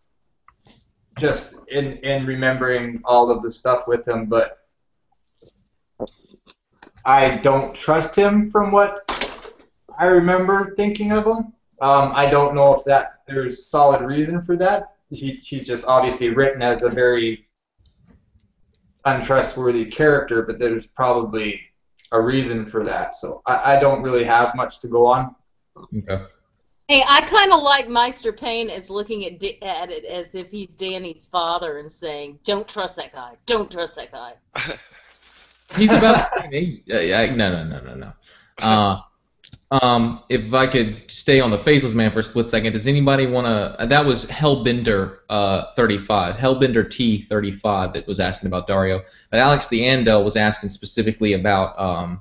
just in remembering all of the stuff with him, but I don't trust him from what I remember thinking of him. I don't know if there's solid reason for that. He's just obviously written as a very untrustworthy character, but there's probably a reason for that. So I don't really have much to go on. Okay. Hey, I kind of like Maester Payne as looking at it as if he's Dany's father and saying, "Don't trust that guy. Don't trust that guy." He's about the same age. No. If I could stay on the Faceless Man for a split second, does anybody want to... That was Hellbender 35, Hellbender T35 that was asking about Dario. But Alex the Andel was asking specifically about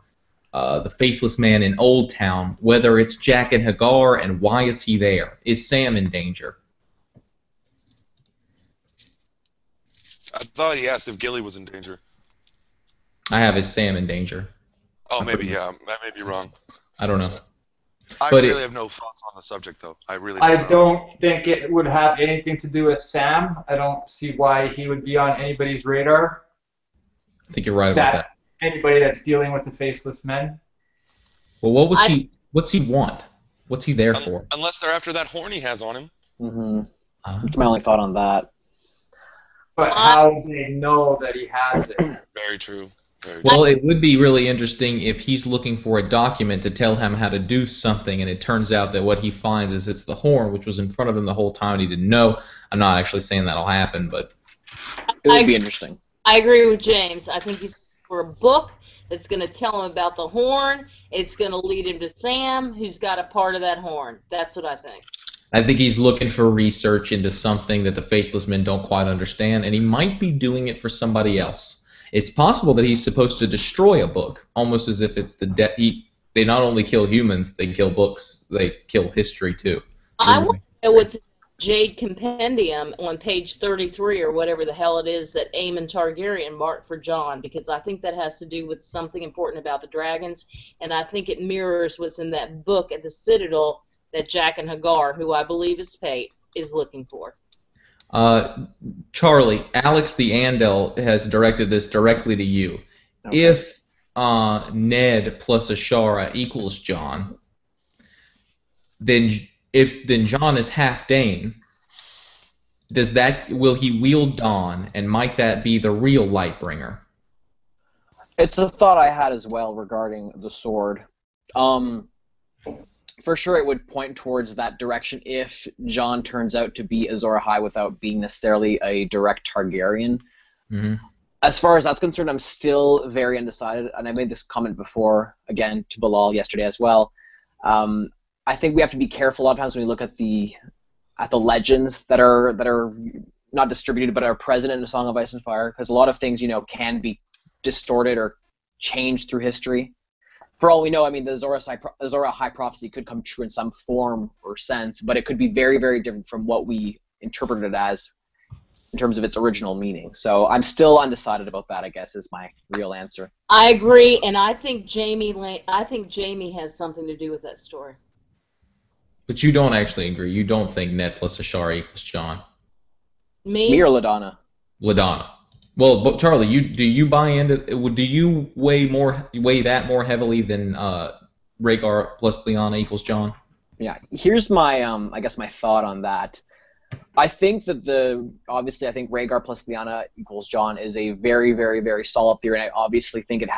the Faceless Man in Old Town, whether it's Jack and Hagar, and why is he there? Is Sam in danger? I thought he asked if Gilly was in danger. I have his Sam in danger. Oh, maybe, yeah. That may be wrong. I don't know. I really have no thoughts on the subject, though. I don't think it would have anything to do with Sam. I don't see why he would be on anybody's radar. I think you're right about that. Anybody that's dealing with the Faceless Men. Well, what's he want? What's he there for? Unless they're after that horn he has on him. Mm-hmm. That's my only thought on that. But how do they know that he has it? Very true. Well, it would be really interesting if he's looking for a document to tell him how to do something, and it turns out that what he finds is it's the horn, which was in front of him the whole time, and he didn't know. I'm not actually saying that'll happen, but it would be interesting. I agree with James. I think he's for a book that's going to tell him about the horn. It's going to lead him to Sam, who's got a part of that horn. That's what I think. I think he's looking for research into something that the Faceless Men don't quite understand, and he might be doing it for somebody else. It's possible that he's supposed to destroy a book, almost as if it's the death. They not only kill humans, they kill books. They kill history, too. I want to know what's in Jade Compendium on page 33 or whatever the hell it is that Aemon Targaryen marked for Jon, because I think that has to do with something important about the dragons, and I think it mirrors what's in that book at the Citadel that Jack and Hagar, who I believe is Pate, is looking for. Charlie, Alex the Andel has directed this directly to you. Okay. If Ned plus Ashara equals Jon, then Jon is half Dane. Will he wield Dawn, and might that be the real Lightbringer? It's a thought I had as well regarding the sword. For sure, it would point towards that direction if Jon turns out to be Azor Ahai without being necessarily a direct Targaryen. Mm-hmm. As far as that's concerned, I'm still very undecided, and I made this comment before, again, to Bilal yesterday as well. I think we have to be careful a lot of times when we look at the legends that are not distributed but are present in A Song of Ice and Fire, because a lot of things, can be distorted or changed through history. For all we know, I mean, the Azor Ahai prophecy could come true in some form or sense, but it could be very, very different from what we interpreted it as in terms of its original meaning. So I'm still undecided about that, I guess, is my real answer. I agree, and I think Jamie has something to do with that story. But you don't actually agree. You don't think Ned plus Ashara equals Jon. Me or LaDonna? LaDonna. Well, but Charlie, do you buy into? Do you weigh that more heavily than Rhaegar plus Lyanna equals Jon? Yeah. Here's my I guess my thought on that. I think that obviously I think Rhaegar plus Lyanna equals Jon is a very, very, very solid theory, and I obviously think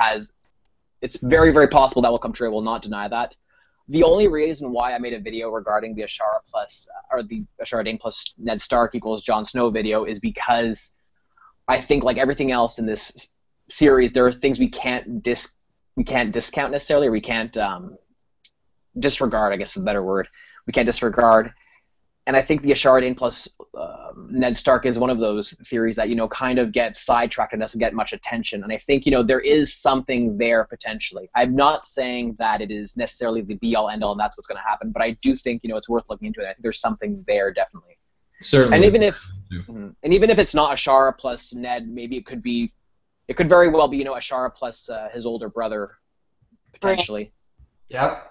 it's very, very possible that will come true. I will not deny that. The only reason why I made a video regarding the Ashara the Ashara Dayne plus Ned Stark equals Jon Snow video is because I think, like everything else in this series, there are things we can't discount necessarily, or we can't disregard, I guess is a better word. We can't disregard. And I think the Ashara Dayne plus Ned Stark is one of those theories that, kind of gets sidetracked and doesn't get much attention. And I think, there is something there potentially. I'm not saying that it is necessarily the be-all, end-all, and that's what's going to happen, but I do think, it's worth looking into it. I think there's something there, definitely. Certainly. And even if it's not Ashara plus Ned, maybe it could very well be, Ashara plus his older brother, potentially. Yep.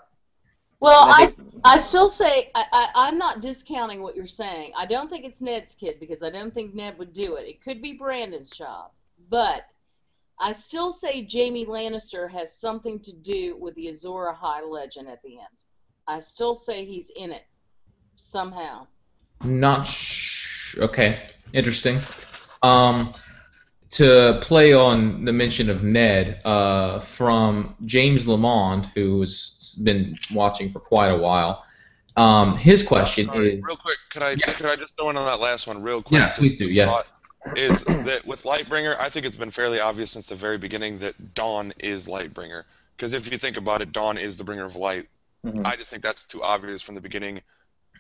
Well, I still say I'm not discounting what you're saying. I don't think it's Ned's kid because I don't think Ned would do it. It could be Brandon's job. But I still say Jaime Lannister has something to do with the Azor Ahai legend at the end. I still say he's in it somehow. Okay, interesting. To play on the mention of Ned, from James Lamond, who's been watching for quite a while, his question is... Real quick, could I just throw in on that last one real quick? Yeah, please do, yeah. Is that with Lightbringer, I think it's been fairly obvious since the very beginning that Dawn is Lightbringer. Because if you think about it, Dawn is the bringer of light. Mm-hmm. I just think that's too obvious from the beginning,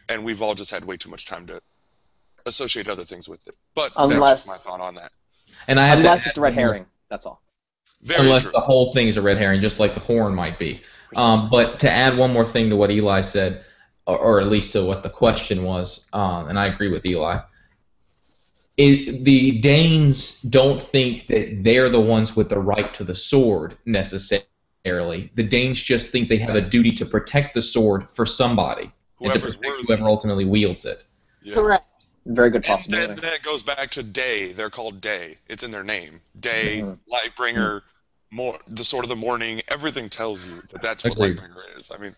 and we've all just had way too much time to associate other things with it. But that's just my thought on that. And unless it's a red herring, that's all. Unless the whole thing is a red herring, just like the horn might be. But to add one more thing to what Eli said, or at least to what the question was, and I agree with Eli, the Danes don't think that they're the ones with the right to the sword, necessarily. The Danes just think they have a duty to protect the sword for somebody, and to protect whoever ultimately wields it. Yeah. Correct. Very good possibility. And then that goes back to Day. They're called Day. It's in their name. Day, Lightbringer, the Sword of the Morning. Everything tells you that that's what Lightbringer is. I mean,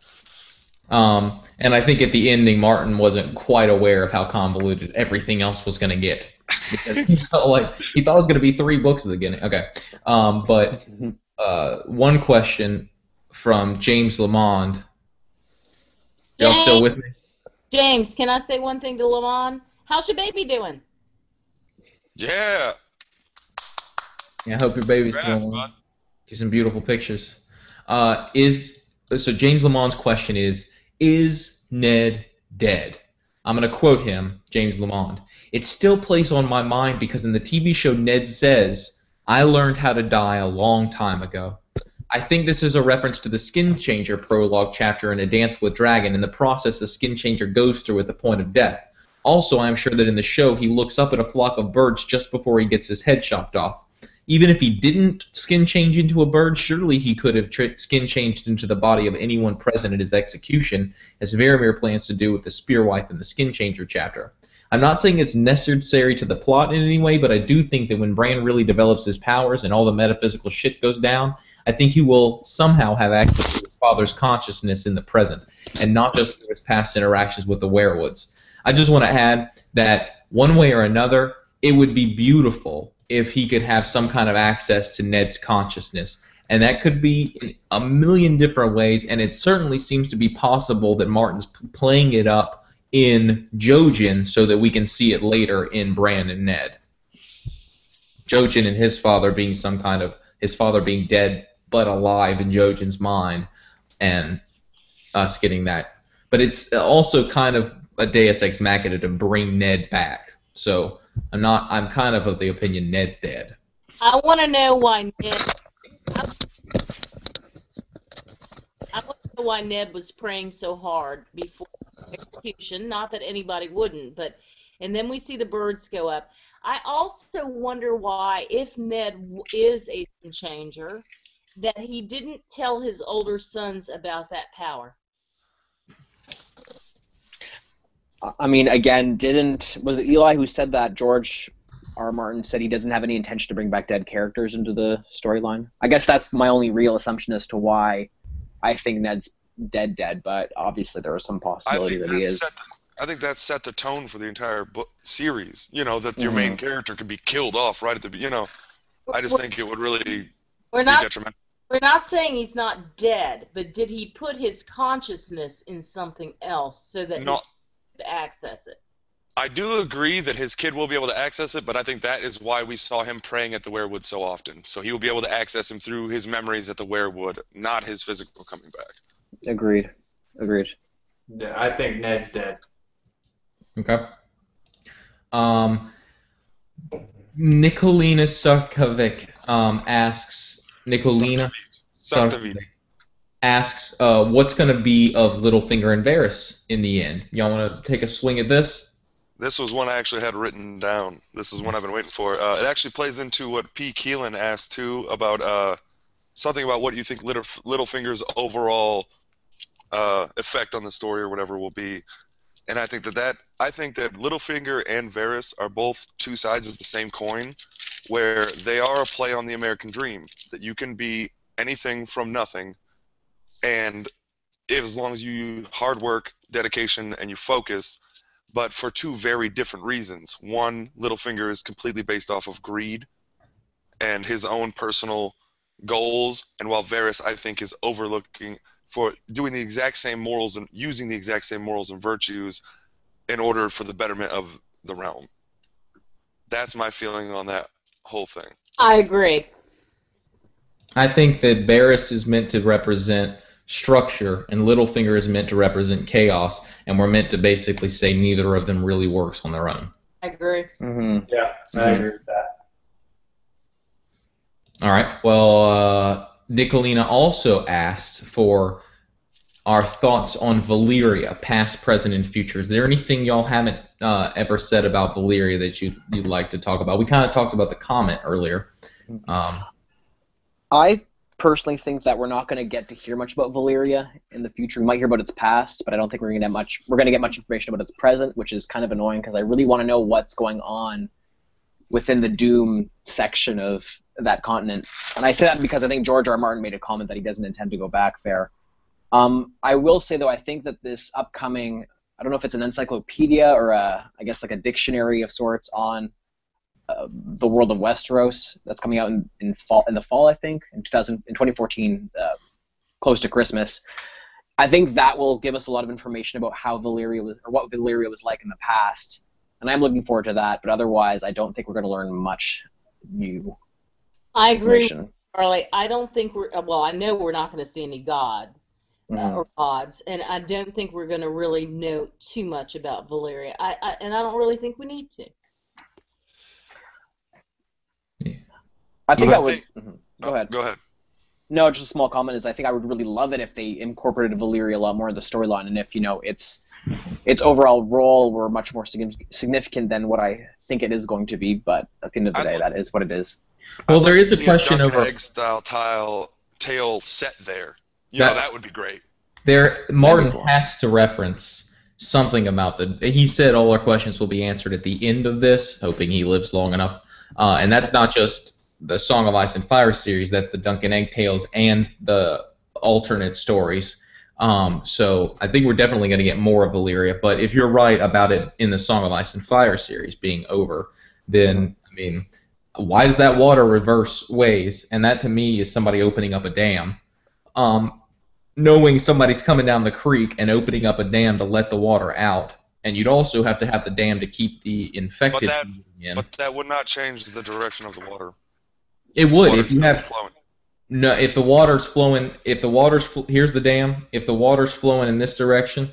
and I think at the ending, Martin wasn't quite aware of how convoluted everything else was going to get. Because he thought it was going to be 3 books at the beginning. Okay, but one question from James Lamond. Y'all still with me? James, can I say one thing to Lamond? How's your baby doing? Yeah. I hope your baby's doing well. See some beautiful pictures. So James Lamond's question is Ned dead? I'm going to quote him, James Lamond. It still plays on my mind because in the TV show Ned says, I learned how to die a long time ago. I think this is a reference to the Skin Changer prologue chapter in A Dance with Dragon. In the process, the Skin Changer goes through at the point of death. Also, I'm sure that in the show, he looks up at a flock of birds just before he gets his head chopped off. Even if he didn't skin change into a bird, surely he could have skin changed into the body of anyone present at his execution, as Varamir plans to do with the Spearwife in the Skin Changer chapter. I'm not saying it's necessary to the plot in any way, but I do think that when Bran really develops his powers and all the metaphysical shit goes down, I think he will somehow have access to his father's consciousness in the present, and not just through his past interactions with the werewoods. I just want to add that one way or another, it would be beautiful if he could have some kind of access to Ned's consciousness. And that could be in a million different ways, and it certainly seems to be possible that Martin's playing it up in Jojen so that we can see it later in Bran and Ned. Jojen and his father being his father being dead but alive in Jojen's mind, and us getting that. But it's also kind of a Deus Ex Machina to bring Ned back. So I'm kind of the opinion Ned's dead. I want to know why Ned was praying so hard before execution. Not that anybody wouldn't, but and then we see the birds go up. I also wonder why, if Ned is a changer, that he didn't tell his older sons about that power. I mean, again, was it Eli who said that George R. Martin said he doesn't have any intention to bring back dead characters into the storyline? I guess that's my only real assumption as to why I think Ned's dead, but obviously there was some possibility that he is. I think that set the tone for the entire series, that your main character could be killed off right at the beginning. I just think it would really be detrimental. We're not saying he's not dead, but did he put his consciousness in something else so that he could access it? I do agree that his kid will be able to access it, but I think that is why we saw him praying at the werewood so often. So he will be able to access him through his memories at the werewood, not his physical coming back. Agreed. Yeah, I think Ned's dead. Okay. Nikolina Sarkovic asks, asks, what's going to be of Littlefinger and Varys in the end? Y'all want to take a swing at this? This was one I actually had written down. This is one I've been waiting for. It actually plays into what P. Keelan asked, too, about something about what you think Littlefinger's overall effect on the story or whatever will be. And I think that Littlefinger and Varys are both two sides of the same coin, where they are a play on the American dream, that you can be anything from nothing, and as long as you use hard work, dedication, and you focus, but for two very different reasons. One, Littlefinger is completely based off of greed and his own personal goals, and while Varys, I think, is overlooking for doing the exact same morals and using the exact same morals and virtues in order for the betterment of the realm. That's my feeling on that whole thing. I agree. I think that Varys is meant to represent structure and Littlefinger is meant to represent chaos, and we're meant to basically say neither of them really works on their own. I agree. Mm-hmm. Yeah, I agree with that. All right. Well, Nicolina also asked for our thoughts on Valyria, past, present, and future. Is there anything y'all haven't ever said about Valyria that you'd like to talk about? We kind of talked about the comment earlier. I personally think that we're not going to get to hear much about Valyria in the future. We might hear about its past, but I don't think we're going to get much information about its present, which is kind of annoying because I really want to know what's going on within the Doom section of that continent. And I say that because I think George R. Martin made a comment that he doesn't intend to go back there. I will say, though, I think that this upcoming, I don't know if it's an encyclopedia or I guess like a dictionary of sorts on the world of Westeros that's coming out in the fall, I think, in 2014, close to Christmas. I think that will give us a lot of information about how Valyria was, or what Valyria was like in the past, and I'm looking forward to that. But otherwise, I don't think we're going to learn much new. I agree, Charlie. I don't think I know we're not going to see any god or gods, and I don't think we're going to really know too much about Valyria. And I don't really think we need to. I think Go ahead. Go ahead. No, just a small comment is I think I would really love it if they incorporated Valyria a lot more in the storyline, and if its overall role were much more significant than what I think it is going to be. But at the end of the day, that is what it is. Well, there is a question over egg-style tale set there. That would be great. Martin has to reference something about he said all our questions will be answered at the end of this, hoping he lives long enough. And that's not just the Song of Ice and Fire series, that's the Duncan Egg Tales and the alternate stories. So I think we're definitely going to get more of Valyria, but if you're right about it in the Song of Ice and Fire series being over, then, I mean, why does that water reverse ways? And that to me is somebody opening up a dam. Knowing somebody's coming down the creek and opening up a dam to let the water out, and you'd also have to have the dam to keep the infected in. But that would not change the direction of the water. It would if you have flowing. No, if the water's flowing, here's the dam. If the water's flowing in this direction,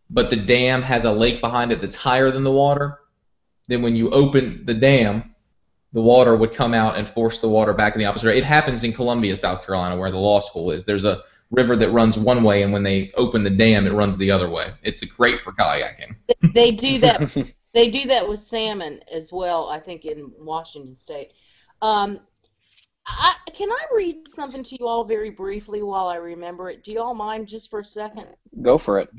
but the dam has a lake behind it that's higher than the water, then when you open the dam, the water would come out and force the water back in the opposite direction. It happens in Columbia, South Carolina, where the law school is. There's a river that runs one way, and when they open the dam, it runs the other way. It's great for kayaking. They do that. They do that with salmon as well, I think, in Washington State. Can I read something to you all very briefly while I remember it? Do you all mind just for a second? Go for it.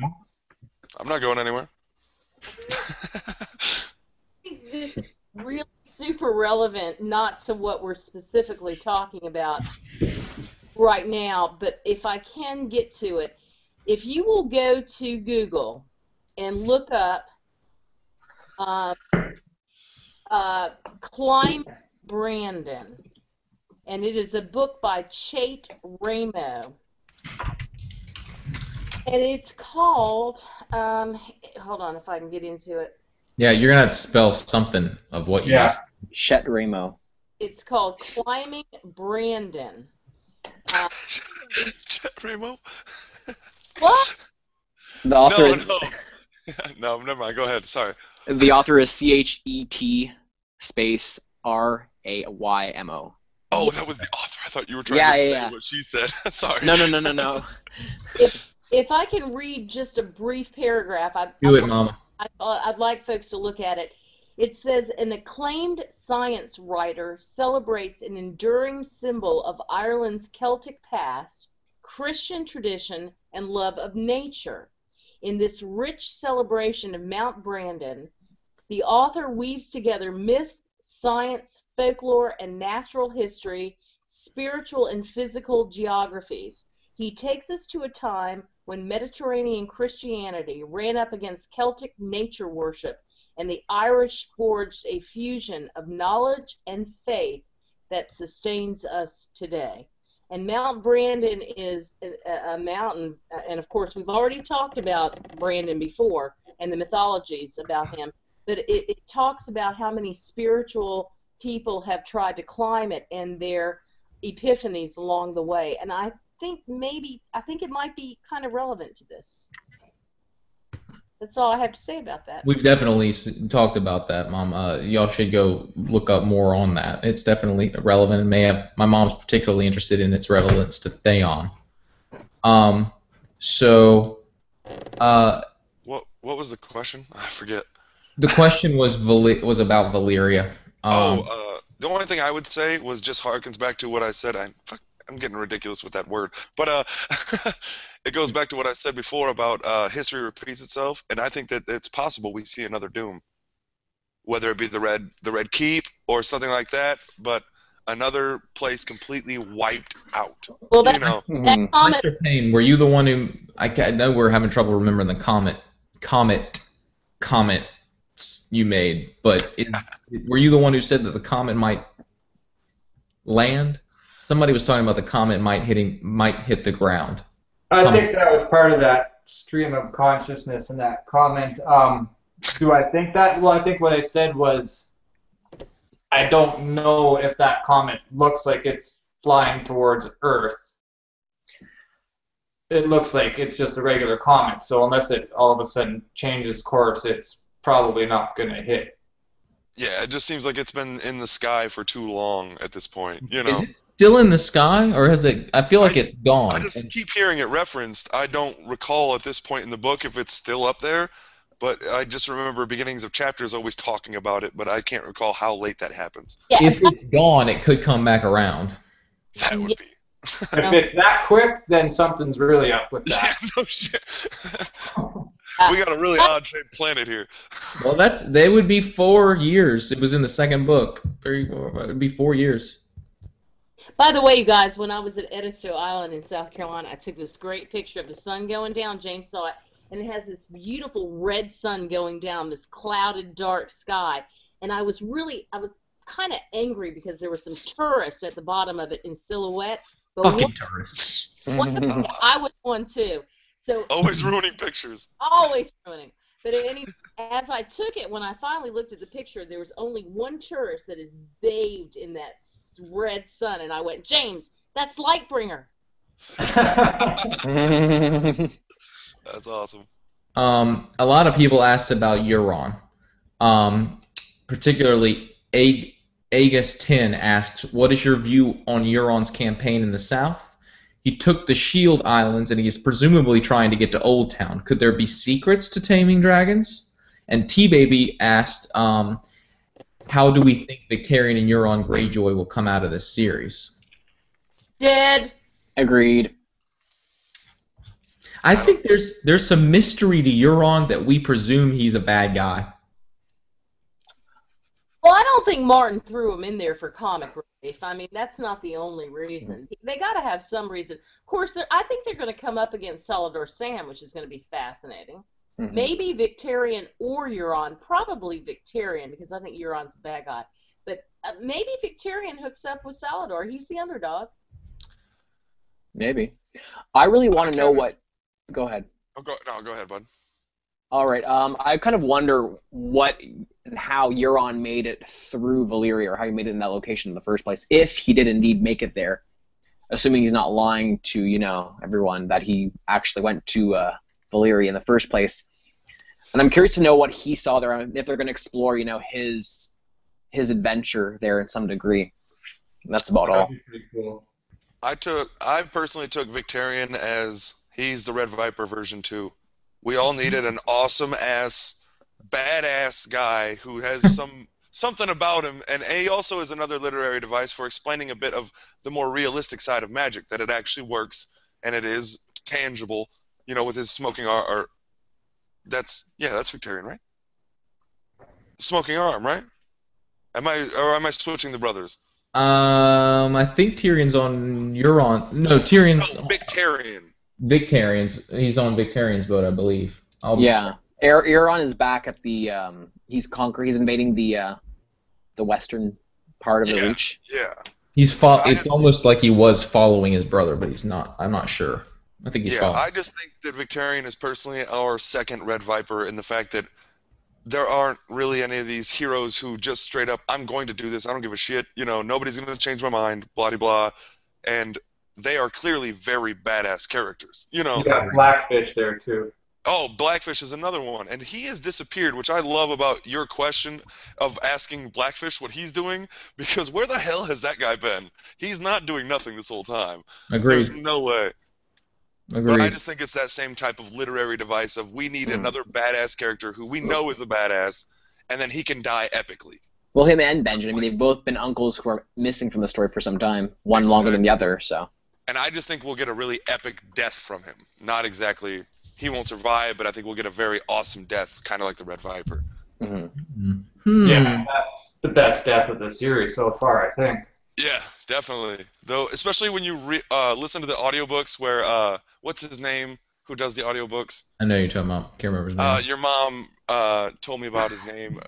I'm not going anywhere. This is really super relevant, not to what we're specifically talking about right now, but if I can get to it, if you will go to Google and look up Climb Brandon, and it is a book by Chait Ramo, and it's called, hold on if I can get into it. Yeah, you're gonna have to spell something of what you just. Chet Ramo. It's called Climbing Brandon. Remo? What? The author No, never mind. Go ahead. Sorry. The author is CHET space RAYMO. Oh, that was the author. I thought you were trying to say what she said. Sorry. No. If I can read just a brief paragraph, Mama. I'd like folks to look at it. It says, an acclaimed science writer celebrates an enduring symbol of Ireland's Celtic past, Christian tradition, and love of nature. In this rich celebration of Mount Brandon, the author weaves together myth, science, folklore, and natural history, spiritual and physical geographies. He takes us to a time when Mediterranean Christianity ran up against Celtic nature worship, and the Irish forged a fusion of knowledge and faith that sustains us today. And Mount Brandon is a mountain, and of course we've already talked about Brandon before and the mythologies about him, but it talks about how many spiritual people have tried to climb it and their epiphanies along the way. And I think it might be kind of relevant to this. That's all I have to say about that. We've definitely talked about that, Mom. Y'all should go look up more on that. It's definitely relevant and may have. My mom's particularly interested in its relevance to Theon. What was the question? I forget. The question was about Valyria. The only thing I would say was just harkens back to what I said. I'm getting ridiculous with that word, but it goes back to what I said before about history repeats itself, and I think that it's possible we see another Doom, whether it be the Red Keep or something like that, but another place completely wiped out. Well, that comment. Maester Payne, were you the one who? I know we're having trouble remembering the comment you made, but were you the one who said that the comet might land? Somebody was talking about the comet might hit the ground. I think that was part of that stream of consciousness in that comment. Do I think that? Well, I think what I said was I don't know if that comet looks like it's flying towards Earth. It looks like it's just a regular comet, so unless it all of a sudden changes course, it's probably not going to hit. Yeah, it just seems like it's been in the sky for too long at this point, you know. Is it still in the sky, or has it? I feel like it's gone. I just keep hearing it referenced. I don't recall at this point in the book if it's still up there, but I just remember beginnings of chapters always talking about it, but I can't recall how late that happens. Yeah, if it's gone, it could come back around. That would be. If it's that quick, then something's really up with that. Yeah, no shit. We got a really odd-shaped planet here. Well, they would be 4 years. It was in the second book. It would be 4 years. By the way, you guys, when I was at Edisto Island in South Carolina, I took this great picture of the sun going down. James saw it, and it has this beautiful red sun going down, this clouded, dark sky. And I was kind of angry because there were some tourists at the bottom of it in silhouette. But Fucking tourists. I was one too. So always ruining pictures. Always ruining. But as I took it, when I finally looked at the picture, there was only one tourist that is bathed in that red sun, and I went, James, that's Lightbringer. That's awesome. A lot of people asked about Euron. Particularly, Aegis 10 asks, what is your view on Euron's campaign in the south? He took the Shield Islands, and he is presumably trying to get to Old Town. Could there be secrets to taming dragons? And T-Baby asked, how do we think Victarion and Euron Greyjoy will come out of this series? Dead. Agreed. I think there's some mystery to Euron that we presume he's a bad guy. Well, I don't think Martin threw him in there for comic relief. I mean, that's not the only reason. They got to have some reason. Of course, I think they're going to come up against Salador Sam, which is going to be fascinating. Mm-hmm. Maybe Victarion or Euron. Probably Victarion, because I think Euron's a bad guy. But maybe Victarion hooks up with Salador. He's the underdog. Maybe. I really want to know what... Go ahead. Oh, go ahead, bud. All right. I kind of wonder what and how Euron made it through Valyria, or how he made it in that location in the first place, if he did indeed make it there, assuming he's not lying to, you know, everyone that he actually went to Valyria in the first place. And I'm curious to know what he saw there, and if they're going to explore, you know, his adventure there in some degree. And that's about all. That'd be pretty cool. I personally took Victarion as he's the Red Viper version 2. We all needed an awesome-ass, badass guy who has something about him, and he also is another literary device for explaining a bit of the more realistic side of magic, that it actually works, and it is tangible, you know, with his smoking arm. That's Victarion, right? Smoking arm, right? Am I switching the brothers? I think Tyrion's on Euron. No, Tyrion's... Oh, Victarion. Victarion's. He's on Victarion's boat, I believe. Euron is back at the... He's invading the western part of the Reach. Yeah. It's almost like he was following his brother, but he's not. I'm not sure. I think he's following. I just think that Victarion is personally our second Red Viper in the fact that there aren't really any of these heroes who just straight up, I'm going to do this, I don't give a shit, you know, nobody's going to change my mind, blah-de-blah, and they are clearly very badass characters, you know. You got Blackfish there, too. Oh, Blackfish is another one, and he has disappeared, which I love about your question of asking Blackfish what he's doing, because where the hell has that guy been? He's not doing nothing this whole time. Agreed. There's no way. Agreed. But I just think it's that same type of literary device of we need another badass character who we know is a badass, and then he can die epically. Well, him and Benjamin, I mean, they've both been uncles who are missing from the story for some time, one longer than the other, so. And I just think we'll get a really epic death from him. Not exactly, he won't survive, but I think we'll get a very awesome death, kind of like the Red Viper. Mm-hmm. Yeah, that's the best death of the series so far, I think. Yeah, definitely. Though, especially when you listen to the audiobooks where, what's his name, who does the audiobooks? I know you're talking about. Can't remember his name. Your mom told me about his name.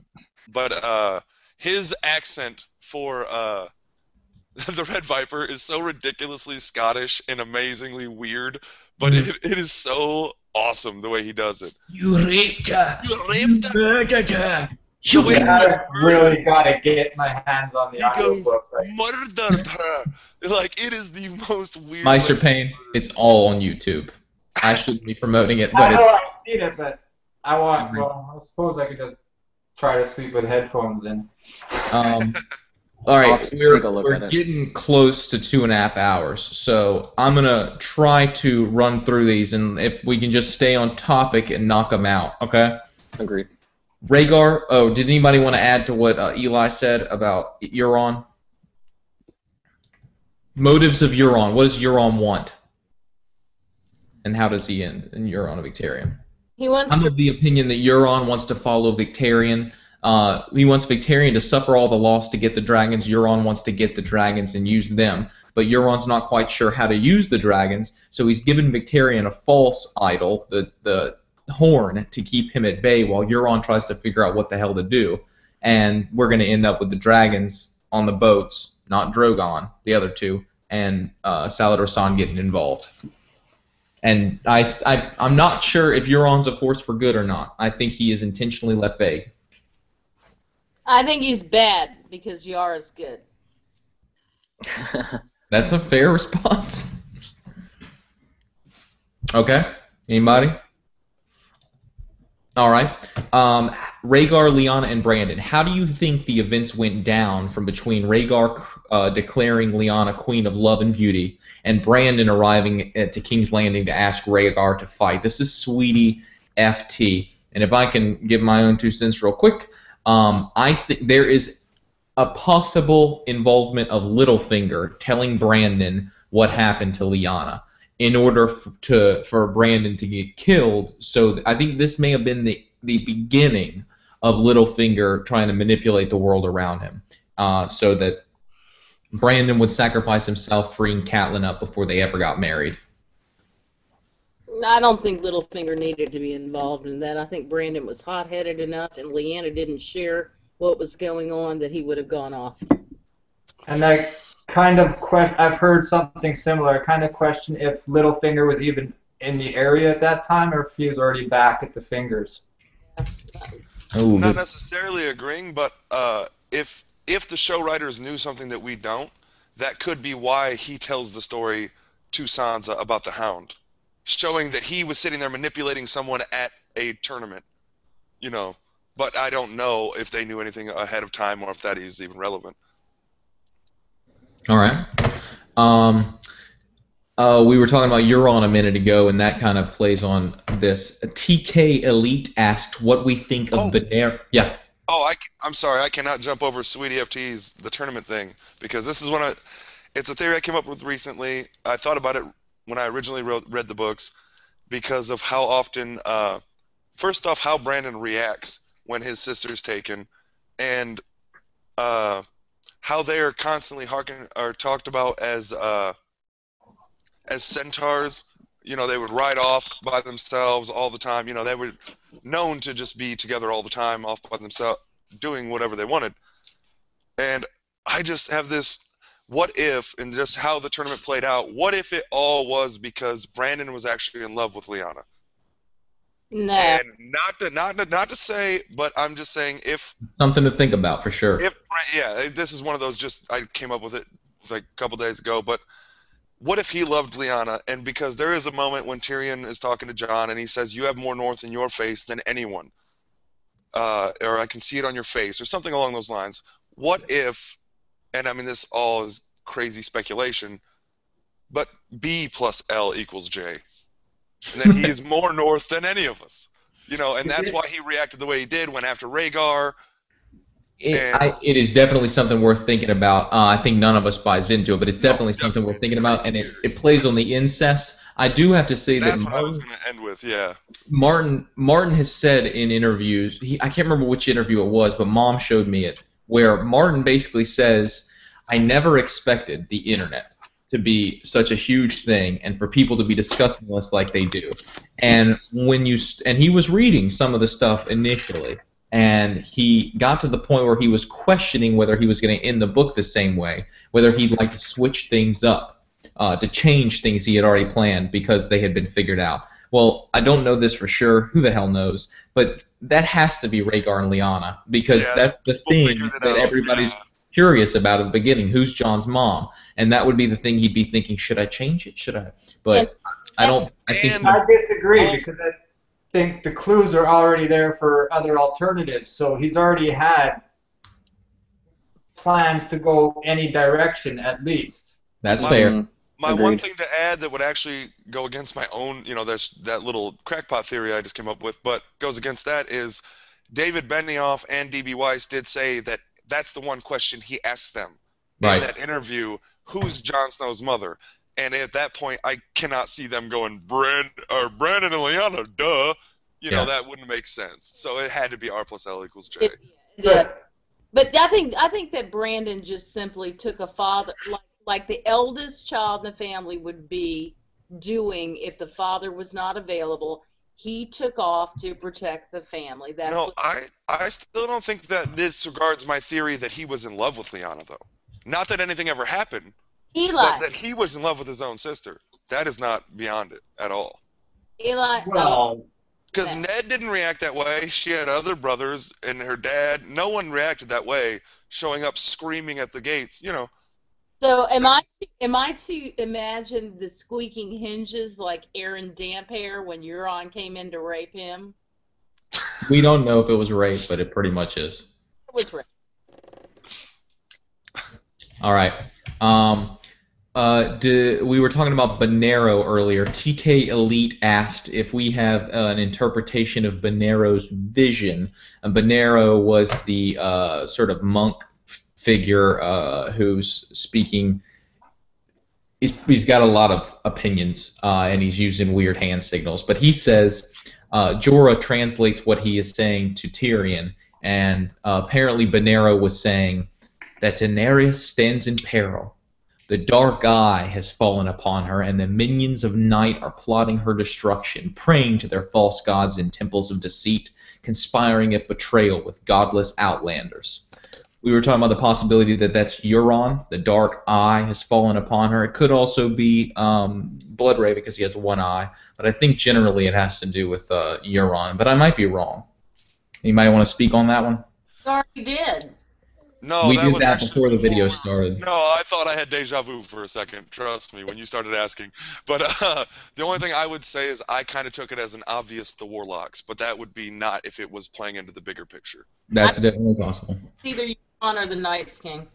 But his accent for the Red Viper is so ridiculously Scottish and amazingly weird, but it is so awesome the way he does it. You raped her. You raped her. Murdered her. I really gotta get my hands on the audiobook. Murdered her. Like, it is the most weird. Maester Payne, it's all on YouTube. I shouldn't be promoting it, but I know it's. I've seen it, but I suppose I could just try to sleep with headphones in. All right, we're getting close to 2.5 hours, so I'm gonna try to run through these, and if we can just stay on topic and knock them out, okay? Agreed. Rhaegar. Oh, did anybody want to add to what Eli said about Euron? Motives of Euron. What does Euron want? And how does he end in Euron of Victarion? I'm of the opinion that Euron wants to follow Victarion. He wants Victarion to suffer all the loss to get the dragons. Euron wants to get the dragons and use them. But Euron's not quite sure how to use the dragons, so he's given Victarion a false idol, the horn, to keep him at bay while Euron tries to figure out what the hell to do. And we're going to end up with the dragons on the boats, not Drogon, the other two, and Salador San getting involved. And I'm not sure if Euron's a force for good or not. I think he is intentionally left vague. I think he's bad because Yara's good. That's a fair response. Okay. Anybody? All right. Rhaegar, Lyanna, and Brandon. How do you think the events went down from between Rhaegar declaring Lyanna Queen of Love and Beauty and Brandon arriving to King's Landing to ask Rhaegar to fight? This is Sweetie FT. And if I can give my own 2 cents real quick, I think there is a possible involvement of Littlefinger telling Brandon what happened to Lyanna in order for Brandon to get killed. So I think this may have been the beginning of Littlefinger trying to manipulate the world around him, so that Brandon would sacrifice himself, freeing Catelyn up before they ever got married. I don't think Littlefinger needed to be involved in that. I think Brandon was hot-headed enough, and Lyanna didn't share what was going on that he would have gone off. And I kind of I've heard something similar. I kind of question if Littlefinger was even in the area at that time, or if he was already back at the Fingers. Ooh, Not necessarily agreeing, but if the show writers knew something that we don't, that could be why he tells the story to Sansa about the Hound, showing that he was sitting there manipulating someone at a tournament, you know. But I don't know if they knew anything ahead of time or if that is even relevant. All right. We were talking about Euron a minute ago, and that kind of plays on this. TK Elite asked what we think of Benar. Yeah. Oh, I'm sorry. I cannot jump over Sweetie FT's the tournament thing, because this is it's a theory I came up with recently. I thought about it when I originally read the books because of how often, first off, how Brandon reacts when his sister's taken, and how they are constantly talked about as centaurs. You know, they would ride off by themselves all the time. You know, they were known to just be together all the time, off by themselves, doing whatever they wanted. And I just have this, what if, and just how the tournament played out, what if it all was because Brandon was actually in love with Lyanna? No. And not to say, but I'm just saying, if something to think about for sure. This is one of those. Just I came up with it like a couple days ago. But what if he loved Lyanna, and because there is a moment when Tyrion is talking to Jon, and he says, "You have more North in your face than anyone," or "I can see it on your face," or something along those lines. What if? And I mean, this all is crazy speculation, but B plus L equals J. And that he is more North than any of us, you know, and that's why he reacted the way he did when after Rhaegar. It is definitely something worth thinking about. I think none of us buys into it, but it's definitely something worth thinking about, and it plays on the incest. I do have to say that's that what I was going to end with, yeah. Martin has said in interviews, I can't remember which interview it was, but Mom showed me it, where Martin basically says, "I never expected the internet to be such a huge thing, and for people to be discussing this like they do." And he was reading some of the stuff initially, and he got to the point where he was questioning whether he was going to end the book the same way, whether he'd like to switch things up, to change things he had already planned because they had been figured out. Well, I don't know this for sure. Who the hell knows? But that has to be Rhaegar and Lyanna, because that's the thing that everybody's curious about at the beginning. Who's Jon's mom? And that would be the thing he'd be thinking, should I change it? Should I? But I disagree, because I think the clues are already there for other alternatives. So he's already had plans to go any direction, at least. That's fair. My one thing to add that would actually go against my own, you know, that little crackpot theory I just came up with, but goes against that, is David Benioff and D.B. Weiss did say that that's the one question he asked them in that interview: who's Jon Snow's mother? And at that point, I cannot see them going, Brandon and Lyanna, duh. You know, that wouldn't make sense. So it had to be R plus L equals J. But I think that Brandon just simply took a father, like the eldest child in the family would be doing if the father was not available. He took off to protect the family. I still don't think that disregards my theory that he was in love with Lyanna, though. Not that anything ever happened, but that he was in love with his own sister. That is not beyond it at all. Eli, because Ned didn't react that way. She had other brothers and her dad. No one reacted that way, showing up screaming at the gates, you know. So am I to imagine the squeaking hinges like Aaron Damphair when Euron came in to rape him? We don't know if it was rape, but it pretty much is. It was rape. All right. We were talking about Bonero earlier. TK Elite asked if we have an interpretation of Bonero's vision. And Bonero was the sort of monk figure who's speaking. He's got a lot of opinions, and he's using weird hand signals. But he says Jorah translates what he is saying to Tyrion, and apparently Bonero was saying that Daenerys stands in peril. The dark eye has fallen upon her, and the minions of night are plotting her destruction, praying to their false gods in temples of deceit, conspiring at betrayal with godless outlanders. We were talking about the possibility that that's Euron. The dark eye has fallen upon her. It could also be Bloodraven because he has one eye, but I think generally it has to do with Euron. But I might be wrong. You might want to speak on that one. Sorry, you did. No, We that did was that actually before the video started. No, I thought I had deja vu for a second. Trust me, when you started asking. But the only thing I would say is I kind of took it as an obvious the Warlocks, but that would be not if it was playing into the bigger picture. That's definitely possible. Either Euron or the Night's King.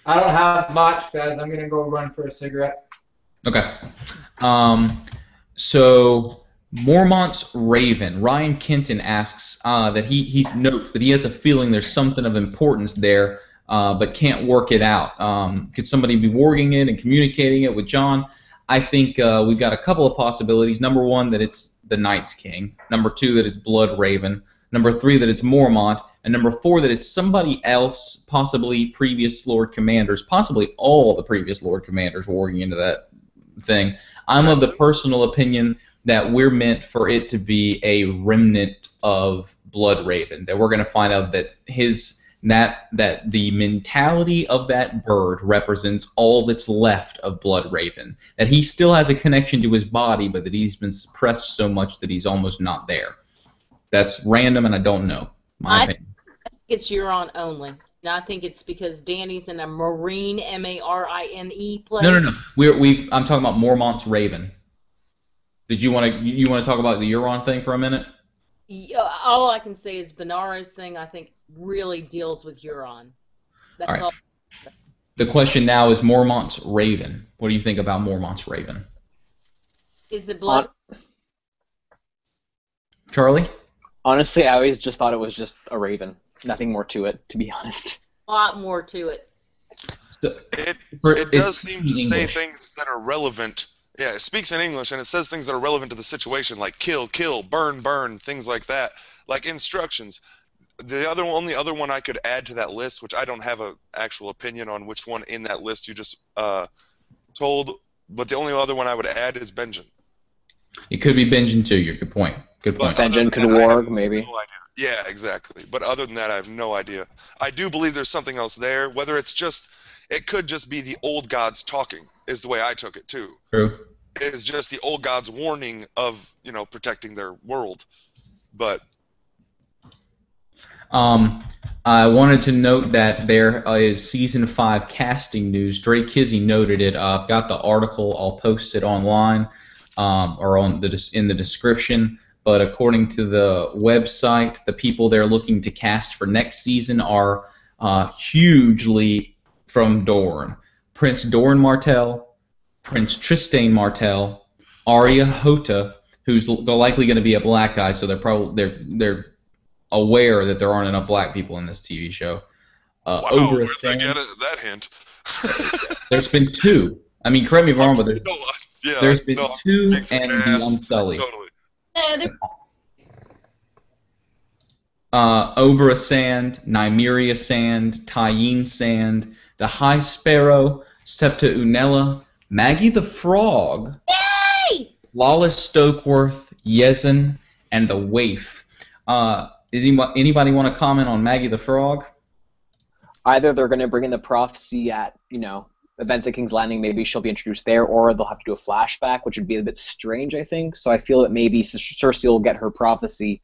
I don't have much, Fez. I'm gonna go run for a cigarette. Okay. So Mormont's Raven. Ryan Kenton asks that he notes that he has a feeling there's something of importance there, but can't work it out. Could somebody be warging it and communicating it with Jon? I think we've got a couple of possibilities. Number one, that it's the Night's King. Number two, that it's Blood Raven. Number three, that it's Mormont. And number four, that it's somebody else, possibly previous Lord Commanders, possibly all the previous Lord Commanders warging into that thing. I'm of the personal opinion that we're meant for it to be a remnant of Blood Raven. That we're going to find out that that the mentality of that bird represents all that's left of Blood Raven. That he still has a connection to his body, but that he's been suppressed so much that he's almost not there. That's random, and I don't know. My opinion. I think it's Euron only. And I think it's because Danny's in a Marine, M-A-R-I-N-E place. No. I'm talking about Mormont's Raven. Did you want to talk about the Euron thing for a minute? All I can say is Benaro's thing, I think, really deals with Euron. That's all. The question now is Mormont's Raven. What do you think about Mormont's Raven? Is it blood? Charlie? Honestly, I always just thought it was just a raven. Nothing more to it, to be honest. A lot more to it. So, it does seem to say things that are relevant. Yeah, it speaks in English, and it says things that are relevant to the situation, like kill, kill, burn, burn, things like that, like instructions. The only other one I could add to that list, which I don't have an actual opinion on which one in that list you just told, but the only other one I would add is Benjen. It could be Benjen too. Good point. Good point. Benjen could warg, maybe. No idea. Yeah, exactly. But other than that, I have no idea. I do believe there's something else there. Whether it's just, it could just be the old gods talking, is the way I took it too. True. It's just the old gods warning of, protecting their world. But I wanted to note that there is Season 5 casting news. Drake Kizzy noted it. I've got the article. I'll post it online or in the description. But according to the website, the people they're looking to cast for next season are hugely from Dorne. Prince Doran Martell, Prince Trystane Martell, Arya Hota, who's likely going to be a black guy, so they're aware that there aren't enough black people in this TV show. wow, where'd they get that hint? There's been two. I mean, correct me if I'm wrong, but there's been two and the Unsullied. Totally. Obra Sand, Nymeria Sand, Tyene Sand, the High Sparrow, Septa Unella, Maggie the Frog, Yay! Lawless Stokeworth, Yezin, and the Waif. Does anybody want to comment on Maggie the Frog? Either they're going to bring in the prophecy at, events at King's Landing, maybe she'll be introduced there, or they'll have to do a flashback, which would be a bit strange, I think. So I feel that maybe Cersei will get her prophecy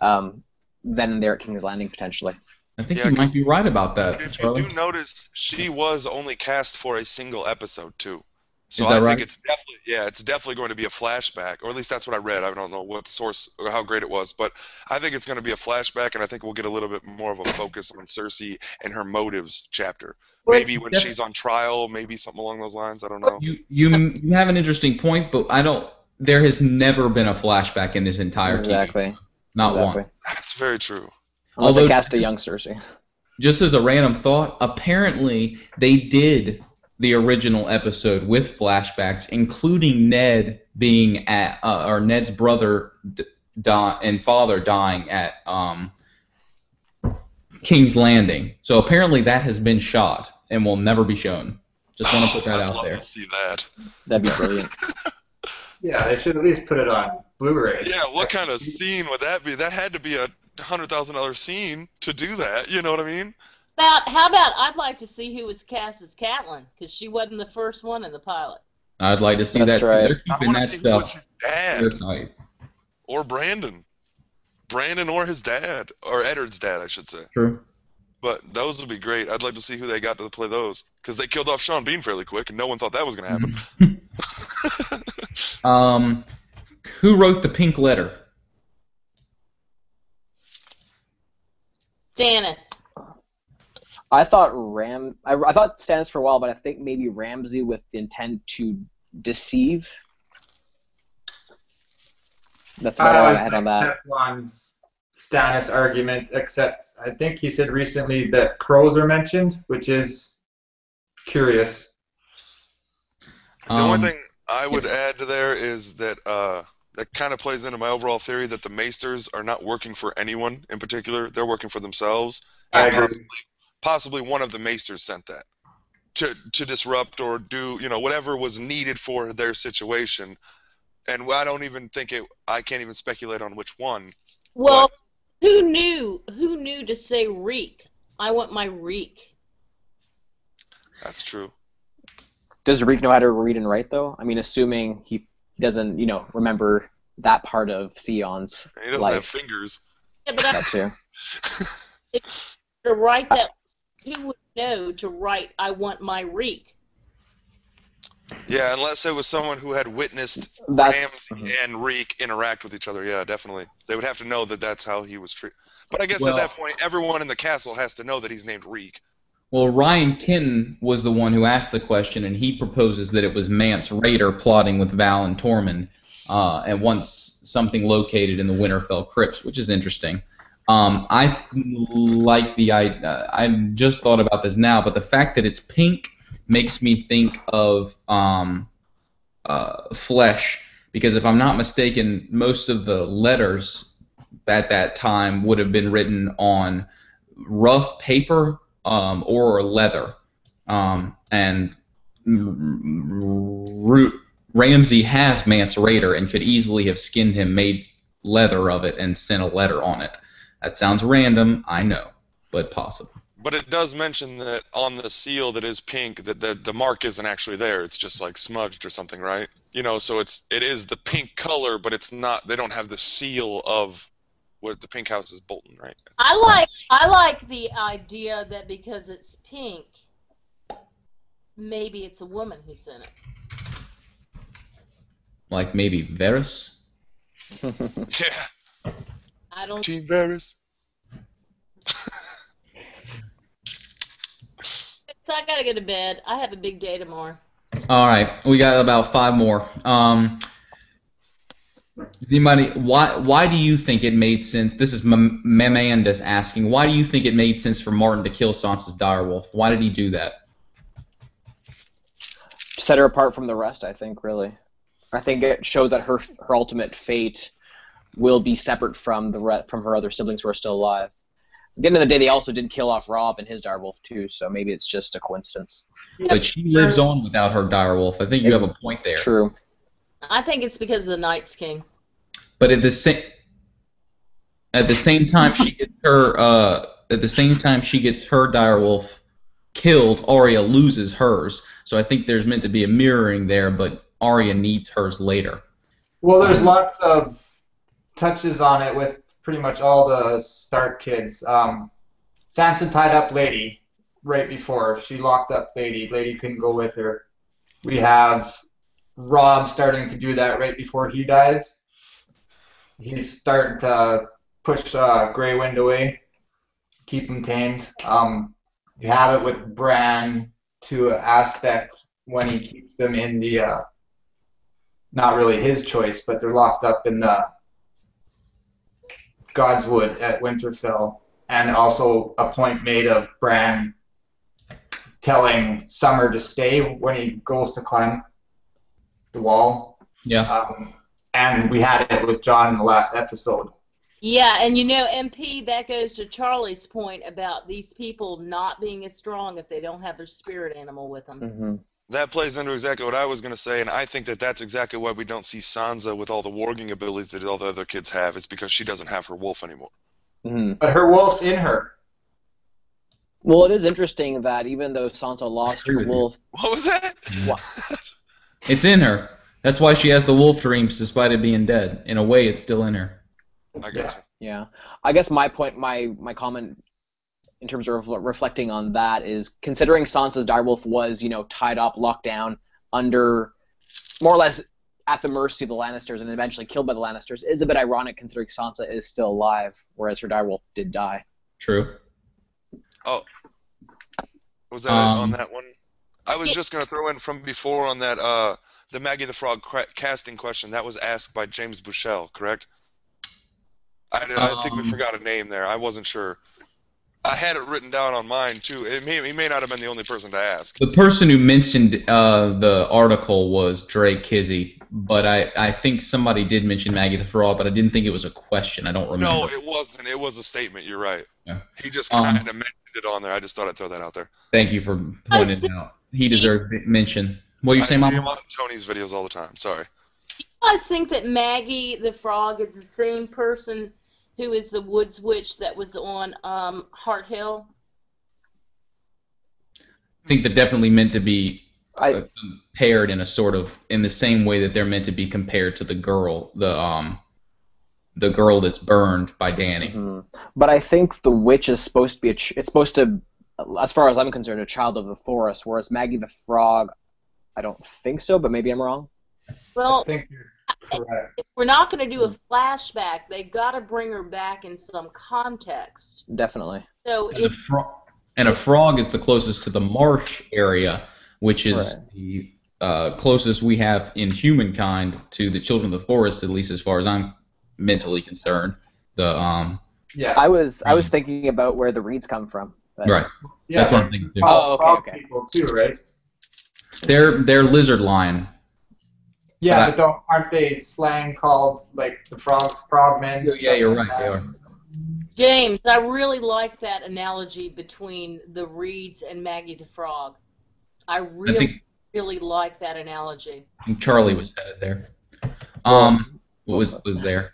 then and there at King's Landing, potentially. I think you might be right about that, If Charlie. you do notice, she was only cast for a single episode, too. So Is that I right? think it's definitely going to be a flashback, or at least that's what I read. I don't know what the source or how great it was, but I think it's going to be a flashback, and I think we'll get a little bit more of a focus on Cersei and her motives chapter. Maybe when she's on trial, maybe something along those lines. I don't know. You have an interesting point, but I don't. There has never been a flashback in this entire TV. Exactly. Not Exactly. once. That's very true. Unless Although- they cast a young Cersei. Just as a random thought, apparently they did the original episode with flashbacks, including Ned being at, or Ned's brother and father dying at King's Landing. So apparently that has been shot and will never be shown. Just want to put that I'd out love there. to see that. That'd be brilliant. Yeah, they should at least put it on Blu-ray. Yeah, what kind of scene would that be? That had to be a $100,000 scene to do that. You know what I mean? How about I'd like to see who was cast as Catelyn, because she wasn't the first one in the pilot. I'd like to see That's that. right. They're I keeping want that to see who was stuff his dad airtight. or Brandon or his dad, or Eddard's dad, I should say. True. But those would be great. I'd like to see who they got to play those, because they killed off Sean Bean fairly quick, and no one thought that was going to happen. Who wrote the pink letter? Stannis. I thought I thought Stannis for a while, but I think maybe Ramsay with the intent to deceive. That's about all I had on that. Teflon's Stannis argument, except I think he said recently that crows are mentioned, which is curious. The only thing I would add to there is that that kind of plays into my overall theory that the Maesters are not working for anyone in particular. They're working for themselves. I And agree. possibly one of the Maesters sent that to disrupt or do, whatever was needed for their situation. And I don't even think I can't even speculate on which one. Well, who knew? Who knew to say reek? I want my reek. That's true. Does Reek know how to read and write, though? I mean, assuming he doesn't, remember that part of Theon's He doesn't life. have fingers. Yeah, but That too. to write that, who would know to write I want my reek? Yeah, unless it was someone who had witnessed That's Ramsay and Reek interact with each other. Yeah, definitely. They would have to know that that's how he was treated. But I guess Well- at that point, everyone in the castle has to know that he's named Reek. Well, Ryan Kinton was the one who asked the question, and he proposes that it was Mance Rayder plotting with Val and Tormund, and wants something located in the Winterfell crypts, which is interesting. I like the idea. I just thought about this now, but the fact that it's pink makes me think of flesh, because if I'm not mistaken, most of the letters at that time would have been written on rough paper or leather, and Ramsay has Mance Rayder and could easily have skinned him, made leather of it, and sent a letter on it. That sounds random, I know, but possible. But it does mention that on the seal that is pink, that the mark isn't actually there. It's just like smudged or something, right? So it is the pink color, but it's not. They don't have the seal of what the pink house is Bolton, right? I like the idea that because it's pink, maybe it's a woman who sent it. Like maybe Varys? Yeah. I don't. Team Varys. So I gotta go to bed. I have a big day tomorrow. All right, we got about 5 more. Why do you think it made sense? This is Mamanda's asking. Why do you think it made sense for Martin to kill Sansa's direwolf? Why did he do that? Set her apart from the rest, I think, really. I think it shows that her ultimate fate will be separate from from her other siblings who are still alive. At the end of the day, they also did kill off Robb and his direwolf too, so maybe it's just a coincidence. But she lives on without her direwolf. I think you have a point there. True. I think it's because of the Night's King. But at the same time she gets her direwolf killed, Arya loses hers. So I think there's meant to be a mirroring there, but Arya needs hers later. Well, there's lots of touches on it with pretty much all the Stark kids. Sansa tied up Lady right before. She locked up Lady. Lady couldn't go with her. We have Rob starting to do that right before he dies. He's starting to push Grey Wind away, keep him tamed. You have it with Bran to aspect when he keeps them in the not really his choice, but they're locked up in the Godswood at Winterfell, and also a point made of Bran telling Summer to stay when he goes to climb the wall. Yeah. And we had it with John in the last episode. Yeah, and MP, that goes to Charlie's point about these people not being as strong if they don't have their spirit animal with them. Mm-hmm. That plays into exactly what I was going to say, and I think that that's exactly why we don't see Sansa with all the warging abilities that all the other kids have. It's because she doesn't have her wolf anymore. Mm-hmm. But her wolf's in her. Well, it is interesting that even though Sansa lost her wolf... What was that? What? It's in her. That's why she has the wolf dreams despite it being dead. In a way, it's still in her. I got you. Yeah. I guess my point, my comment in terms of reflecting on that is considering Sansa's direwolf was, tied up, locked down, under more or less at the mercy of the Lannisters and eventually killed by the Lannisters is a bit ironic considering Sansa is still alive, whereas her direwolf did die. True. Oh. Was that it on that one? I was just going to throw in from before on that, the Maggie the Frog casting question. That was asked by James Bushell, correct? I think we forgot a name there. I wasn't sure. I had it written down on mine, too. He may not have been the only person to ask. The person who mentioned the article was Dre Kizzy, but I think somebody did mention Maggie the Frog, but I didn't think it was a question. I don't remember. No, it wasn't. It was a statement. You're right. Yeah. He just kind of mentioned it on there. I just thought I'd throw that out there. Thank you for pointing it out. He deserves mention. What are you saying, I see Mama? him on Tony's videos all the time. Sorry. You guys think that Maggie the Frog is the same person who is the Woods Witch that was on Hart Hill? I think they're definitely meant to be compared in the same way that they're meant to be compared to the girl, the girl that's burned by Dany. Mm-hmm. But I think the witch is supposed to be it's supposed to, as far as I'm concerned, a child of the forest, whereas Maggie the Frog, I don't think so, but maybe I'm wrong. Well, I think you're correct. if we're not going to do a flashback, they've got to bring her back in some context. Definitely. So And a frog is the closest to the marsh area, which is the closest we have in humankind to the children of the forest, at least as far as I'm mentally concerned. Yeah. I was thinking about where the reeds come from. But... Right. Yeah, that's what I'm thinking too. Oh, okay. People too, right? They're lizard lion. Yeah, but aren't they slang called like the frogmen? Yeah, you're right. They are. James, I really like that analogy between the reeds and Maggie the Frog. I really like that analogy. I think Charlie was headed there. What was there?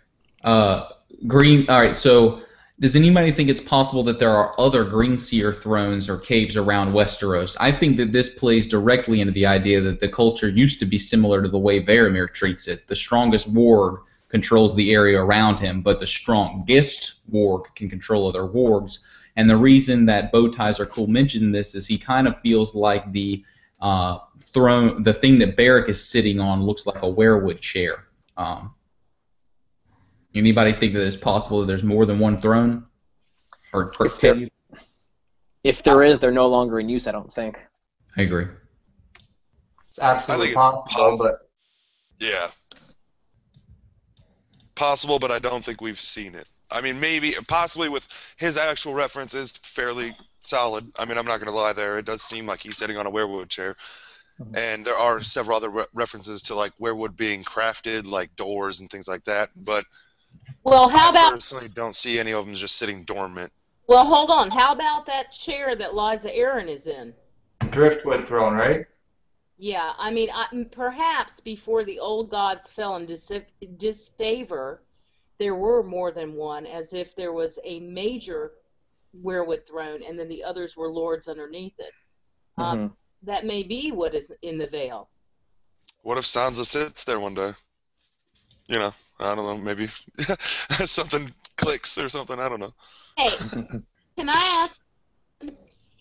Green. All right. So, does anybody think it's possible that there are other Greenseer thrones or caves around Westeros? I think that this plays directly into the idea that the culture used to be similar to the way Varamir treats it. The strongest warg controls the area around him, but the strongest warg can control other wargs. And the reason that Bowties are cool mentioning this is he kind of feels like the throne, the thing that Beric is sitting on, looks like a werewood chair. Anybody think that it's possible that there's more than one throne? Or if there is, they're no longer in use, I don't think. I agree. It's absolutely I think possible, but yeah, possible, but I don't think we've seen it. I mean, maybe, possibly with his actual reference is fairly solid. I mean, I'm not going to lie there. It does seem like he's sitting on a werewood chair. And there are several other references to, like, werewood being crafted, like doors and things like that. But well, how I about? personally don't see any of them just sitting dormant. Well, hold on. How about that chair that Liza Aaron is in? driftwood throne, right? Yeah, I mean, perhaps before the old gods fell in disfavor, there were more than one, as if there was a major werewood throne, and then the others were lords underneath it. That may be what is in the Vale. What if Sansa sits there one day? You know, I don't know, maybe something clicks or something, I don't know. Hey, can I ask,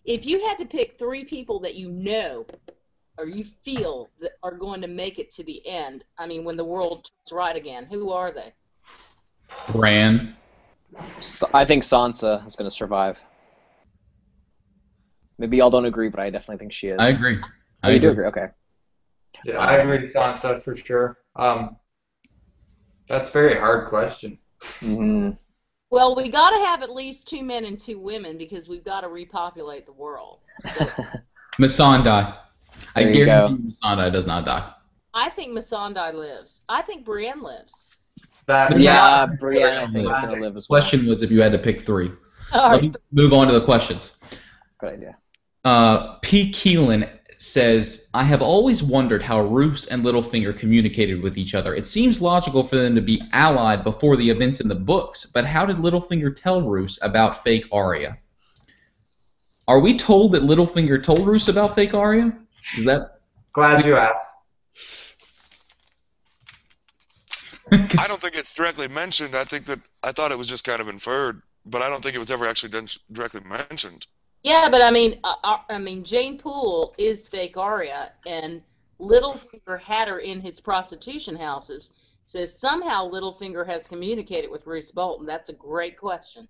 if you had to pick 3 people that you know or you feel that are going to make it to the end? I mean, when the world turns right again, who are they? Bran. I think Sansa is going to survive. Maybe y'all don't agree, but I definitely think she is. I agree. Oh, you do agree? Okay. Yeah, I agree, Sansa for sure. That's a very hard question. Mm-hmm. Well, we got to have at least 2 men and 2 women because we've got to repopulate the world. So, Missandei. I There you guarantee you Missandei does not die. I think Missandei lives. I think Brienne lives. Yeah, Brienne, I think, is going to live as well. Question was if you had to pick 3. All Let me right. move on to the questions. Good idea. P. Keelan says, I have always wondered how Roose and Littlefinger communicated with each other. It seems logical for them to be allied before the events in the books, but how did Littlefinger tell Roose about fake Arya? Are we told that Littlefinger told Roose about fake Arya? Is that... Glad you asked. I don't think it's directly mentioned. I thought it was just kind of inferred, but I don't think it was ever actually directly mentioned. Yeah, but I mean, Jane Poole is fake Arya, and Littlefinger had her in his prostitution houses. So somehow Littlefinger has communicated with Roose Bolton. That's a great question.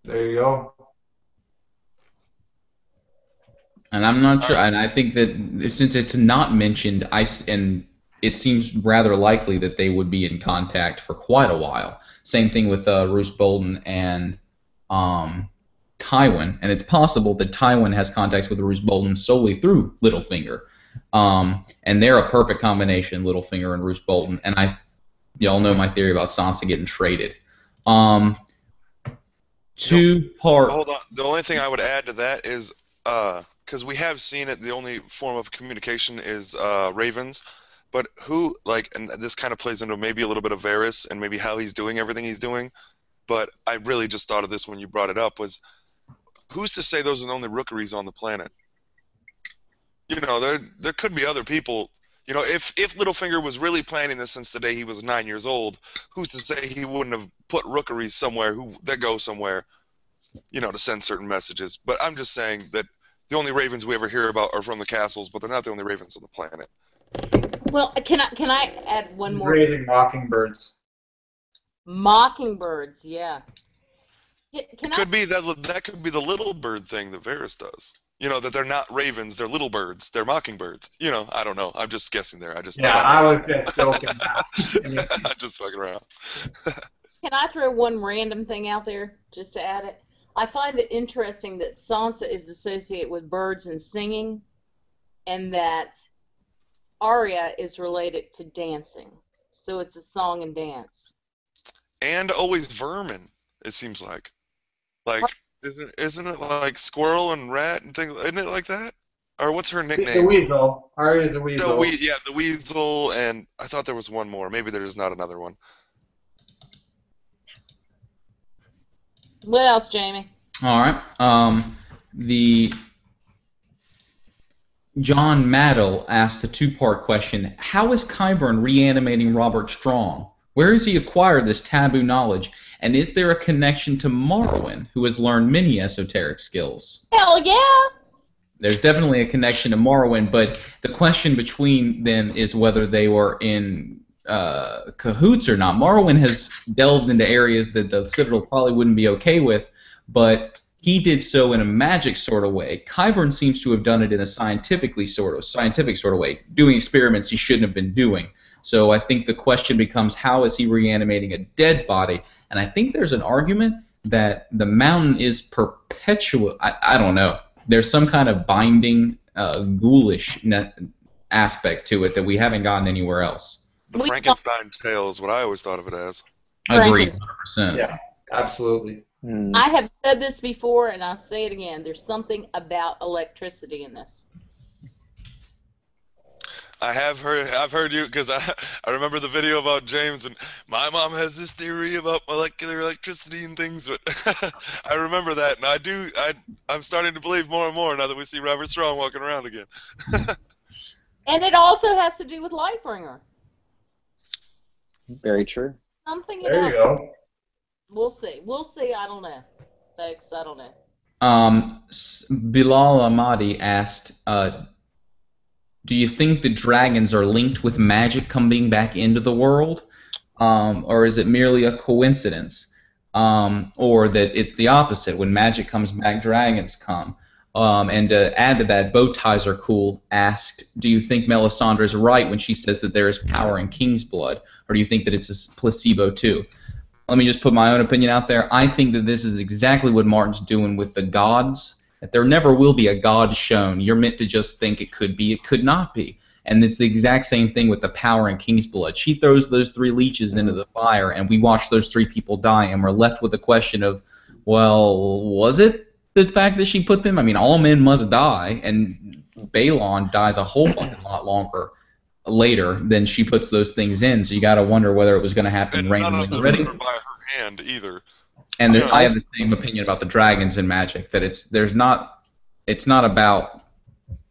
There you go. And I'm not sure, and I think that since it's not mentioned, and it seems rather likely that they would be in contact for quite a while. Same thing with Roose Bolton and Tywin, and it's possible that Tywin has contacts with Roose Bolton solely through Littlefinger, and they're a perfect combination, Littlefinger and Roose Bolton. And y'all know my theory about Sansa getting traded. Two-part. Hold on. The only thing I would add to that is because we have seen it, the only form of communication is ravens. But who, and this kind of plays into maybe a little bit of Varys and maybe how he's doing everything he's doing. But I really just thought of this when you brought it up, was who's to say those are the only rookeries on the planet? You know, there could be other people. You know, if Littlefinger was really planning this since the day he was 9 years old, who's to say he wouldn't have put rookeries somewhere that go somewhere, you know, to send certain messages. But I'm just saying that the only ravens we ever hear about are from the castles, but they're not the only ravens on the planet. Well, can I add one more? Raising mockingbirds. Mockingbirds, yeah. Could be that could be the little bird thing that Varys does. You know, that they're not ravens, they're little birds, they're mockingbirds. You know, I don't know. I'm just guessing there. I was just joking. I'm just fucking around. Can I throw one random thing out there just to add it? I find it interesting that Sansa is associated with birds and singing, and that Arya is related to dancing. So it's a song and dance. And always vermin, it seems like. Isn't it like squirrel and rat and things? Isn't it like that? Or what's her nickname? The weasel. Arya's a weasel. The weasel, and I thought there was one more. Maybe there's not another one. What else, Jamie? All right. The John Maddell asked a two-part question. How is Qyburn reanimating Robert Strong? Where has he acquired this taboo knowledge? And is there a connection to Morrowind, who has learned many esoteric skills? Hell yeah! There's definitely a connection to Morrowind, but the question between them is whether they were in cahoots or not. Morrowind has delved into areas that the Citadel probably wouldn't be okay with, but he did so in a magic sort of way. Qyburn seems to have done it in a scientific sort of way, doing experiments he shouldn't have been doing. So I think the question becomes, how is he reanimating a dead body? And I think there's an argument that the mountain is perpetual. I don't know. There's some kind of binding, ghoulish aspect to it that we haven't gotten anywhere else. The Frankenstein tale is what I always thought of it as. Agreed, 100%. Yeah, absolutely. I have said this before, and I'll say it again. There's something about electricity in this. I've heard you, because I remember the video about James, and my mom has this theory about molecular electricity and things, but I remember that, and I'm starting to believe more and more now that we see Robert Strong walking around again. And it also has to do with Lightbringer. Very true. Something There about you go. We'll see. I don't know. Folks, I don't know. Bilal Ahmadi asked, do you think the dragons are linked with magic coming back into the world, or is it merely a coincidence, or that it's the opposite? When magic comes back, dragons come. And to add to that, bow ties are cool. Asked, do you think Melisandre's right when she says that there is power in King's blood, or do you think that it's a placebo too? Let me just put my own opinion out there. I think that this is exactly what Martin's doing with the gods. That there never will be a god shown. You're meant to just think it could be, it could not be. And it's the exact same thing with the power in King's blood. She throws those 3 leeches into the fire, and we watch those 3 people die, and we're left with the question of, well, was it the fact that she put them? I mean, all men must die, and Balon dies a whole fucking lot longer later than she puts those things in. So you got to wonder whether it was going to happen And randomly none of them already. were by her hand either. And Yeah. I have the same opinion about the dragons in Magic, that it's not about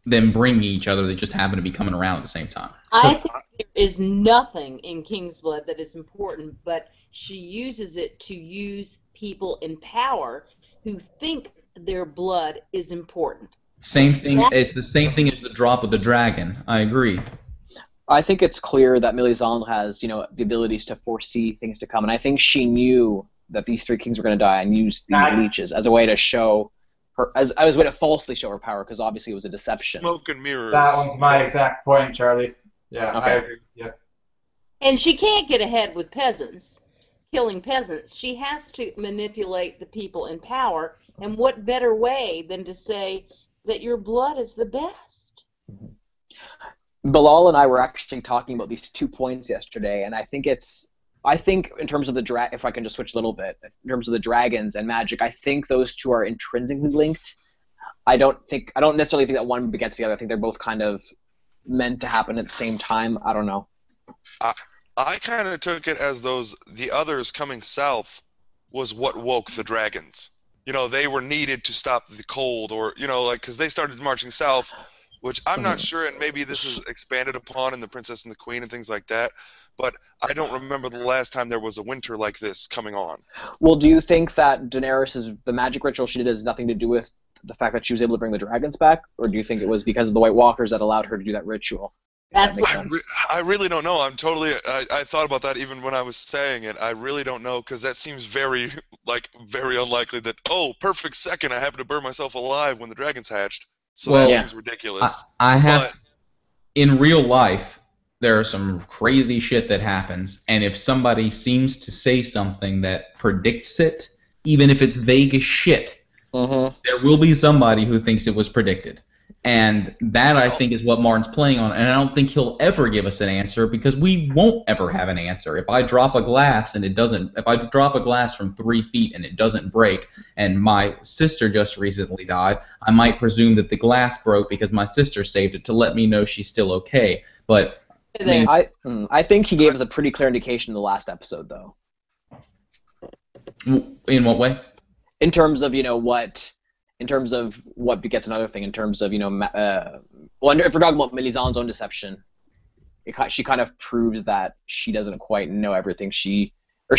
them bringing each other; they just happen to be coming around at the same time. I think there is nothing in King's blood that is important, but she uses it to use people in power who think their blood is important. Same thing. It's the same thing as the drop of the dragon. I agree. I think it's clear that Melisandre has, the abilities to foresee things to come, and I think she knew that these 3 kings were going to die and used these leeches as a way to show her, as a way to falsely show her power, because obviously it was a deception. Smoke and mirrors. That one's my exact point, Charlie. Yeah, I Okay. agree. Yeah. And she can't get ahead with peasants, killing peasants. She has to manipulate the people in power, and what better way than to say that your blood is the best? Bilal and I were actually talking about these 2 points yesterday, and I think in terms of the if I can just switch a little bit, in terms of the dragons and magic, I think those 2 are intrinsically linked. I don't necessarily think that one begets the other. I think they're both kind of meant to happen at the same time. I don't know. I kind of took it as the others coming south was what woke the dragons. They were needed to stop the cold, or, because they started marching south, which I'm not sure, and maybe this is expanded upon in The Princess and the Queen and things like that, but I don't remember the last time there was a winter like this coming on. Well, do you think that the magic ritual she did has nothing to do with the fact that she was able to bring the dragons back, or do you think it was because of the White Walkers that allowed her to do that ritual? That's makes what sense. I really don't know. I thought about that even when I was saying it. I really don't know, because that seems very unlikely that, perfect second, I happen to burn myself alive when the dragons hatched. So Well, that seems ridiculous. I have, But in real life, there are some crazy shit that happens, and if somebody seems to say something that predicts it, even if it's vague as shit, there will be somebody who thinks it was predicted. And that, I think, is what Martin's playing on, and I don't think he'll ever give us an answer, because we won't ever have an answer. If I drop a glass from 3 feet and it doesn't break, and my sister just recently died, I might presume that the glass broke because my sister saved it to let me know she's still okay. But I think he gave us a pretty clear indication in the last episode, though. in what way? In terms of what begets another thing, in terms of, if we're talking about Melisandre's own deception, she kind of proves that she doesn't quite know everything. She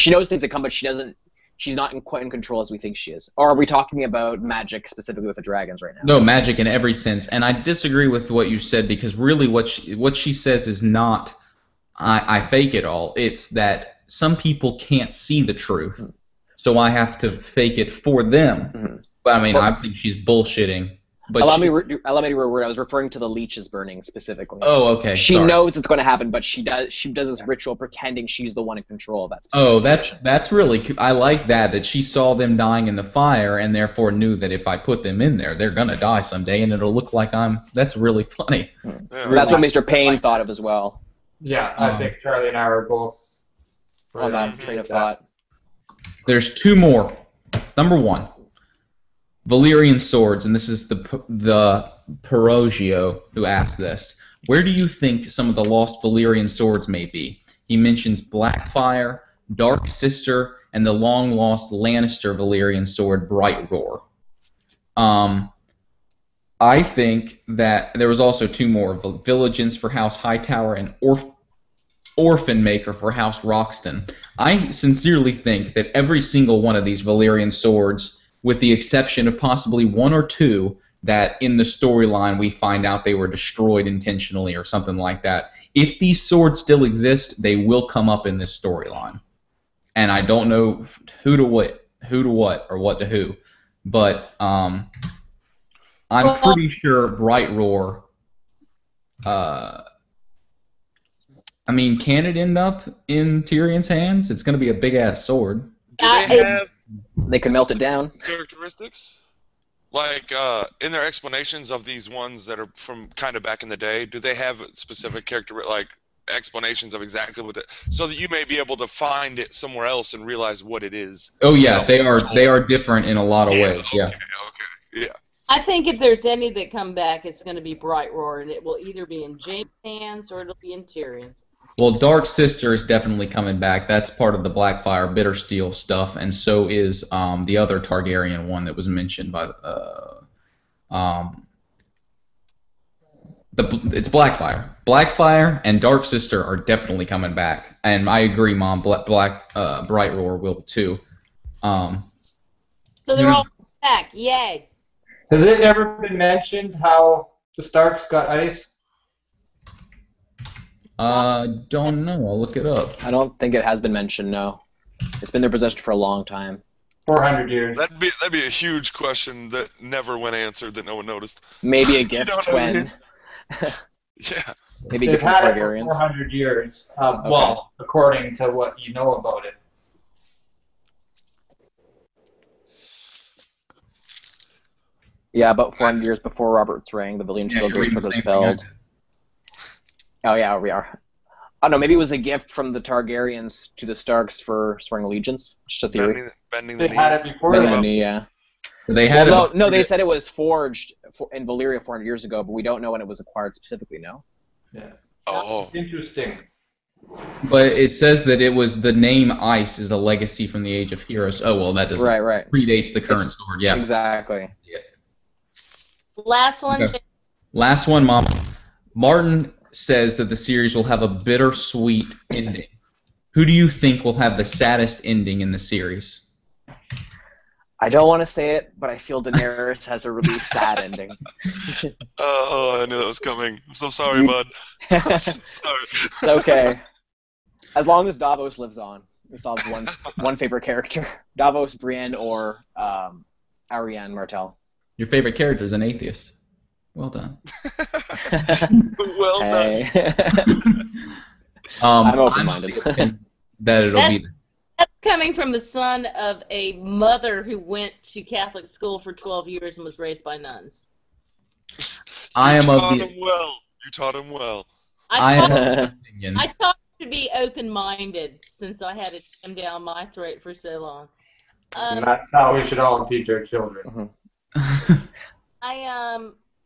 knows things that come, but she's not quite in control as we think she is. Or are we talking about magic specifically with the dragons right now? No, magic in every sense. And I disagree with what you said, because really what she says is not, I fake it all. It's that some people can't see the truth, so I have to fake it for them. But I mean, I think she's bullshitting. But allow me to reword. I was referring to the leeches burning specifically. Oh, okay. She sorry. knows it's going to happen, but she does this ritual pretending she's the one in control of that. Oh, that's really. I like that she saw them dying in the fire and therefore knew that if I put them in there, they're gonna die someday, and it'll look like I'm. That's really funny. yeah. That's what Maester Payne thought of as well. Yeah, I think Charlie and I were both On that train of thought. There's 2 more. Number 1. Valyrian swords, and this is the Perogio who asked this. Where do you think some of the lost Valyrian swords may be? He mentions Blackfire, Dark Sister, and the long-lost Lannister Valyrian sword, Bright Roar. I think that there was also 2 more, Vigilance for House Hightower and Orphan Maker for House Roxton. I sincerely think that every single one of these Valyrian swords, with the exception of possibly 1 or 2, that in the storyline we find out they were destroyed intentionally or something like that. If these swords still exist, they will come up in this storyline. And I don't know who to what, or what to who. But I'm pretty sure Bright Roar... I mean, can it end up in Tyrion's hands? It's going to be a big-ass sword. Do they have They can melt it down. characteristics? Like, in their explanations of these ones that are from kind of back in the day, do they have specific explanations of exactly what so that you may be able to find it somewhere else and realize what it is? Oh, yeah, they are different in a lot of ways, yeah. Okay, yeah. I think if there's any that come back, it's going to be Bright Roar, and it will either be in Jaime's hands or it'll be in Tyrion's. Well, Dark Sister is definitely coming back. That's part of the Blackfire Bittersteel stuff, and so is the other Targaryen one that was mentioned by it's Blackfire. Blackfire and Dark Sister are definitely coming back, and I agree, Mom. Bright Roar will too. So they're all back. Yay! Has it ever been mentioned how the Starks got ice? Don't know. I'll look it up. I don't think it has been mentioned, no. It's been their possession for a long time. 400 years. That'd be a huge question that never went answered that no one noticed. Maybe a gift know what I mean? when... Yeah. Maybe a They've gift from had it for Targaryens. 400 years. Well, according to what you know about it. Yeah, about 400 years before Robert's reign, the Valyrian Shield you're reading was the same dispelled. thing Oh yeah, we are. Oh no, maybe it was a gift from the Targaryens to the Starks for swearing allegiance. Just a theory. Bending the They had knee. it before Bending that. the knee, yeah. They had Well, it. no, they said it was forged in Valyria 400 years ago, but we don't know when it was acquired specifically. No. Yeah. Oh. Interesting. But it says that it was the name Ice is a legacy from the Age of Heroes. Oh well, that doesn't Right. predates the current sword. Yeah. Exactly. Last one. Okay. Last one, Mom. Martin says that the series will have a bittersweet ending. Who do you think will have the saddest ending in the series? I don't want to say it, but I feel Daenerys has a really sad ending. Oh, I knew that was coming. I'm so sorry, bud. I'm so sorry. It's okay. As long as Davos lives on. We still have one favorite character. Davos, Brienne, or Arya Martell. Your favorite character is an atheist. Well done. Well done. Hey. I'm open-minded. That it'll be. That's coming from the son of a mother who went to Catholic school for 12 years and was raised by nuns. I am of taught the. him well. You taught him well. I am of the opinion. I taught him to be open-minded since I had it jammed down my throat for so long. And that's how we should all teach our children.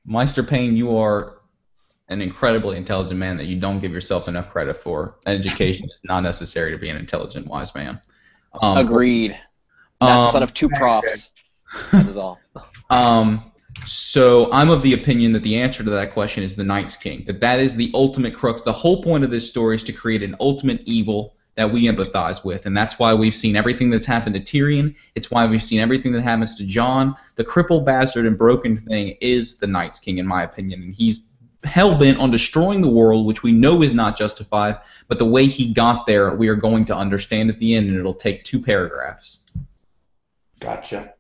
Maester Payne, you are an incredibly intelligent man that you don't give yourself enough credit for. Education is not necessary to be an intelligent, wise man. Agreed. That's the son of two profs. That is all. So I'm of the opinion that the answer to that question is the Night's King. That is the ultimate crux. The whole point of this story is to create an ultimate evil that we empathize with, and that's why we've seen everything that's happened to Tyrion. It's why we've seen everything that happens to Jon. The crippled bastard and broken thing is the Night's King, in my opinion, and he's hell-bent on destroying the world, which we know is not justified, but the way he got there we are going to understand at the end, and it'll take 2 paragraphs. Gotcha.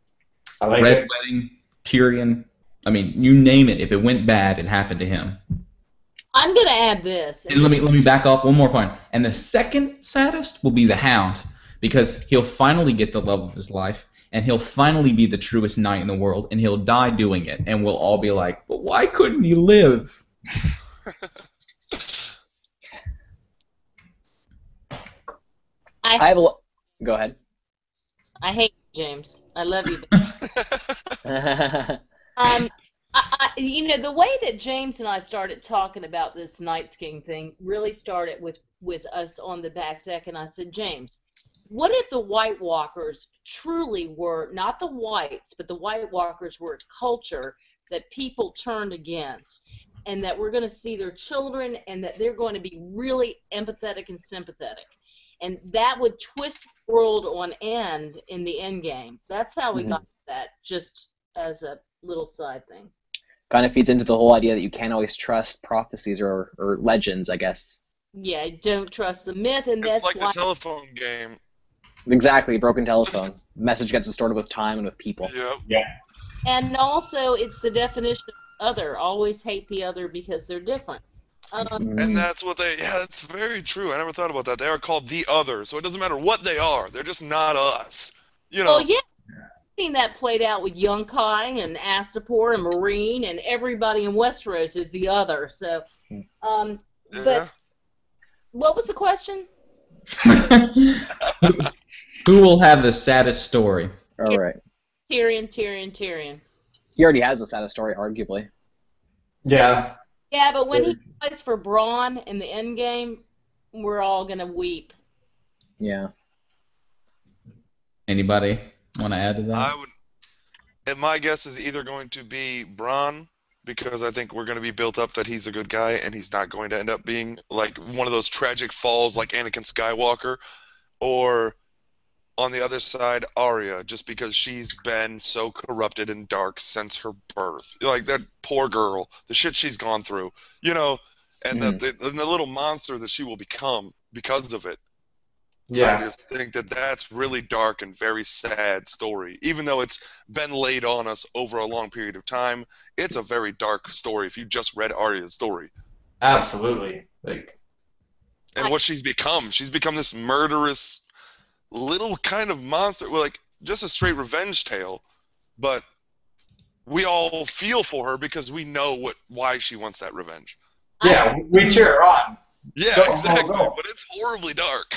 I like Red it. Wedding, Tyrion, I mean, you name it. If it went bad, it happened to him. I'm going to add this. And let me back off one more point. And the second saddest will be the Hound, because he'll finally get the love of his life, and he'll finally be the truest knight in the world, and he'll die doing it, and we'll all be like, but why couldn't he live? Go ahead. I hate you, James. I love you. You know, the way that James and I started talking about this Night's King thing really started with us on the back deck, and I said, James, what if the White Walkers truly were, not the whites, but the White Walkers were a culture that people turned against, and that we're going to see their children, and that they're going to be really empathetic and sympathetic. And that would twist the world on end in the end game. That's how we got that, just as a little side thing. Kind of feeds into the whole idea that you can't always trust prophecies or legends, I guess. Yeah, don't trust the myth, and It's that's like why. the telephone game. Exactly, broken telephone. Message gets distorted with time and with people. Yep. Yeah. And also, it's the definition of other. Always hate the other because they're different. And that's what that's very true. I never thought about that. They are called the other, so it doesn't matter what they are. They're just not us. You know. Well, yeah, I've seen that played out with Yunkai and Astapor and Marine, and everybody in Westeros is the other. So, Yeah. but what was the question? Who will have the saddest story? All right. Tyrion. He already has a saddest story, arguably. Yeah. Yeah, but when he plays for Bronn in the end game, we're all gonna weep. Yeah. Anybody want to add to that? I would. And my guess is either going to be Bronn, because I think we're going to be built up that he's a good guy, and he's not going to end up being like one of those tragic falls like Anakin Skywalker, or on the other side, Arya, just because she's been so corrupted and dark since her birth. Like, that poor girl, the shit she's gone through, you know, and the little monster that she will become because of it. Yeah. I just think that that's really dark and very sad story. Even though it's been laid on us over a long period of time, it's a very dark story if you just read Arya's story. Absolutely. Like. And what she's become this murderous little kind of monster, like just a straight revenge tale, but we all feel for her because we know why she wants that revenge. Yeah, we cheer her on. Yeah, Go, exactly. go. But it's horribly dark.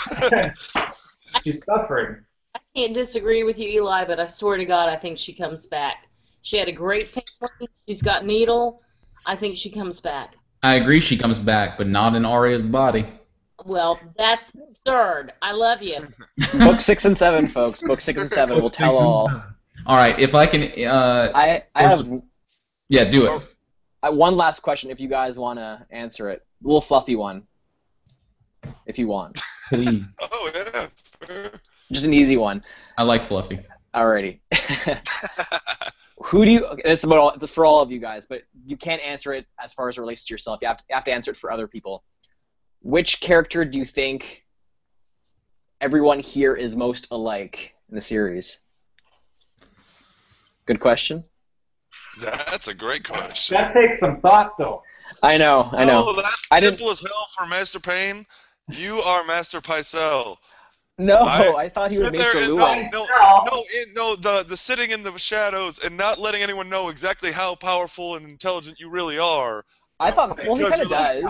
She's suffering. I can't disagree with you, Eli, but I swear to God, I think she comes back. She had a great family. She's got Needle. I think she comes back. I agree she comes back, but not in Arya's body. Well, that's absurd. I love you. Book 6 and 7, folks. Book 6 and 7 will tell all. All right, if I can... I have... Yeah, do it. One last question, if you guys want to answer it. A little fluffy one, if you want. Please. Oh, yeah. Sure. Just an easy one. I like Fluffy. Alrighty. Who do you... It's about all, it's for all of you guys, but you can't answer it as far as it relates to yourself. You have to answer it for other people. Which character do you think everyone here is most alike in the series? Good question. That's a great question. That takes some thought, though. I know. Oh, that's simple as hell for Maester Payne. You are Maester Pycelle. No, I thought he was Maester Lewin. No, the sitting in the shadows and not letting anyone know exactly how powerful and intelligent you really are. I thought, well, he kind of Because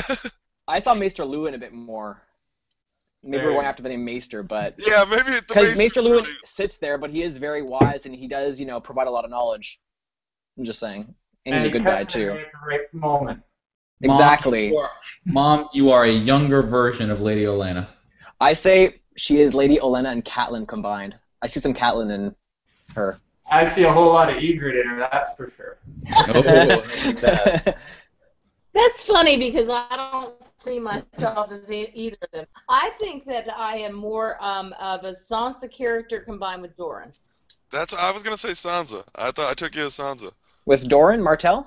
does. I saw Maester Lewin a bit more. Maybe we're going after the name Maester, but... Yeah, maybe the because Maester Lewin really... sits there, but he is very wise, and he does, provide a lot of knowledge. I'm just saying. And he's a good guy, too. At the right moment. Exactly. Mom, you are a younger version of Lady Olenna. I say she is Lady Olenna and Catelyn combined. I see some Catelyn in her. I see a whole lot of Ygritte in her, that's for sure. Oh, I like that. That's funny because I don't see myself as either of them. I think that I am more of a Sansa character combined with Dorne. I was going to say Sansa. I took you as Sansa. With Doran Martell?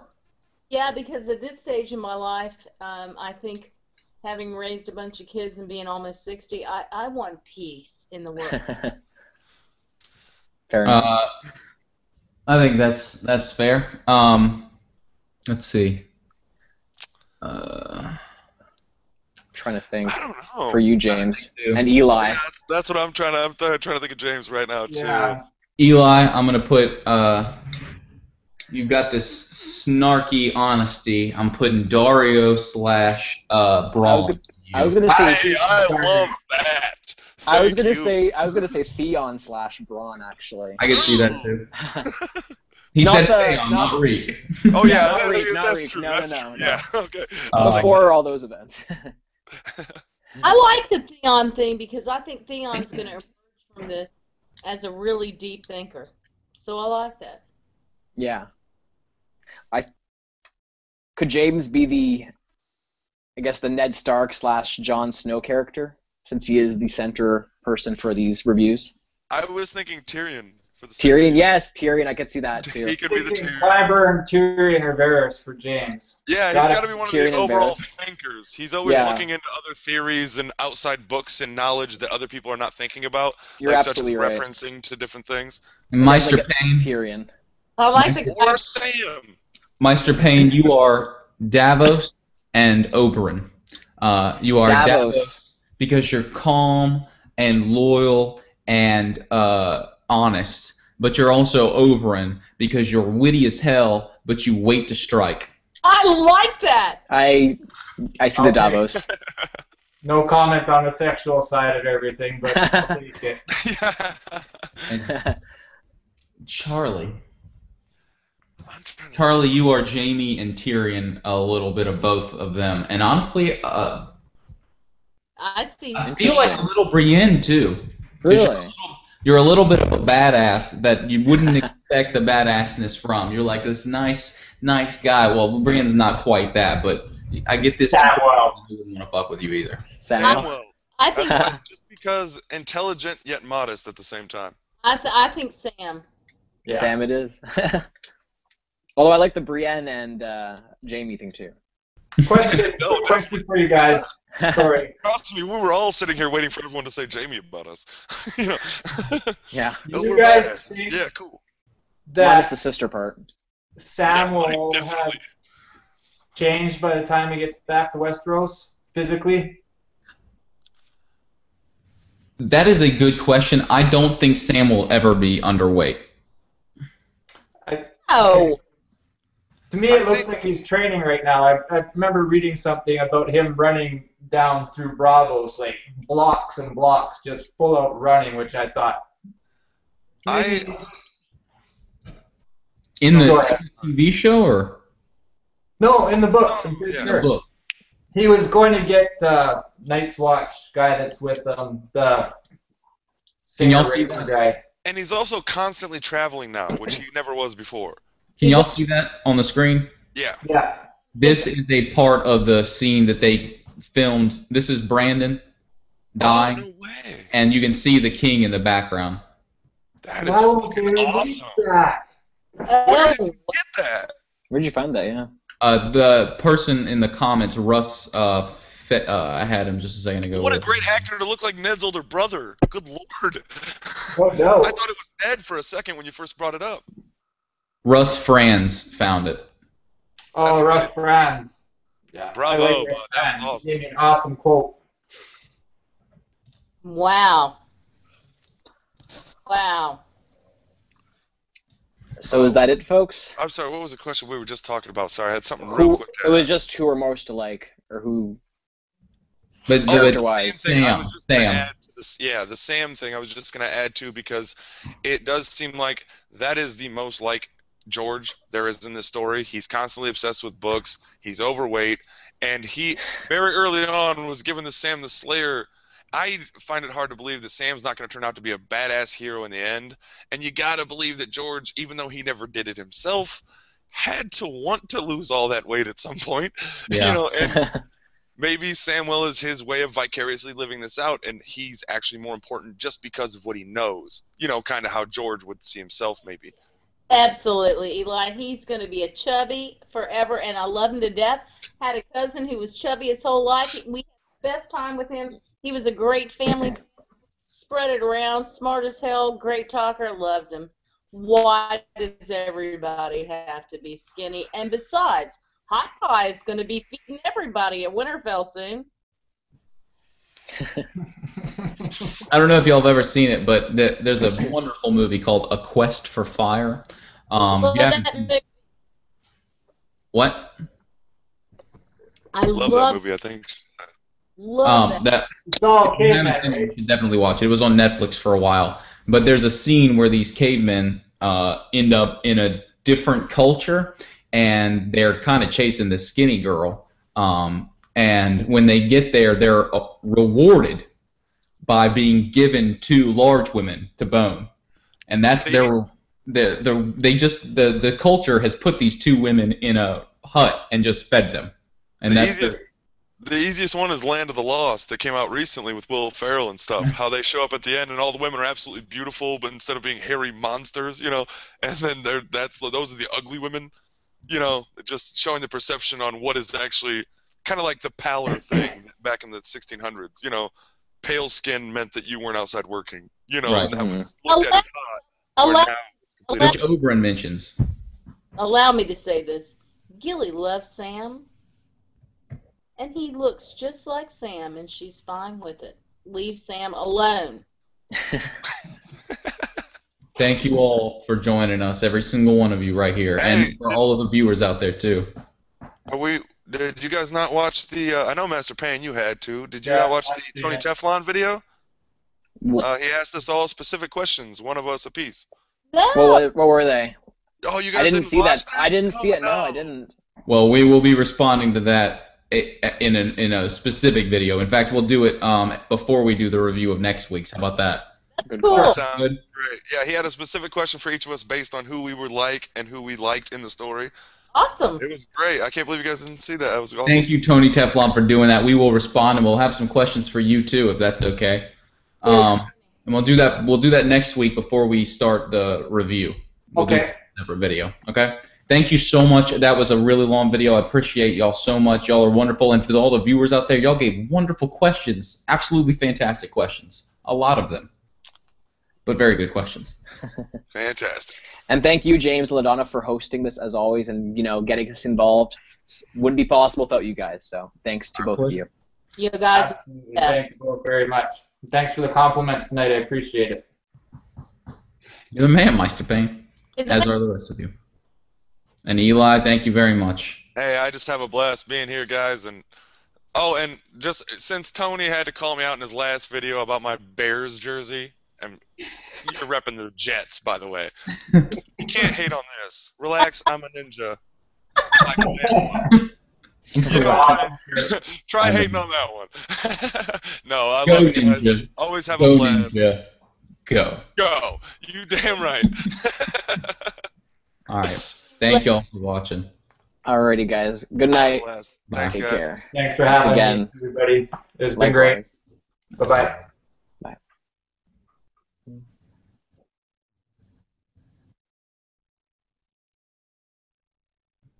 Yeah, because at this stage in my life, I think having raised a bunch of kids and being almost 60, I want peace in the world. Fair enough. I think that's fair. Let's see. Trying to think. I don't know. For you, James. And Eli. Yeah, that's what I'm trying to think of James right now, too. Yeah. Eli, I'm going to put... You've got this snarky honesty. I'm putting Dario / Braun. I was gonna say. I love that. I was gonna say Theon / Braun, actually. I can see that too. He said Theon, not Reek. Oh yeah, not Reek, that's Reek. true. No. Yeah, okay. Before all those events. I like the Theon thing because I think Theon's going to emerge from this as a really deep thinker. So I like that. Yeah. Could James be the Ned Stark / Jon Snow character, since he is the center person for these reviews? I was thinking Tyrion for the Tyrion, series. yes, Tyrion. I could see that too. He could be the Tyrion. Clyburn, Tyrion, or Varys for James. Yeah, he's Gotta- got to be one of Tyrion the and overall Varys. thinkers. He's always Yeah. looking into other theories and outside books and knowledge that other people are not thinking about, You're like such as absolutely right. referencing to different things. And Maester Like Payne, Tyrion. I like the Or Sam. Maester Payne, you are Davos and Oberyn. You are Davos because you're calm and loyal and honest, but you're also Oberyn because you're witty as hell, but you wait to strike. I like that. I see the Okay. Davos. No comment on the sexual side of everything, but I'll take it. Yeah. And Charlie. I'm trying to- Charlie, you are Jaime and Tyrion, a little bit of both of them. And honestly, I see. I feel like a little Brienne, too. 'Cause Really? You're a little bit of a badass that you wouldn't expect the badassness from. You're like this nice guy. Well, Brienne's not quite that, but I get this. Samuel. I wouldn't want to fuck with you either. Samuel. Samuel. I think That's why, just because intelligent yet modest at the same time. I think Sam. Yeah. Sam it is. Although I like the Brienne and Jaime thing too. Question for you guys. Sorry. Trust me, we were all sitting here waiting for everyone to say Jamie about us. You know. Yeah. Oh, You we're guys badasses. think Yeah, cool. Minus that the sister part. Sam Yeah, will have definitely. changed by the time he gets back to Westeros physically? That is a good question. I don't think Sam will ever be underweight. Oh, To me, it looks like he's training right now. I remember reading something about him running down through Bravos, like blocks and blocks, just full out running, which I thought. maybe- In Go the ahead. TV show or No, in the books, I'm pretty Yeah. the sure. book? He was going to get the Night's Watch guy that's with the Can y'all singer see Raven that? guy. And he's also constantly traveling now, which he never was before. Can y'all see that on the screen? Yeah. Yeah. This is a part of the scene that they filmed. This is Brandon dying, Oh, no way. and you can see the king in the background. That is Why would fucking you release awesome. that? Where did oh, you get that? Where'd you find that? Yeah. The person in the comments, Russ, I had him just a second ago. What a great actor to look like Ned's older brother. Good lord. Oh, no. I thought it was Ned for a second when you first brought it up. Russ Franz found it. Oh, That's Russ great. Franz. Yeah. Bravo, I like bud. That was Franz. awesome. He gave me an awesome quote. wow. Wow. So is that it, folks? I'm sorry, what was the question we were just talking about? Sorry, I had something real Who? quick It to was add. just who are most alike, or who? But Oh, but the Otherwise, Sam thing. I Sam, was just gonna Sam. add to this. Yeah, the Sam thing. I was just gonna add to because it does seem like that is the most like George there is in this story. He's constantly obsessed with books. He's overweight, and he very early on was given the Sam the Slayer. I find it hard to believe that Sam's not going to turn out to be a badass hero in the end. And you got to believe that George, even though he never did it himself, had to want to lose all that weight at some point. Yeah. You know, and maybe Samwell is his way of vicariously living this out, and he's actually more important just because of what he knows. You know, kind of how George would see himself, maybe. Absolutely, Eli. He's going to be a chubby forever, and I love him to death. Had a cousin who was chubby his whole life. We had the best time with him. He was a great family. Spread it around. Smart as hell. Great talker. Loved him. Why does everybody have to be skinny? And besides, Hot Pie is going to be feeding everybody at Winterfell soon. I don't know if y'all have ever seen it, but there's a wonderful movie called A Quest for Fire. Love You haven't that seen- movie. what? I Love that movie, I think. love that. That It's all if you cavemen, haven't seen it, right? you should definitely watch it. It was on Netflix for a while. But there's a scene where these cavemen end up in a different culture, and they're kind of chasing this skinny girl. And when they get there, they're rewarded by being given two large women to bone, and that's the culture has put these two women in a hut and just fed them, and The that's easiest- The easiest one is Land of the Lost that came out recently with Will Ferrell and stuff. How they show up at the end and all the women are absolutely beautiful, but instead of being hairy monsters, you know, and then those are the ugly women, you know, just showing the perception on what is actually kind of like the pallor thing back in the 1600s. You know, pale skin meant that you weren't outside working. You know, Right. and that was looked at as hot. Where Allow, now it's completely Which Oberyn mentions. allow me to say this. Gilly loves Sam, and he looks just like Sam, and she's fine with it. Leave Sam alone. Thank you all for joining us, every single one of you right here, and for all of the viewers out there too. Did you guys not watch the? I know Maester Payne, you had to. Did you Yeah, not watch I the did. Tony Teflon video? What, He asked us all specific questions, one of us a piece. No. what were they? Oh, you guys I didn't see watch that. I didn't see it. No, no. I didn't. Well, we will be responding to that in a specific video. In fact, we'll do it before we do the review of next week's. How about that? Good Cool. call. Sounds Good. great. Yeah, he had a specific question for each of us based on who we were like and who we liked in the story. Awesome. It was great. I can't believe you guys didn't see that. That was awesome. Thank you, Tony Teflon, for doing that. We will respond, and we'll have some questions for you too, if that's okay. And we'll do that. We'll do that next week before we start the review. We'll do Okay. a separate video. Okay. Thank you so much. That was a really long video. I appreciate y'all so much. Y'all are wonderful, and for all the viewers out there, y'all gave wonderful questions. Absolutely fantastic questions. A lot of them, but very good questions. Fantastic. And thank you, James and LaDonna, for hosting this as always, and getting us involved. It wouldn't be possible without you guys. So thanks to both of you. You guys. Absolutely. Yeah. Thank you both very much. Thanks for the compliments tonight. I appreciate it. You're the man, Maester Payne, as are the rest of you. And Eli, thank you very much. Hey, I just have a blast being here, guys. And just since Tony had to call me out in his last video about my Bears jersey, and you're repping the Jets, by the way. You can't hate on this. Relax, I'm a ninja. Like a man. You know what I'm saying? Try hating on that one. No, I Go, love you guys. Ninja. Always have Go, a blast. Ninja. Go. Go. You damn right. All right. Thank y'all for watching. Alrighty, guys. Good night. Blast. Bye. Thanks, Take guys. care. Thanks for having again. me, everybody. It's been great. Likewise. Bye-bye.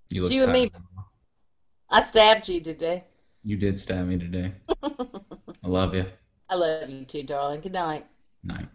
You look You and me. tired. I stabbed you today. You did stab me today. I love you. I love you too, darling. Good night. Night.